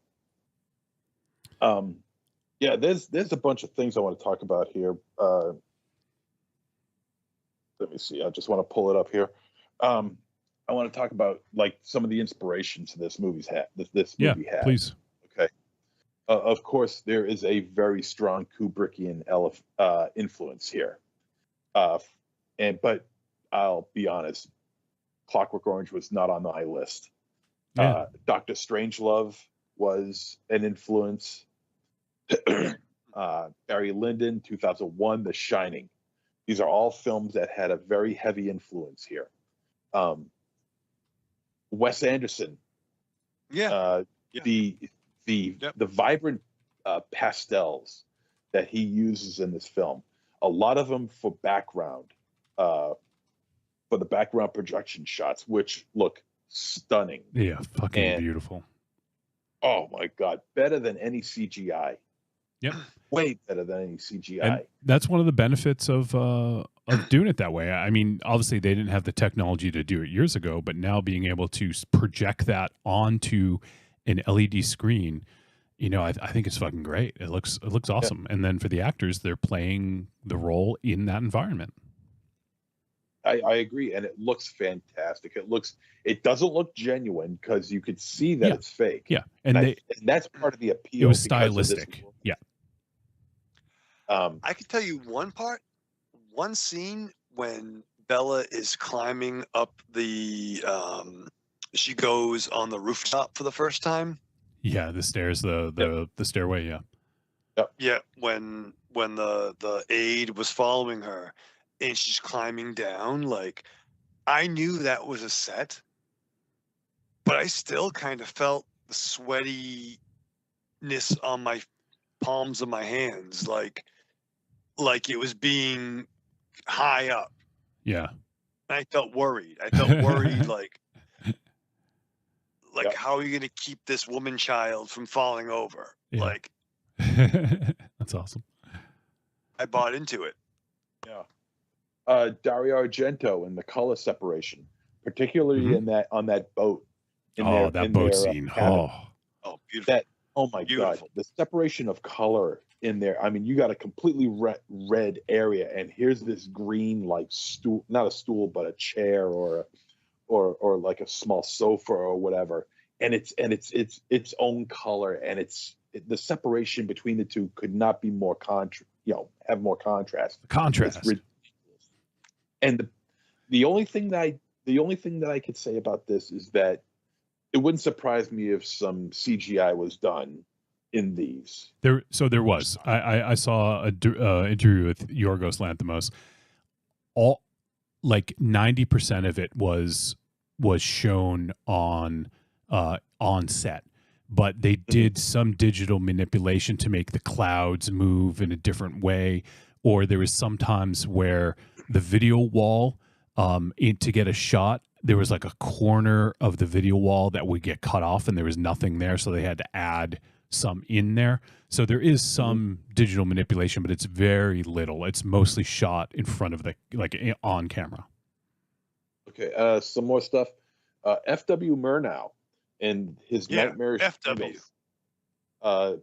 There's a bunch of things I want to talk about here. Let me see. I just want to pull it up here. I want to talk about like some of the inspirations this movie had. This movie had. Please. Okay. Of course, there is a very strong Kubrickian influence here. But I'll be honest, Clockwork Orange was not on my list. Dr. Strangelove was an influence. Barry Lyndon, 2001, The Shining. These are all films that had a very heavy influence here. Wes Anderson. Yeah. The vibrant pastels that he uses in this film, a lot of them for background, for the background projection shots, which look stunning. Yeah, fucking And- beautiful. Oh my God, better than any CGI. Yep. Way better than any CGI. And that's one of the benefits of doing it that way. I mean, obviously they didn't have the technology to do it years ago, but now being able to project that onto an LED screen, you know, I think it's fucking great. It looks awesome. And then for the actors, they're playing the role in that environment. I agree, and it looks fantastic. It doesn't look genuine because you could see that it's fake. Yeah, and that's part of the appeal. It was because of this stylistic. Yeah. I can tell you one scene when Bella is climbing up the, she goes on the rooftop for the first time. Yeah, the stairs, the stairway. Yeah. Yeah, when the aide was following her and she's climbing down, like I knew that was a set, but I still kind of felt the sweatiness on my palms of my hands, like it was being high up. Yeah. I felt worried. like how are you going to keep this woman child from falling over? Yeah. Like that's awesome. I bought into it. Yeah. Dario Argento and the color separation, particularly on that boat. That boat scene. Cabin. Oh, beautiful. Oh my God, the separation of color in there. I mean, you got a completely red area, and here's this green, like stool, not a stool, but a chair or like a small sofa or whatever. And it's its own color, and the separation between the two could not be more have more contrast. Contrast. It's ridiculous. And the only thing that I could say about this is that it wouldn't surprise me if some CGI was done in these. There was. I saw an interview with Yorgos Lanthimos. All like 90% of it was shown on set, but they did some digital manipulation to make the clouds move in a different way, or there was sometimes where the video wall to get a shot, there was like a corner of the video wall that would get cut off and there was nothing there, so they had to add some in there. So there is some digital manipulation, but it's very little. It's mostly shot in front of on camera. Okay, some more stuff. F.W. Murnau and his nightmarish FW.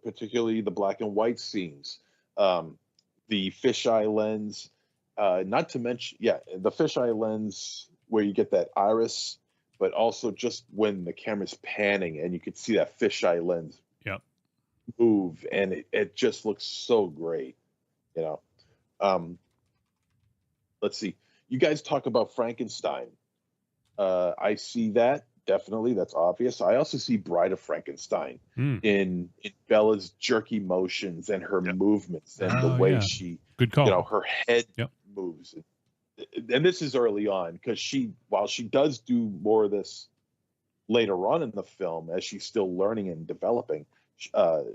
Particularly the black and white scenes, the fisheye lens, not to mention, the fisheye lens where you get that iris, but also just when the camera's panning and you could see that fisheye lens move, and it just looks so great, you know. Let's see. You guys talk about Frankenstein. I see that. Definitely, that's obvious. I also see Bride of Frankenstein in Bella's jerky motions and her movements and the way she, good call. Her head moves. And this is early on because while she does do more of this later on in the film as she's still learning and developing,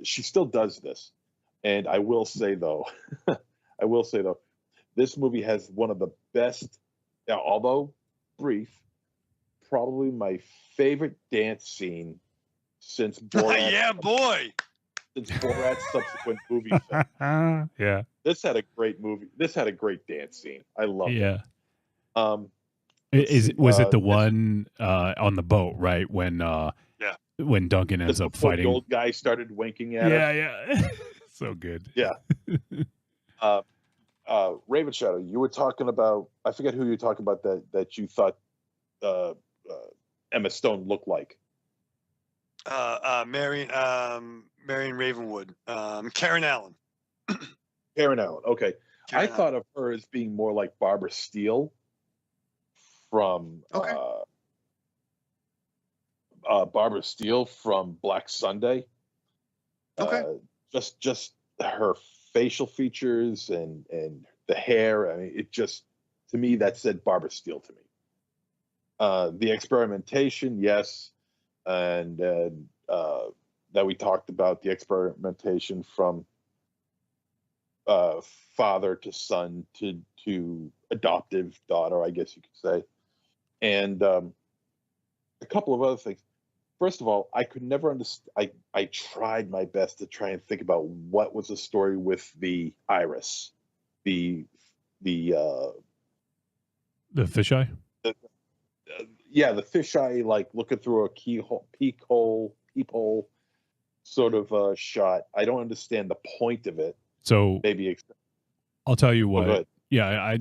she still does this. And I will say though, this movie has one of the best, although brief, probably my favorite dance scene since Borat. Yeah, boy. Since Borat's subsequent movie film. Yeah. This had a great movie. This had a great dance scene. I love it. Yeah. Was it the one on the boat, right? When Duncan ends up fighting. The old guy started winking at her. Yeah. So good. Yeah. Raven Shadow, you were talking about, I forget who you were talking about that you thought Emma Stone looked like. Marion Ravenwood, Karen Allen. Karen Allen. Okay. I thought of her as being more like Barbara Steele from Barbara Steele from Black Sunday. Okay. Just her facial features and the hair. I mean, it just, to me, that said Barbara Steele to me. The experimentation, yes, and that we talked about, the experimentation from father to son to adoptive daughter, I guess you could say, and a couple of other things. First of all, I could never understand. I tried my best to try and think about what was the story with the iris, the fisheye. Yeah, the fisheye, like looking through a peephole sort of shot. I don't understand the point of it. So maybe I'll tell you what. ahead. Yeah,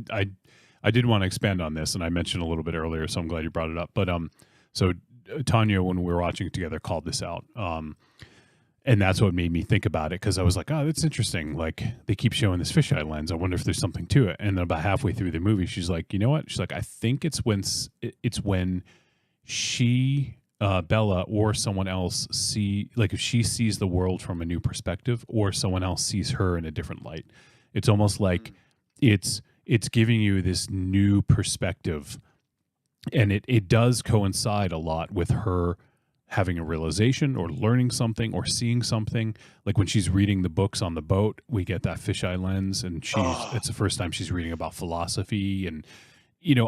I did want to expand on this, and I mentioned a little bit earlier, so I'm glad you brought it up. But so Tanya, when we were watching it together, called this out. And that's what made me think about it, because I was like, oh, that's interesting. Like, they keep showing this fisheye lens. I wonder if there's something to it. And then about halfway through the movie, she's like, you know what? She's like, I think it's when she, Bella, or someone else if she sees the world from a new perspective, or someone else sees her in a different light. It's almost like it's giving you this new perspective. And it does coincide a lot with her having a realization or learning something or seeing something. Like when she's reading the books on the boat, we get that fisheye lens, and it's the first time she's reading about philosophy. And,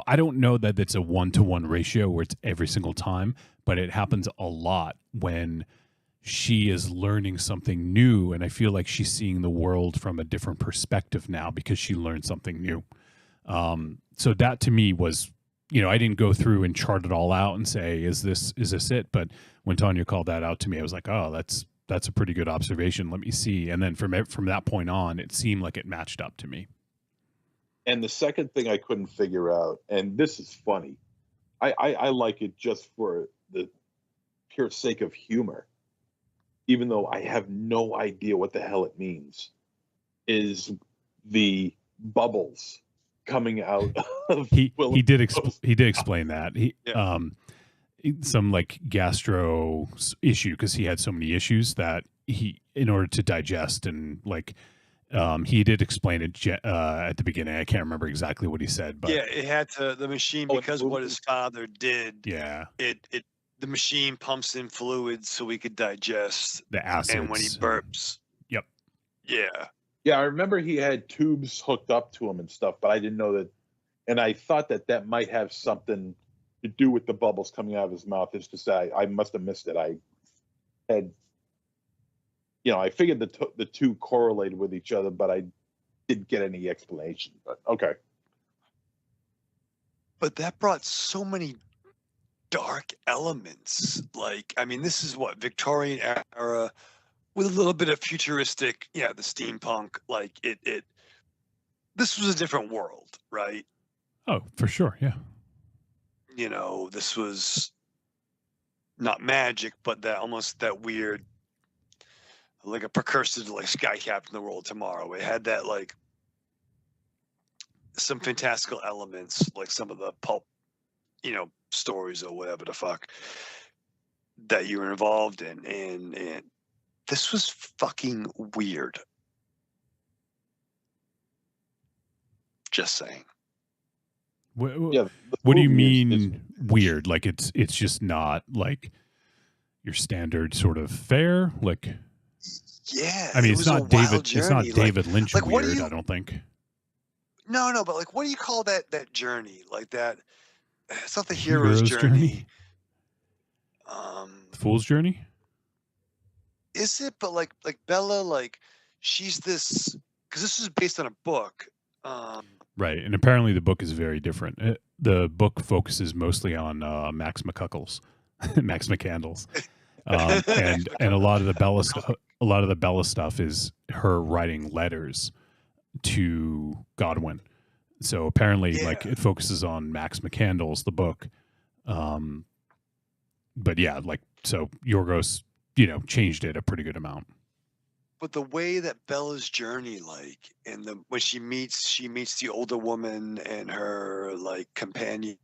I don't know that it's a 1-to-1 ratio where it's every single time, but it happens a lot when she is learning something new. And I feel like she's seeing the world from a different perspective now because she learned something new. So that to me was, I didn't go through and chart it all out and say, is this it? But when Tanya called that out to me, I was like, oh, that's a pretty good observation. Let me see. And then from that point on, it seemed like it matched up to me. And the second thing I couldn't figure out, and this is funny, I like it just for the pure sake of humor, even though I have no idea what the hell it means, is the bubbles coming out of he did explain that some like gastro issue, because he had so many issues that he, in order to digest, and like he did explain it at the beginning. I can't remember exactly what he said, but it had to, the machine, because what his father did, the machine pumps in fluids so he could digest the acids, and when he burps. Yep. Yeah, I remember he had tubes hooked up to him and stuff, but I didn't know that. And I thought that might have something to do with the bubbles coming out of his mouth. It's just that I must have missed it. I had, I figured the two correlated with each other, but I didn't get any explanation. But okay. But that brought so many dark elements. Like, I mean, this is what, Victorian era, with a little bit of futuristic, the steampunk, like this was a different world, right? Oh, for sure. Yeah. This was not magic, but that weird, like a precursor to like Sky Captain the World Tomorrow. It had that like some fantastical elements, like some of the pulp, stories or whatever the fuck that you were involved in. And this was fucking weird. Just saying. What do you mean weird? Like it's just not like your standard sort of fare? Like, yeah. I mean, it's not David. Journey. It's not David Lynch like, weird. I don't think. No, but like, what do you call that journey? Like that? It's not the hero's journey. The fool's journey. Is it? But like Bella, like she's this, because this is based on a book. Right, and apparently the book is very different. The book focuses mostly on Max McCuckles, Max McCandles, and a lot of the Bella stuff is her writing letters to Godwin. So apparently, like it focuses on Max McCandles, the book. But yeah, like so Yorgos, changed it a pretty good amount. But the way that Bella's journey, like, and when she meets the older woman and her like companion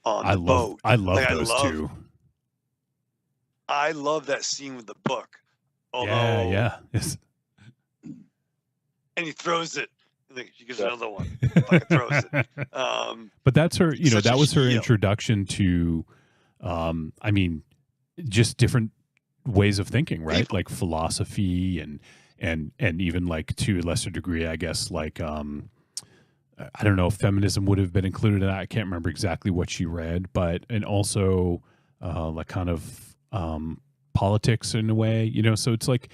on the boat. I love those two. I love that scene with the book. Although, yeah. and he throws it. And then she gives another one. Fucking throws it. But that's her. You know, such that a was her heel. introduction to, I mean, just different ways of thinking, right? Like philosophy and even like to a lesser degree, I guess, like I don't know if feminism would have been included in that. I can't remember exactly what she read, but and also like kind of politics in a way, you know. So it's like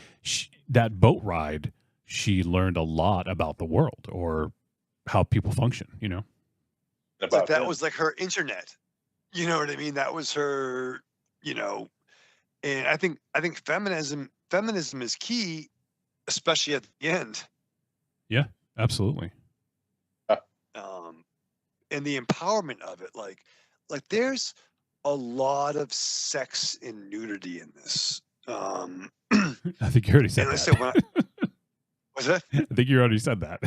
that boat ride, she learned a lot about the world or how people function, you know. Like that was like her internet. You know what I mean? That was her, you know. And I think feminism is key, especially at the end. Yeah, absolutely. And the empowerment of it, like there's a lot of sex and nudity in this. I think you already said that. Said, what's that? I think you already said that.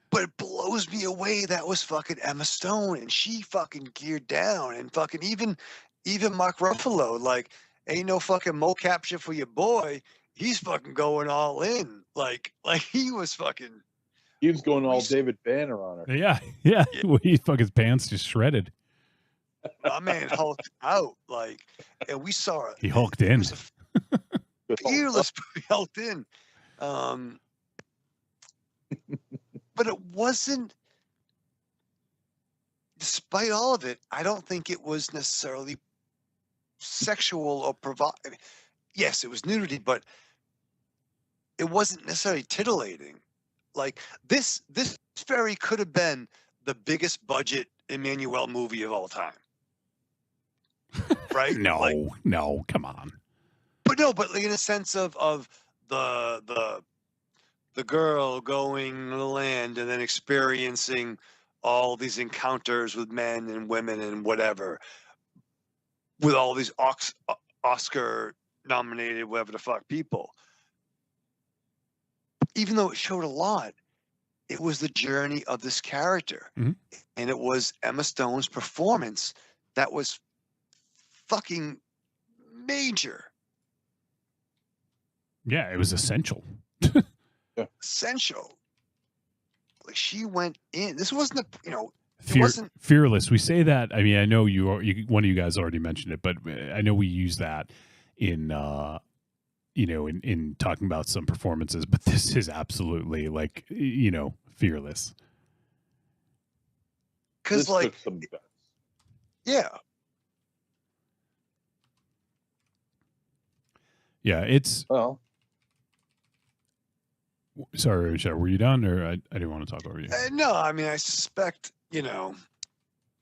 But it blows me away. That was fucking Emma Stone, and she fucking geared down, and fucking even Mark Ruffalo, like, ain't no fucking mocap shit for your boy. He's fucking going all in, like he was fucking. He was going all David Banner on her. Yeah. Well, he fuck his pants just shredded. My man hulked out, like, and we saw it. He hulked in. Fearless, he hulked in. But it wasn't. Despite all of it, I don't think it was necessarily sexual or provocative. Yes, it was nudity, but it wasn't necessarily titillating. Like this very could have been the biggest budget Emmanuel movie of all time. Right? No, come on. But in a sense of the girl going to the land and then experiencing all these encounters with men and women and whatever, with all these Oscar nominated whatever the fuck people. Even though it showed a lot, it was the journey of this character. Mm-hmm. And it was Emma Stone's performance that was fucking major. Yeah, it was essential. Essential. Like she went in. This wasn't a, you know, Fearless. We say that. I mean, I know one of you guys already mentioned it, but I know we use that in you know, in talking about some performances, but this is absolutely like, you know, fearless. Because like, yeah. Yeah, it's. Well. Sorry, Richard, were you done, or I didn't want to talk over you? No, I mean, I suspect, you know,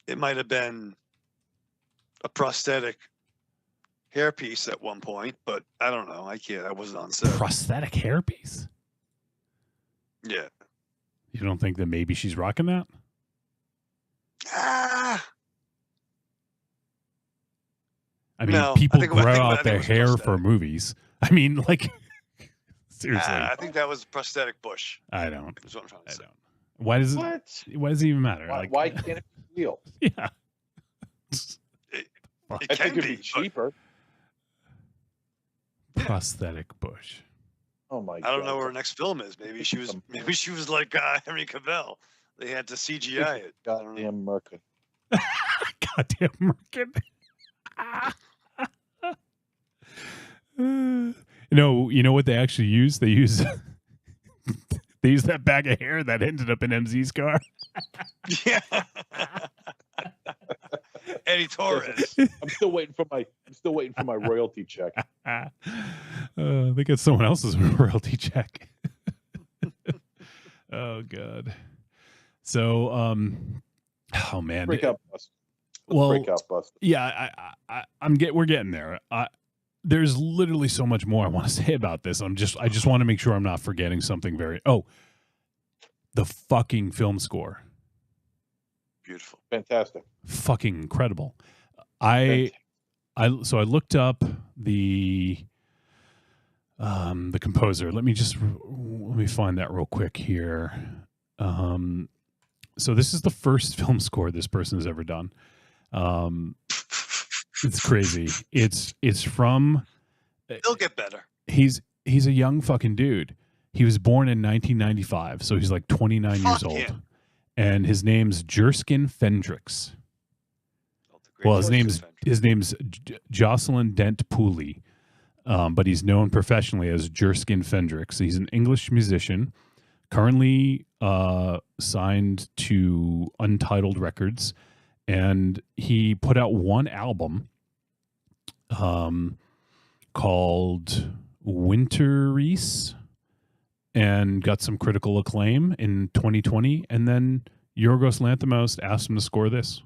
it might have been a prosthetic hairpiece at one point, but I don't know. I wasn't on set. Prosthetic hairpiece? Yeah. You don't think that maybe she's rocking that? I mean, people grow out their hair for movies. I mean, like, seriously. I think that was prosthetic bush. I don't. Is what I'm trying to say. Why does it even matter? Why can't it be real? Yeah. I think it'd be cheaper. Prosthetic bush. Oh my! I don't know where her next film is. Maybe she was like Henry Cavill. They had to CGI it. Goddamn Merkin. Goddamn Merkin. You know what they actually use? They use that bag of hair that ended up in MZ's car. Yeah. Eddie Torres. I'm still waiting for my royalty check. They got someone else's royalty check. Oh God. So oh man. Breakout bust. Well, breakout bust. Yeah, we're getting there. There's literally so much more I want to say about this. I just want to make sure I'm not forgetting something the fucking film score. Beautiful. Fantastic. Fucking incredible. I looked up the composer. Let me find that real quick here. So this is the first film score this person has ever done. It's crazy. It's from. It'll get better. He's a young fucking dude, He was born in 1995, so he's like 29 years old. Him. And his name's Jerskin Fendricks. Well, his name's Jocelyn Dent Pooley, but he's known professionally as Jerskin Fendricks. He's an English musician, currently signed to Untitled Records, and he put out one album called Winterease and got some critical acclaim in 2020, and then Yorgos Lanthimos asked him to score this.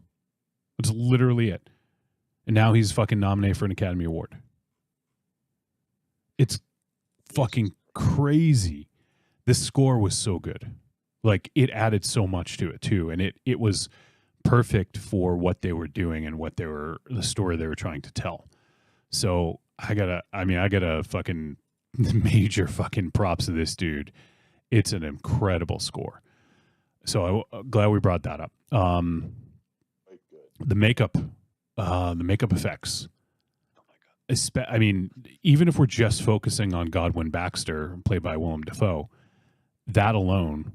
That's literally it. And now he's fucking nominated for an Academy Award. It's fucking crazy. This score was so good. Like, it added so much to it too, and it was perfect for what they were doing and what the story they were trying to tell. So I gotta fucking major fucking props to this dude. It's an incredible score. So I'm glad we brought that up. The makeup effects. I mean, even if we're just focusing on Godwin Baxter, played by Willem Dafoe, that alone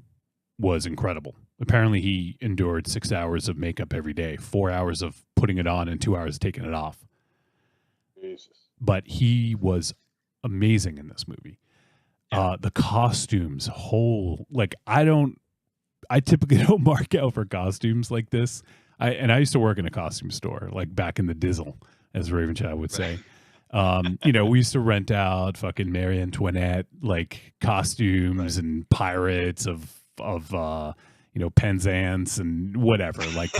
was incredible. Apparently, he endured 6 hours of makeup every day, 4 hours of putting it on and 2 hours taking it off. Jesus. But he was amazing in this movie. The costumes, I typically don't mark out for costumes like this. I used to work in a costume store, like back in the Dizzle, as Ravenchild would say. We used to rent out fucking Marie Antoinette like costumes and pirates of Penzance and whatever. Like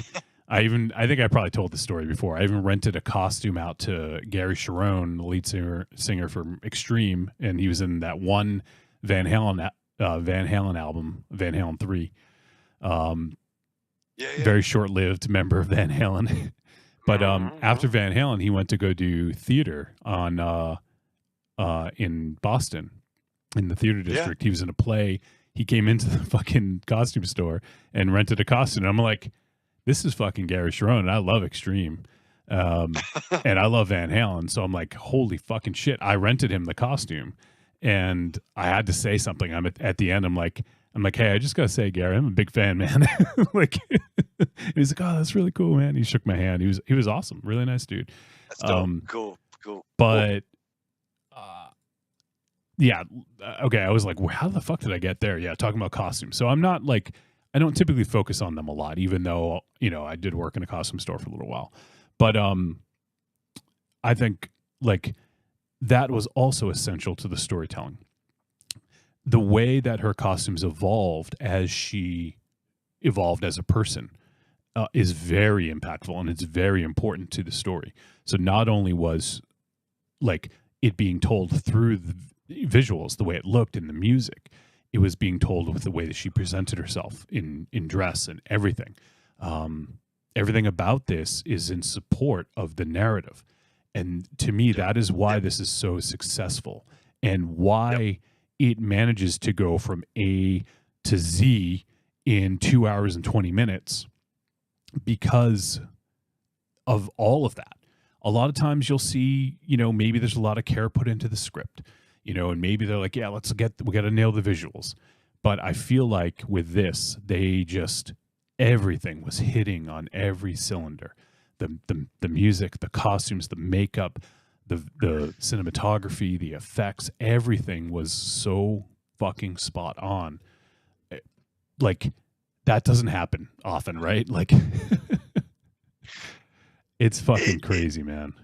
I think I probably told the story before. I even rented a costume out to Gary Cherone, the lead singer from Extreme, and he was in that one Van Halen album, Van Halen 3. Very short-lived member of Van Halen. But after Van Halen, he went to go do theater in Boston, in the theater district. He was in a play. He came into the fucking costume store and rented a costume. And I'm like, this is fucking Gary Cherone, and I love Extreme. And I love Van Halen. So I'm like, holy fucking shit. I rented him the costume. And I had to say something. At the end, I'm like, hey, I just gotta say, Gary, I'm a big fan, man. He's like, oh, that's really cool, man. He shook my hand. He was awesome, really nice dude. That's dope. Cool. But okay. I was like, well, how the fuck did I get there? Yeah, talking about costumes. So I'm not like, I don't typically focus on them a lot, even though I did work in a costume store for a little while. But I think like that was also essential to the storytelling. The way that her costumes evolved as she evolved as a person is very impactful, and it's very important to the story. So not only was like it being told through the visuals, the way it looked in the music, it was being told with the way that she presented herself in dress and everything. Everything about this is in support of the narrative. And to me, that is why this is so successful, and why it manages to go from A to Z in 2 hours and 20 minutes because of all of that. A lot of times you'll see, maybe there's a lot of care put into the script, and maybe they're like, yeah, we got to nail the visuals. But I feel like with this, everything was hitting on every cylinder. The music, the costumes, the makeup, the cinematography, the effects, everything was so fucking spot on. Like, that doesn't happen often, right? Like, it's fucking crazy, man.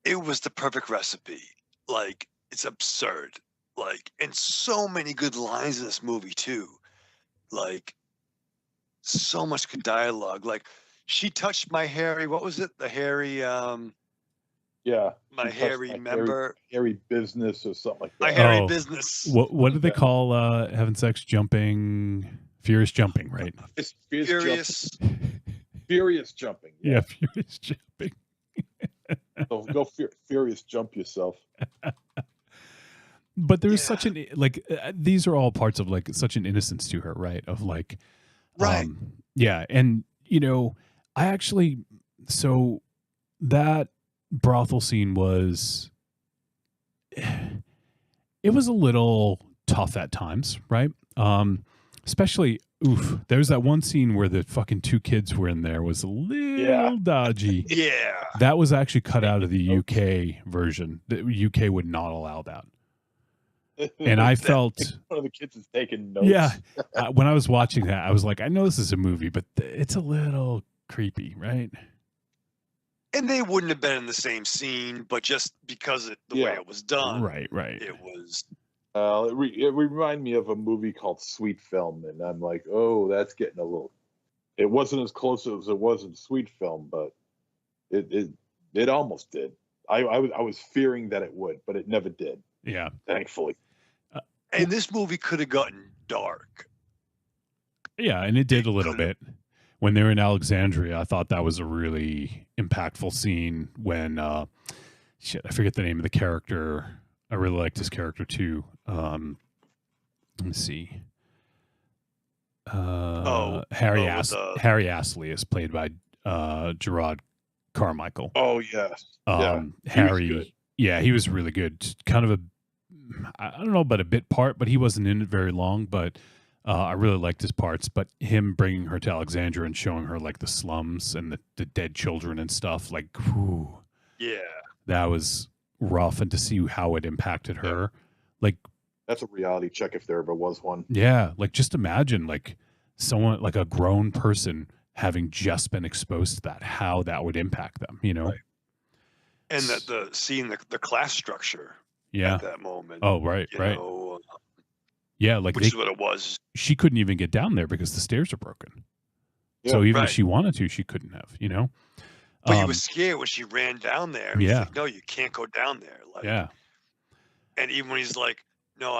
It was the perfect recipe. Like, it's absurd. Like, and so many good lines in this movie, too. Like, so much good dialogue. Like, she touched my hairy, what was it? The hairy, my hairy member. Hairy business or something like that. My hairy business. What do they call having sex? Furious jumping, right? Furious jumping. Yeah, furious jumping. So go furious jump yourself. But there's such an these are all parts of like such an innocence to her, right? Of like, right. And I actually, so that brothel scene was, it was a little tough at times, right? Especially, there's that one scene where the fucking two kids were in there was a little dodgy. Yeah. That was actually cut out of the UK version. The UK would not allow that. And I felt one of the kids is taking notes. Yeah. When I was watching that, I was like, I know this is a movie, but it's a little creepy, right? And they wouldn't have been in the same scene, but just because the way it was done, Right. it was. It reminded me of a movie called Sweet Film, and I'm like, oh, that's getting a little. It wasn't as close as it was in Sweet Film, but it almost did. I was fearing that it would, but it never did. Yeah, thankfully. And this movie could have gotten dark. Yeah, and it did a little bit. When they were in Alexandria, I thought that was a really impactful scene when I forget the name of the character. I really liked his character too. Let me see. Harry Astley is played by Gerard Carmichael. Oh yes. Harry. He was really good. Kind of I don't know about a bit part, but he wasn't in it very long. But I really liked his parts. But him bringing her to Alexandria and showing her like the slums and the dead children and stuff, like, whew, that was rough. And to see how it impacted her, like, that's a reality check if there ever was one. Yeah, like just imagine like someone like a grown person having just been exposed to that, how that would impact them, you know? Right. And that seeing the class structure at that moment. Oh, right. Yeah, like which is what it was. She couldn't even get down there because the stairs are broken. So even if she wanted to, she couldn't have, you know? But he was scared when she ran down there. He's like, no, you can't go down there. Like, and even when he's like, no,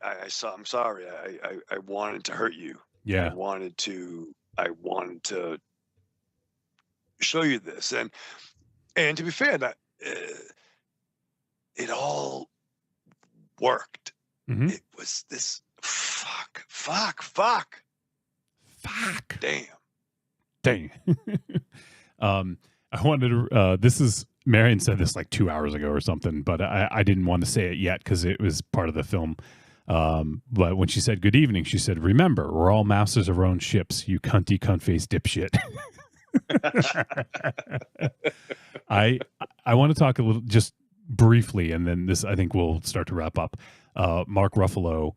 I'm sorry. I wanted to hurt you. Yeah. I wanted to show you this. And to be fair, that it all worked. Mm-hmm. It was this fuck. Dang. I wanted to, this is, Marion said this like 2 hours ago or something, but I didn't want to say it yet because it was part of the film. But when she said good evening, she said, remember, we're all masters of our own ships, you cunty cunt-face dipshit. I want to talk a little, just briefly, and then this, I think we'll start to wrap up. Mark Ruffalo,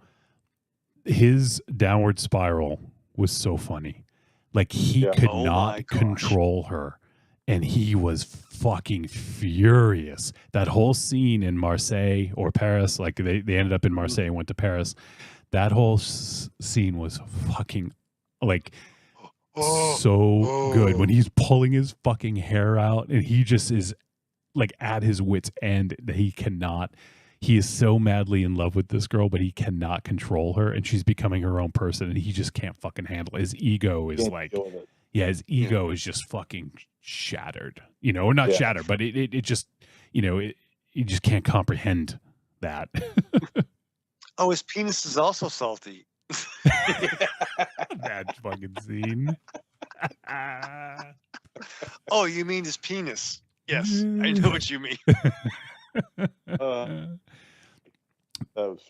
his downward spiral was so funny. Like he could not control her. And he was fucking furious. That whole scene in Marseille or Paris, like they ended up in Marseille and went to Paris. That whole scene was fucking like so good when he's pulling his fucking hair out and he just is like at his wit's end that he is so madly in love with this girl, but he cannot control her and she's becoming her own person and he just can't fucking handle it. His ego is like, his ego is just fucking shattered, you know, or not shattered, but it just, you know, you just can't comprehend that. Oh, his penis is also salty. That fucking scene. Oh, you mean his penis? Yes, I know what you mean. That was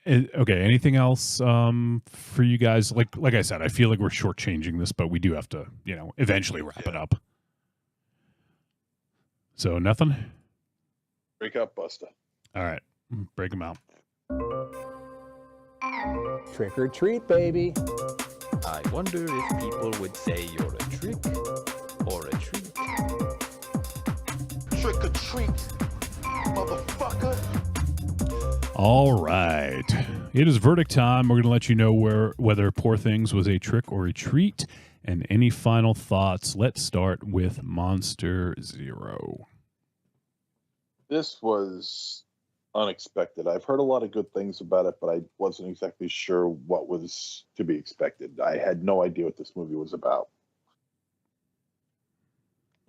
okay. Anything else for you guys? Like I said, I feel like we're shortchanging this, but we do have to, you know, eventually wrap it up. So nothing. Break up, Busta. All right, break them out. Trick or treat, baby. I wonder if people would say you're a trick or a treat. Trick or treat, motherfucker. All right. It is verdict time. We're going to let you know whether Poor Things was a trick or a treat. And any final thoughts? Let's start with Monster Zero. This was unexpected. I've heard a lot of good things about it, but I wasn't exactly sure what was to be expected. I had no idea what this movie was about.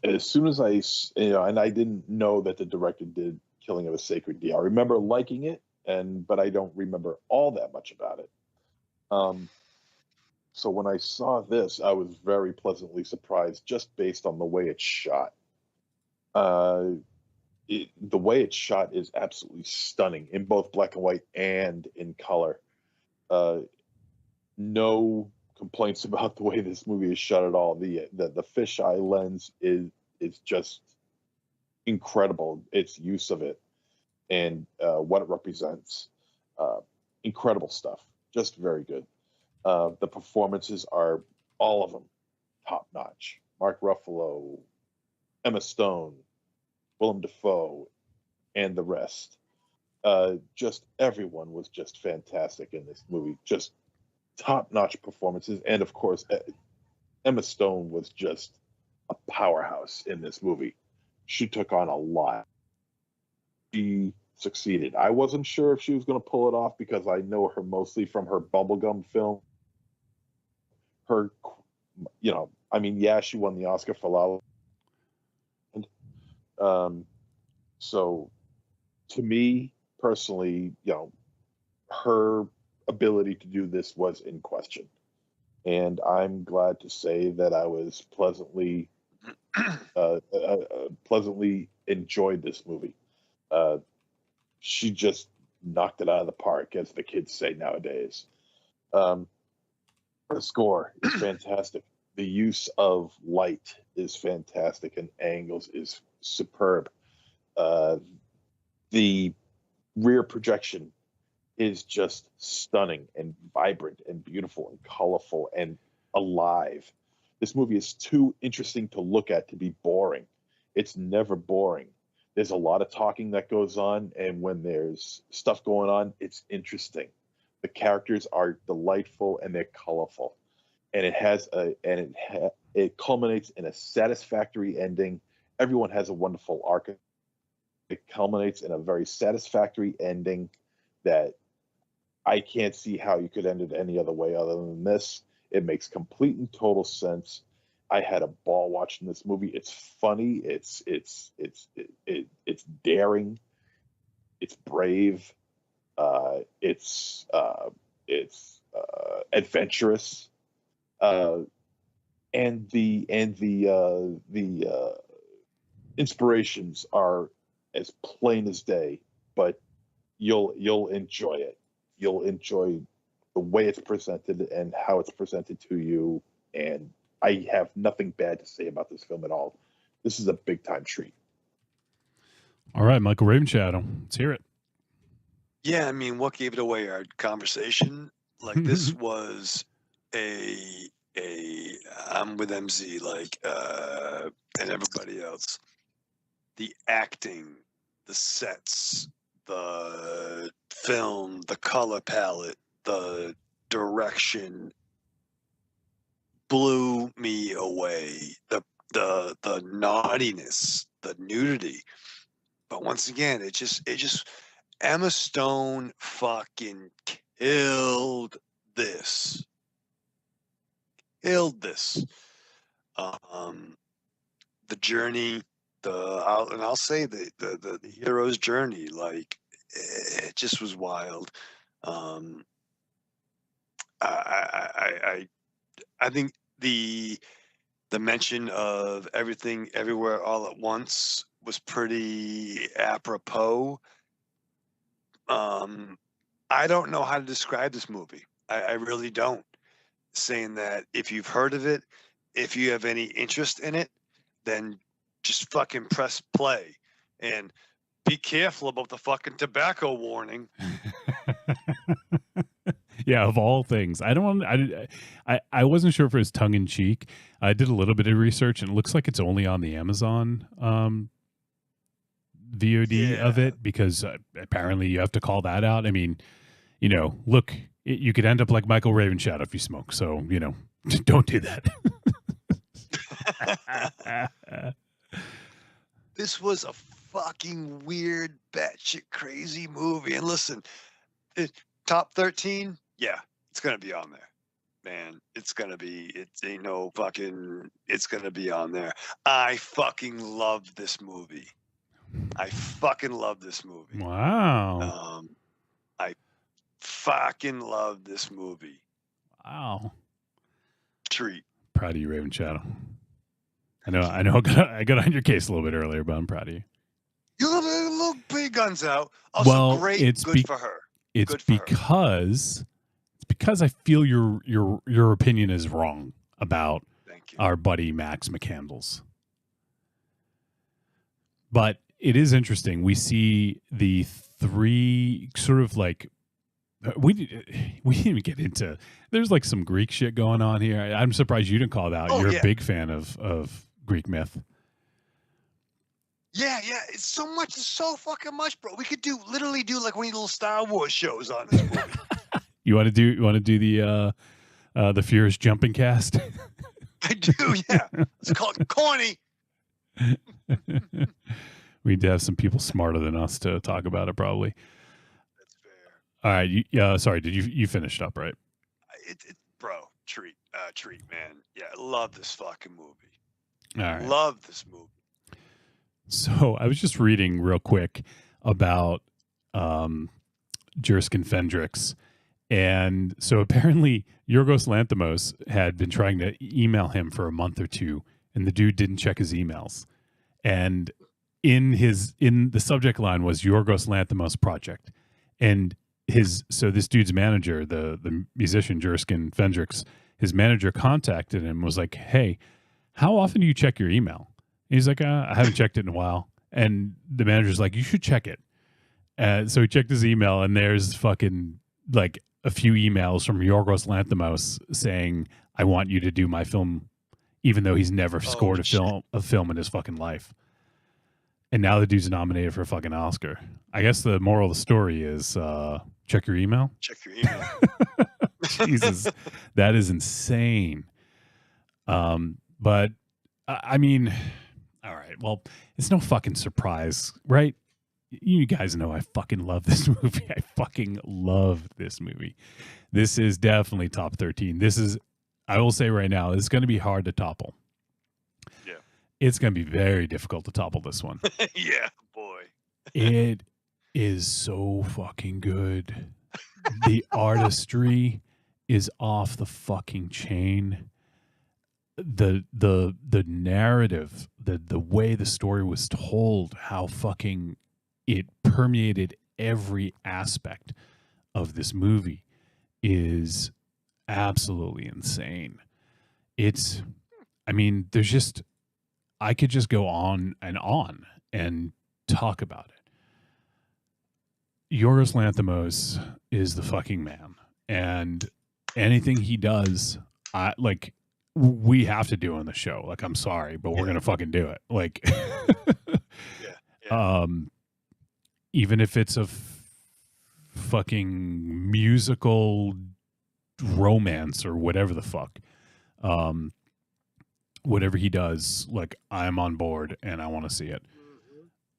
And as soon as and I didn't know that the director did Killing of a Sacred Deer. I remember liking it, but I don't remember all that much about it. So when I saw this, I was very pleasantly surprised just based on the way it's shot. the way it's shot is absolutely stunning in both black and white and in color. No complaints about the way this movie is shot at all. The fisheye lens is just incredible. Its use of it and what it represents, incredible stuff. Just very good. The performances are all of them top notch. Mark Ruffalo, Emma Stone, Willem Dafoe, and the rest. Just everyone was just fantastic in this movie. Just top-notch performances, and of course, Emma Stone was just a powerhouse in this movie. She took on a lot. She succeeded. I wasn't sure if she was going to pull it off because I know her mostly from her bubblegum film. Her, yeah, she won the Oscar for La La Land. So, to me personally, her ability to do this was in question, and I'm glad to say that I was pleasantly enjoyed this movie. She just knocked it out of the park, as the kids say nowadays. The score is fantastic. The use of light is fantastic, and angles is superb. The rear projection is just stunning and vibrant and beautiful and colorful and alive. This movie is too interesting to look at to be boring. It's never boring. There's a lot of talking that goes on, and when there's stuff going on, it's interesting. The characters are delightful and they're colorful, and it culminates in a satisfactory ending. Everyone has a wonderful arc. It culminates in a very satisfactory ending that I can't see how you could end it any other way other than this. It makes complete and total sense. I had a ball watching this movie. It's funny. It's daring. It's brave. It's adventurous. And the inspirations are as plain as day, but you'll enjoy it. You'll enjoy the way it's presented and how it's presented to you. And I have nothing bad to say about this film at all. This is a big time treat. All right, Michael Ravenshadow, let's hear it. Yeah, I mean, what gave it away? Our conversation. Like this was I'm with MZ, and everybody else. The acting, the sets, the film, the color palette, the direction blew me away. The naughtiness, the nudity. But once again, it just Emma Stone fucking killed this. The journey, I'll say the hero's journey, like it just was wild. I think the mention of everything everywhere all at once was pretty apropos. I don't know how to describe this movie. I really don't. Saying that if you've heard of it, if you have any interest in it, then just fucking press play and be careful about the fucking tobacco warning. Yeah, of all things. I wasn't sure if it was tongue in cheek. I did a little bit of research, and it looks like it's only on the Amazon VOD of it, because apparently you have to call that out. I mean, look, you could end up like Michael Ravenshadow if you smoke. So, don't do that. This was a fucking weird, batshit crazy movie. And listen, top 13, yeah, it's gonna be on there, man. It's gonna be on there. I fucking love this movie. Wow. I fucking love this movie. Wow. Treat. Proud of you, Ravenshadow. I know I got on your case a little bit earlier, but I'm proud of you. You little big guns out. Also, well, great. it's Good for her. It's Good for her. because I feel your opinion is wrong about our buddy Max McCandles. But it is interesting. We see the three sort of like we didn't even get into. There's like some Greek shit going on here. I'm surprised you didn't call it out. Oh, You're yeah. a big fan of Greek myth. Yeah. It's so much. It's so fucking much, bro. We could literally do like one of these little Star Wars shows on this movie. You want to do the Furious jumping cast? I do. Yeah. It's called corny. We'd have some people smarter than us to talk about it, probably. That's fair. All right. Sorry. Did you finished up, right? Bro, treat, man. Yeah, I love this fucking movie. All right. Love this movie. So I was just reading real quick about Jurskin Fendrix. And so apparently Yorgos Lanthimos had been trying to email him for a month or two, and the dude didn't check his emails. And in the subject line was Yorgos Lanthimos project. And so this dude's manager, the musician Jurskin Fendrix, his manager contacted him, was like, "Hey, how often do you check your email?" And he's like, "I haven't checked it in a while." And the manager's like, "You should check it." So he checked his email, and there's fucking like a few emails from Yorgos Lanthimos saying, "I want you to do my film," even though he's never scored a film in his fucking life. And now the dude's nominated for a fucking Oscar. I guess the moral of the story is check your email. Check your email. Jesus, that is insane. But I mean, all right. Well, it's no fucking surprise, right? You guys know I fucking love this movie. I fucking love this movie. This is definitely top 13. I will say right now, it's going to be hard to topple. Yeah. It's going to be very difficult to topple this one. Yeah, boy. It is so fucking good. The artistry is off the fucking chain. The narrative, the way the story was told, how fucking it permeated every aspect of this movie is absolutely insane. I could just go on and talk about it. Yorgos Lanthimos is the fucking man, and anything he does, we have to do on the show. Like, I'm sorry, but we're gonna fucking do it. Like, even if it's a fucking musical romance or whatever the fuck, whatever he does, like, I'm on board and I want to see it.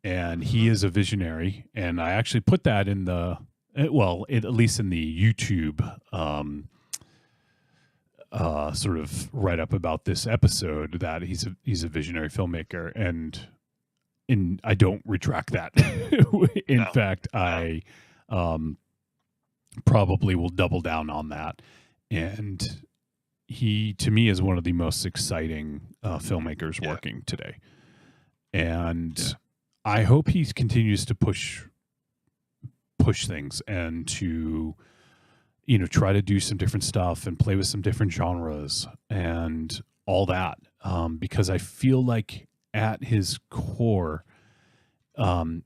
And he is a visionary, and I actually put that in at least in the YouTube sort of write up about this episode, that he's a visionary filmmaker, and I don't retract that. In fact, I probably will double down on that. And he, to me, is one of the most exciting filmmakers working today. And I hope he continues to push things and to, try to do some different stuff and play with some different genres and all that. Because I feel like at his core,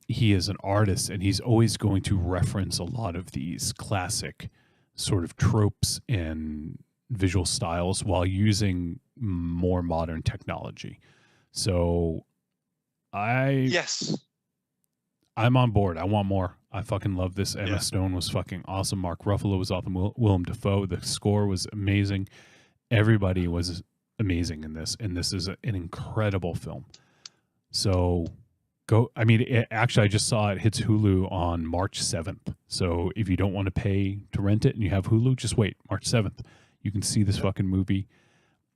he is an artist, and he's always going to reference a lot of these classic sort of tropes and visual styles while using more modern technology. So I'm on board. I want more. I fucking love this. Emma Stone was fucking awesome. Mark Ruffalo was awesome. Willem Dafoe. The score was amazing. Everybody was amazing in this, and this is an incredible film. So go. I mean, actually, I just saw it hits Hulu on March 7th. So if you don't want to pay to rent it and you have Hulu, just wait. March 7th. You can see this fucking movie.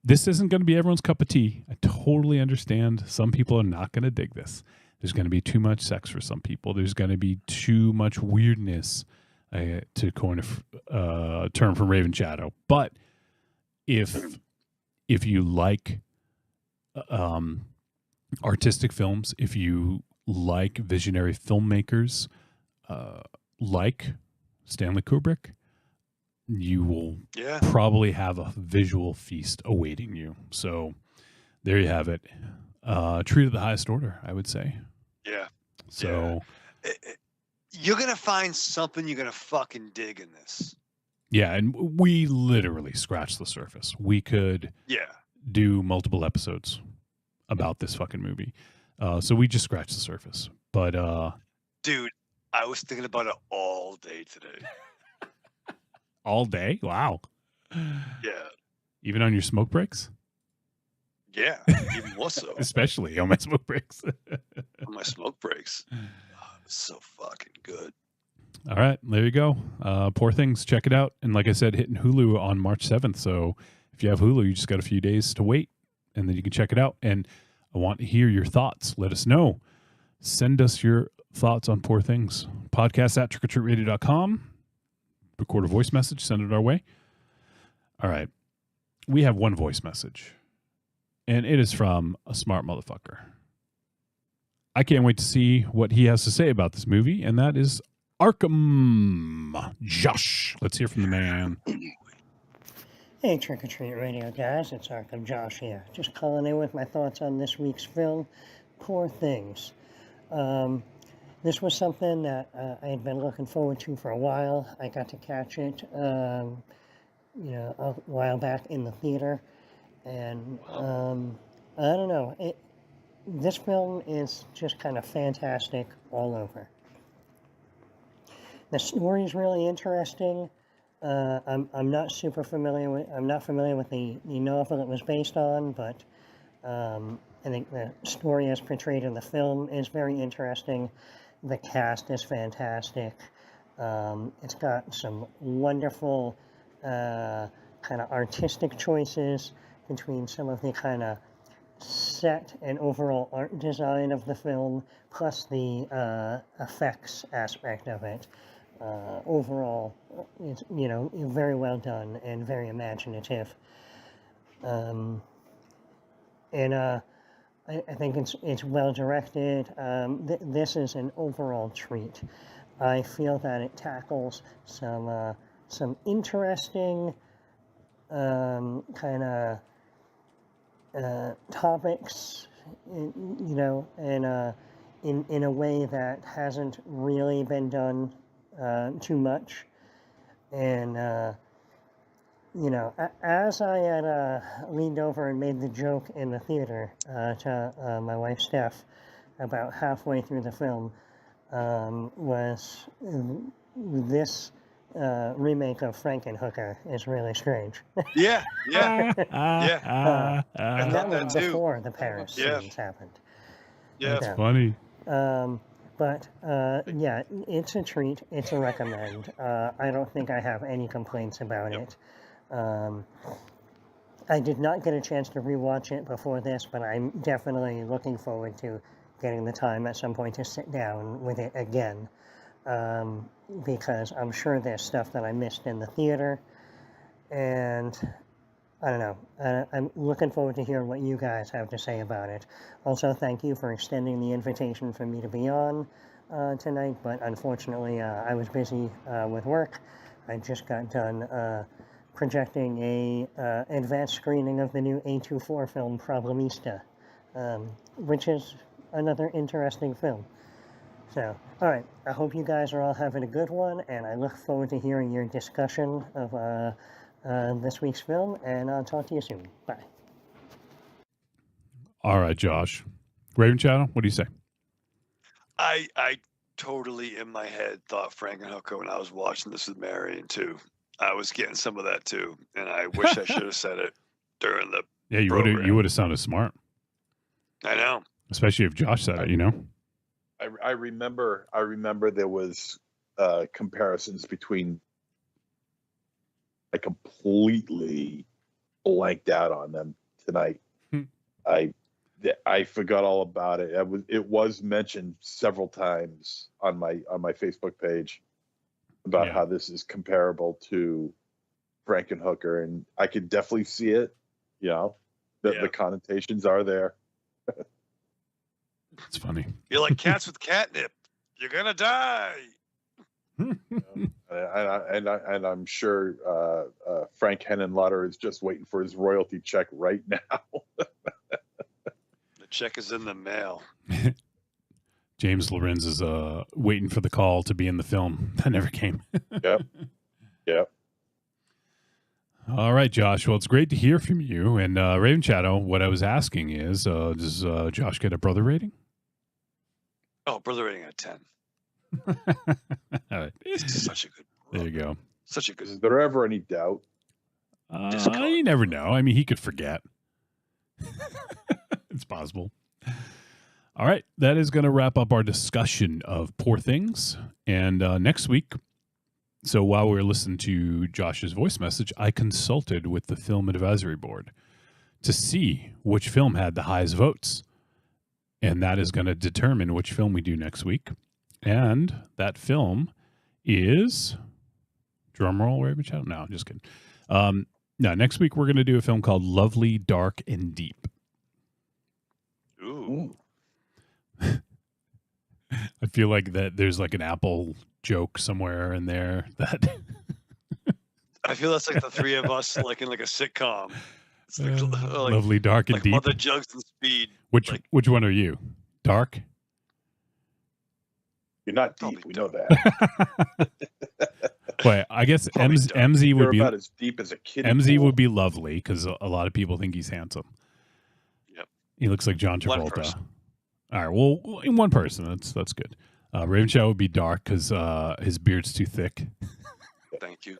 This isn't going to be everyone's cup of tea. I totally understand. Some people are not going to dig this. There's going to be too much sex for some people. There's going to be too much weirdness, to coin a term from Raven Shadow. But if you like artistic films, if you like visionary filmmakers, like Stanley Kubrick, you will probably have a visual feast awaiting you. So there you have it. Treat of the highest order, I would say. Yeah. So you're going to find something you're going to fucking dig in this. yeah, and we literally scratched the surface. We could do multiple episodes about this fucking movie. So we just scratched the surface. But dude, I was thinking about it all day today. All day? Wow. Yeah. Even on your smoke breaks? Yeah, even more so. Especially on my smoke breaks. On my smoke breaks. Oh, it was so fucking good. All right, there you go. Poor Things, check it out. And like I said, hitting Hulu on March 7th. So if you have Hulu, you just got a few days to wait, and then you can check it out. And I want to hear your thoughts. Let us know. Send us your thoughts on Poor Things. Podcast at trickortreatradio.com. Record a voice message, send it our way. All right. We have one voice message, and it is from a smart motherfucker. I can't wait to see what he has to say about this movie, and that is Arkham Josh. Let's hear from the man. Hey, Trick or Treat Radio guys, it's Arkham Josh here. Just calling in with my thoughts on this week's film, Poor Things. This was something that I had been looking forward to for a while. I got to catch it, a while back in the theater, and I don't know. This film is just kind of fantastic all over. The story is really interesting. I'm not super familiar with. I'm not familiar with the novel it was based on, but I think the story as portrayed in the film is very interesting. The cast is fantastic. It's got some wonderful kind of artistic choices between some of the kind of set and overall art design of the film, plus the effects aspect of it. Overall, it's very well done and very imaginative. I think it's well directed. This is an overall treat. I feel that it tackles some interesting kind of topics, in a way that hasn't really been done too much. And as I had leaned over and made the joke in the theater to my wife Steph about halfway through the film, was this remake of Frankenhooker is really strange. Yeah. And that was before the Paris scenes happened. Yeah, that's funny. But it's a treat. It's a recommend. I don't think I have any complaints about it. I did not get a chance to rewatch it before this, but I'm definitely looking forward to getting the time at some point to sit down with it again, because I'm sure there's stuff that I missed in the theater, and I don't know. I'm looking forward to hearing what you guys have to say about it. Also, thank you for extending the invitation for me to be on tonight, but unfortunately I was busy with work. I just got done projecting a advanced screening of the new A24 film Problemista, which is another interesting film. So, all right, I hope you guys are all having a good one, and I look forward to hearing your discussion of this week's film, and I'll talk to you soon. Bye. All right, Josh. Raven Shadow, what do you say? I totally in my head thought Frankenhooker when I was watching this with Marion too. I was getting some of that too, and I wish I should have said it during the you would have sounded smart. I know, especially if Josh said it. I remember there was comparisons between. I completely blanked out on them tonight. I forgot all about it. It was mentioned several times on my Facebook page about how this is comparable to Frankenhooker, and I could definitely see it. The connotations are there. It's funny. You're like cats with catnip. You're gonna die. And I'm sure Frank Henenlotter is just waiting for his royalty check right now. The check is in the mail. James Lorenz is waiting for the call to be in the film. That never came. Yep. All right, Josh. Well, it's great to hear from you. And Raven Shadow, what I was asking is, does Josh get a brother rating? Oh, brother rating at 10. All right. It's such a good. There you go. Such a good. Is there ever any doubt? You never know. I mean, he could forget. It's possible. All right. That is going to wrap up our discussion of Poor Things. And next week, so while we were listening to Josh's voice message, I consulted with the Film Advisory Board to see which film had the highest votes. And that is going to determine which film we do next week. And that film is... Drumroll, Raven Shadow? No, just kidding. No, next week we're going to do a film called Lovely, Dark, and Deep. Ooh. I feel like that there's like an Apple joke somewhere in there that I feel that's like the three of us, like in like a sitcom. It's like, Lovely, Dark, and like Deep. Mother Jugs and Speed. Which one are you? Dark? You're not deep. We know that. Wait, I guess MZ would You're be about as deep as a kid. MZ would be lovely because a lot of people think he's handsome. Yep. He looks like John One Travolta. person. All right, well, in one person, that's good. Raven Shadow would be dark because his beard's too thick. Thank you.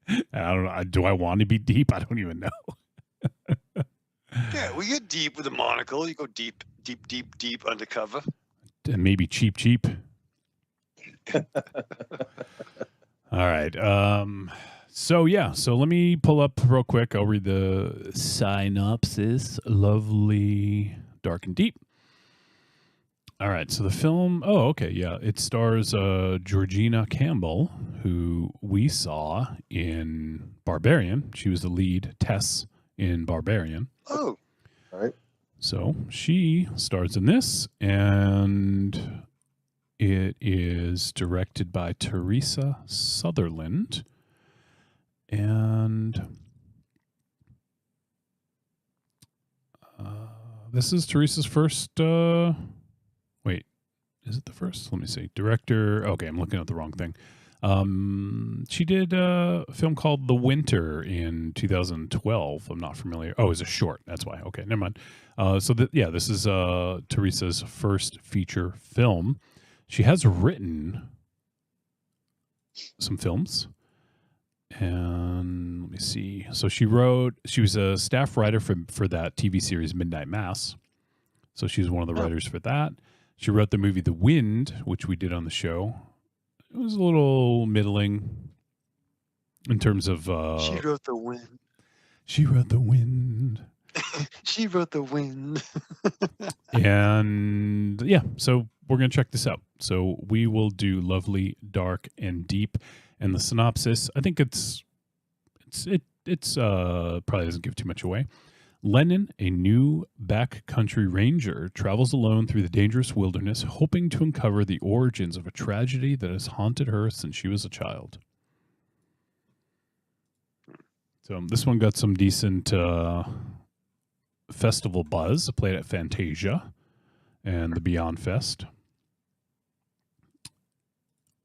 I don't know. Do I want to be deep? I don't even know. Yeah, we get deep with a monocle. You go deep, deep, deep, deep undercover. And maybe cheap. All right. So let me pull up real quick. I'll read the synopsis. Lovely, Dark, and Deep. All right. So the film. Oh, okay. Yeah, it stars Georgina Campbell, who we saw in Barbarian. She was the lead Tess in Barbarian. Oh, all right. So she stars in this, and it is directed by Teresa Sutherland. And this is Teresa's first... wait, is it the first? Let me see. Director... Okay, I'm looking at the wrong thing. She did a film called The Winter in 2012. I'm not familiar. Oh, it's a short. That's why. Okay, never mind. This is Teresa's first feature film. She has written some films. And let me see. So she was a staff writer for that TV series Midnight Mass. So she was one of the writers for that. She wrote the movie The Wind, which we did on the show. It was a little middling in terms of... she wrote The Wind. She wrote The Wind. She wrote The Wind. And yeah, so we're going to check this out. So we will do Lovely, Dark, and Deep. And the synopsis, I think it's probably doesn't give too much away. Lennon, a new backcountry ranger, travels alone through the dangerous wilderness, hoping to uncover the origins of a tragedy that has haunted her since she was a child. So this one got some decent festival buzz. It played at Fantasia and the Beyond Fest.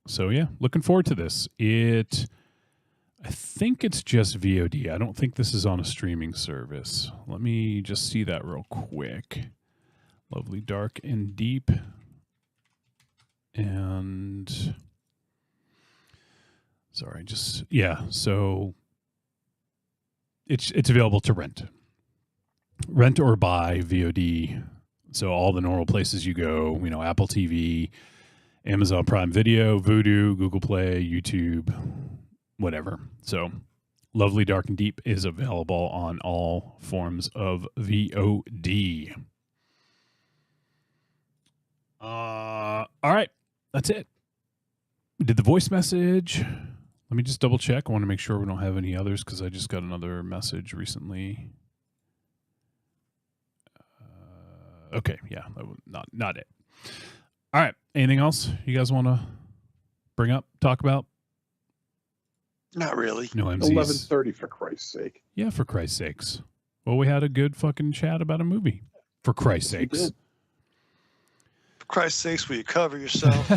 So yeah, looking forward to this. I think it's just VOD. I don't think this is on a streaming service. Let me just see that real quick. Lovely, Dark, and Deep. And sorry, so it's available to rent. Rent or buy VOD. So all the normal places you go, Apple TV, Amazon Prime Video, Vudu, Google Play, YouTube, whatever. So Lovely, Dark, and Deep is available on all forms of VOD. All right. That's it. We did the voice message. Let me just double check. I want to make sure we don't have any others because I just got another message recently. Okay, yeah, not it. All right. Anything else you guys want to bring up, talk about? Not really. No MCs. 11:30 for Christ's sake. Yeah, for Christ's sakes. Well, we had a good fucking chat about a movie. For Christ's sakes. For Christ's sakes, will you cover yourself?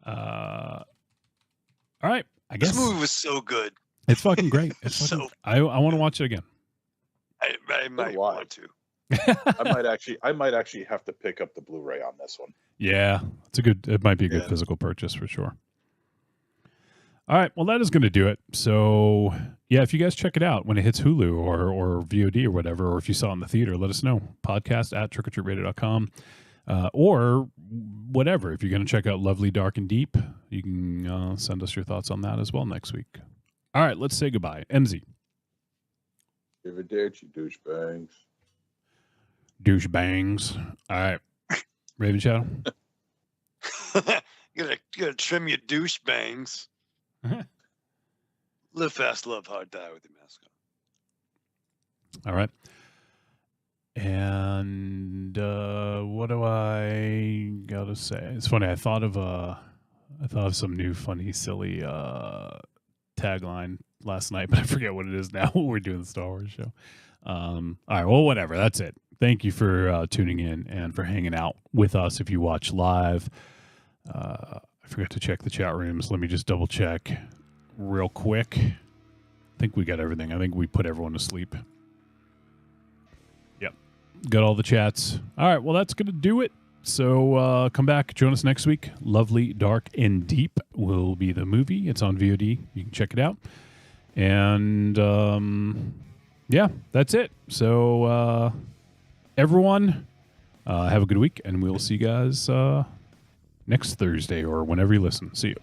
All right. I guess This movie was so good. it's fucking great. It's So- fucking, I want to watch it again. I might want to. I might actually have to pick up the Blu-ray on this one. Yeah, it might be a good physical purchase for sure. All right, well, that is going to do it. So, yeah, if you guys check it out when it hits Hulu or VOD or whatever, or if you saw it in the theater, let us know. Podcast at trickortreatradio.com or whatever. If you're going to check out Lovely, Dark, and Deep, you can send us your thoughts on that as well next week. All right, let's say goodbye. MZ. Arrivederci, douchebags. Douchebangs. All right. Raven Shadow. you gotta trim your douchebangs. Live fast, love hard, die with your mask on. All right. And what do I gotta say? It's funny. I thought of some new funny, silly tagline last night, but I forget what it is now when we're doing the Star Wars show. All right. Well, whatever. That's it. Thank you for tuning in and for hanging out with us. If you watch live, I forgot to check the chat rooms. Let me just double check real quick. I think we got everything. I think we put everyone to sleep. Yep. Got all the chats. All right. Well, that's going to do it. So come back. Join us next week. Lovely, Dark, and Deep will be the movie. It's on VOD. You can check it out. And yeah, that's it. So everyone, have a good week, and we'll see you guys next Thursday or whenever you listen. See you.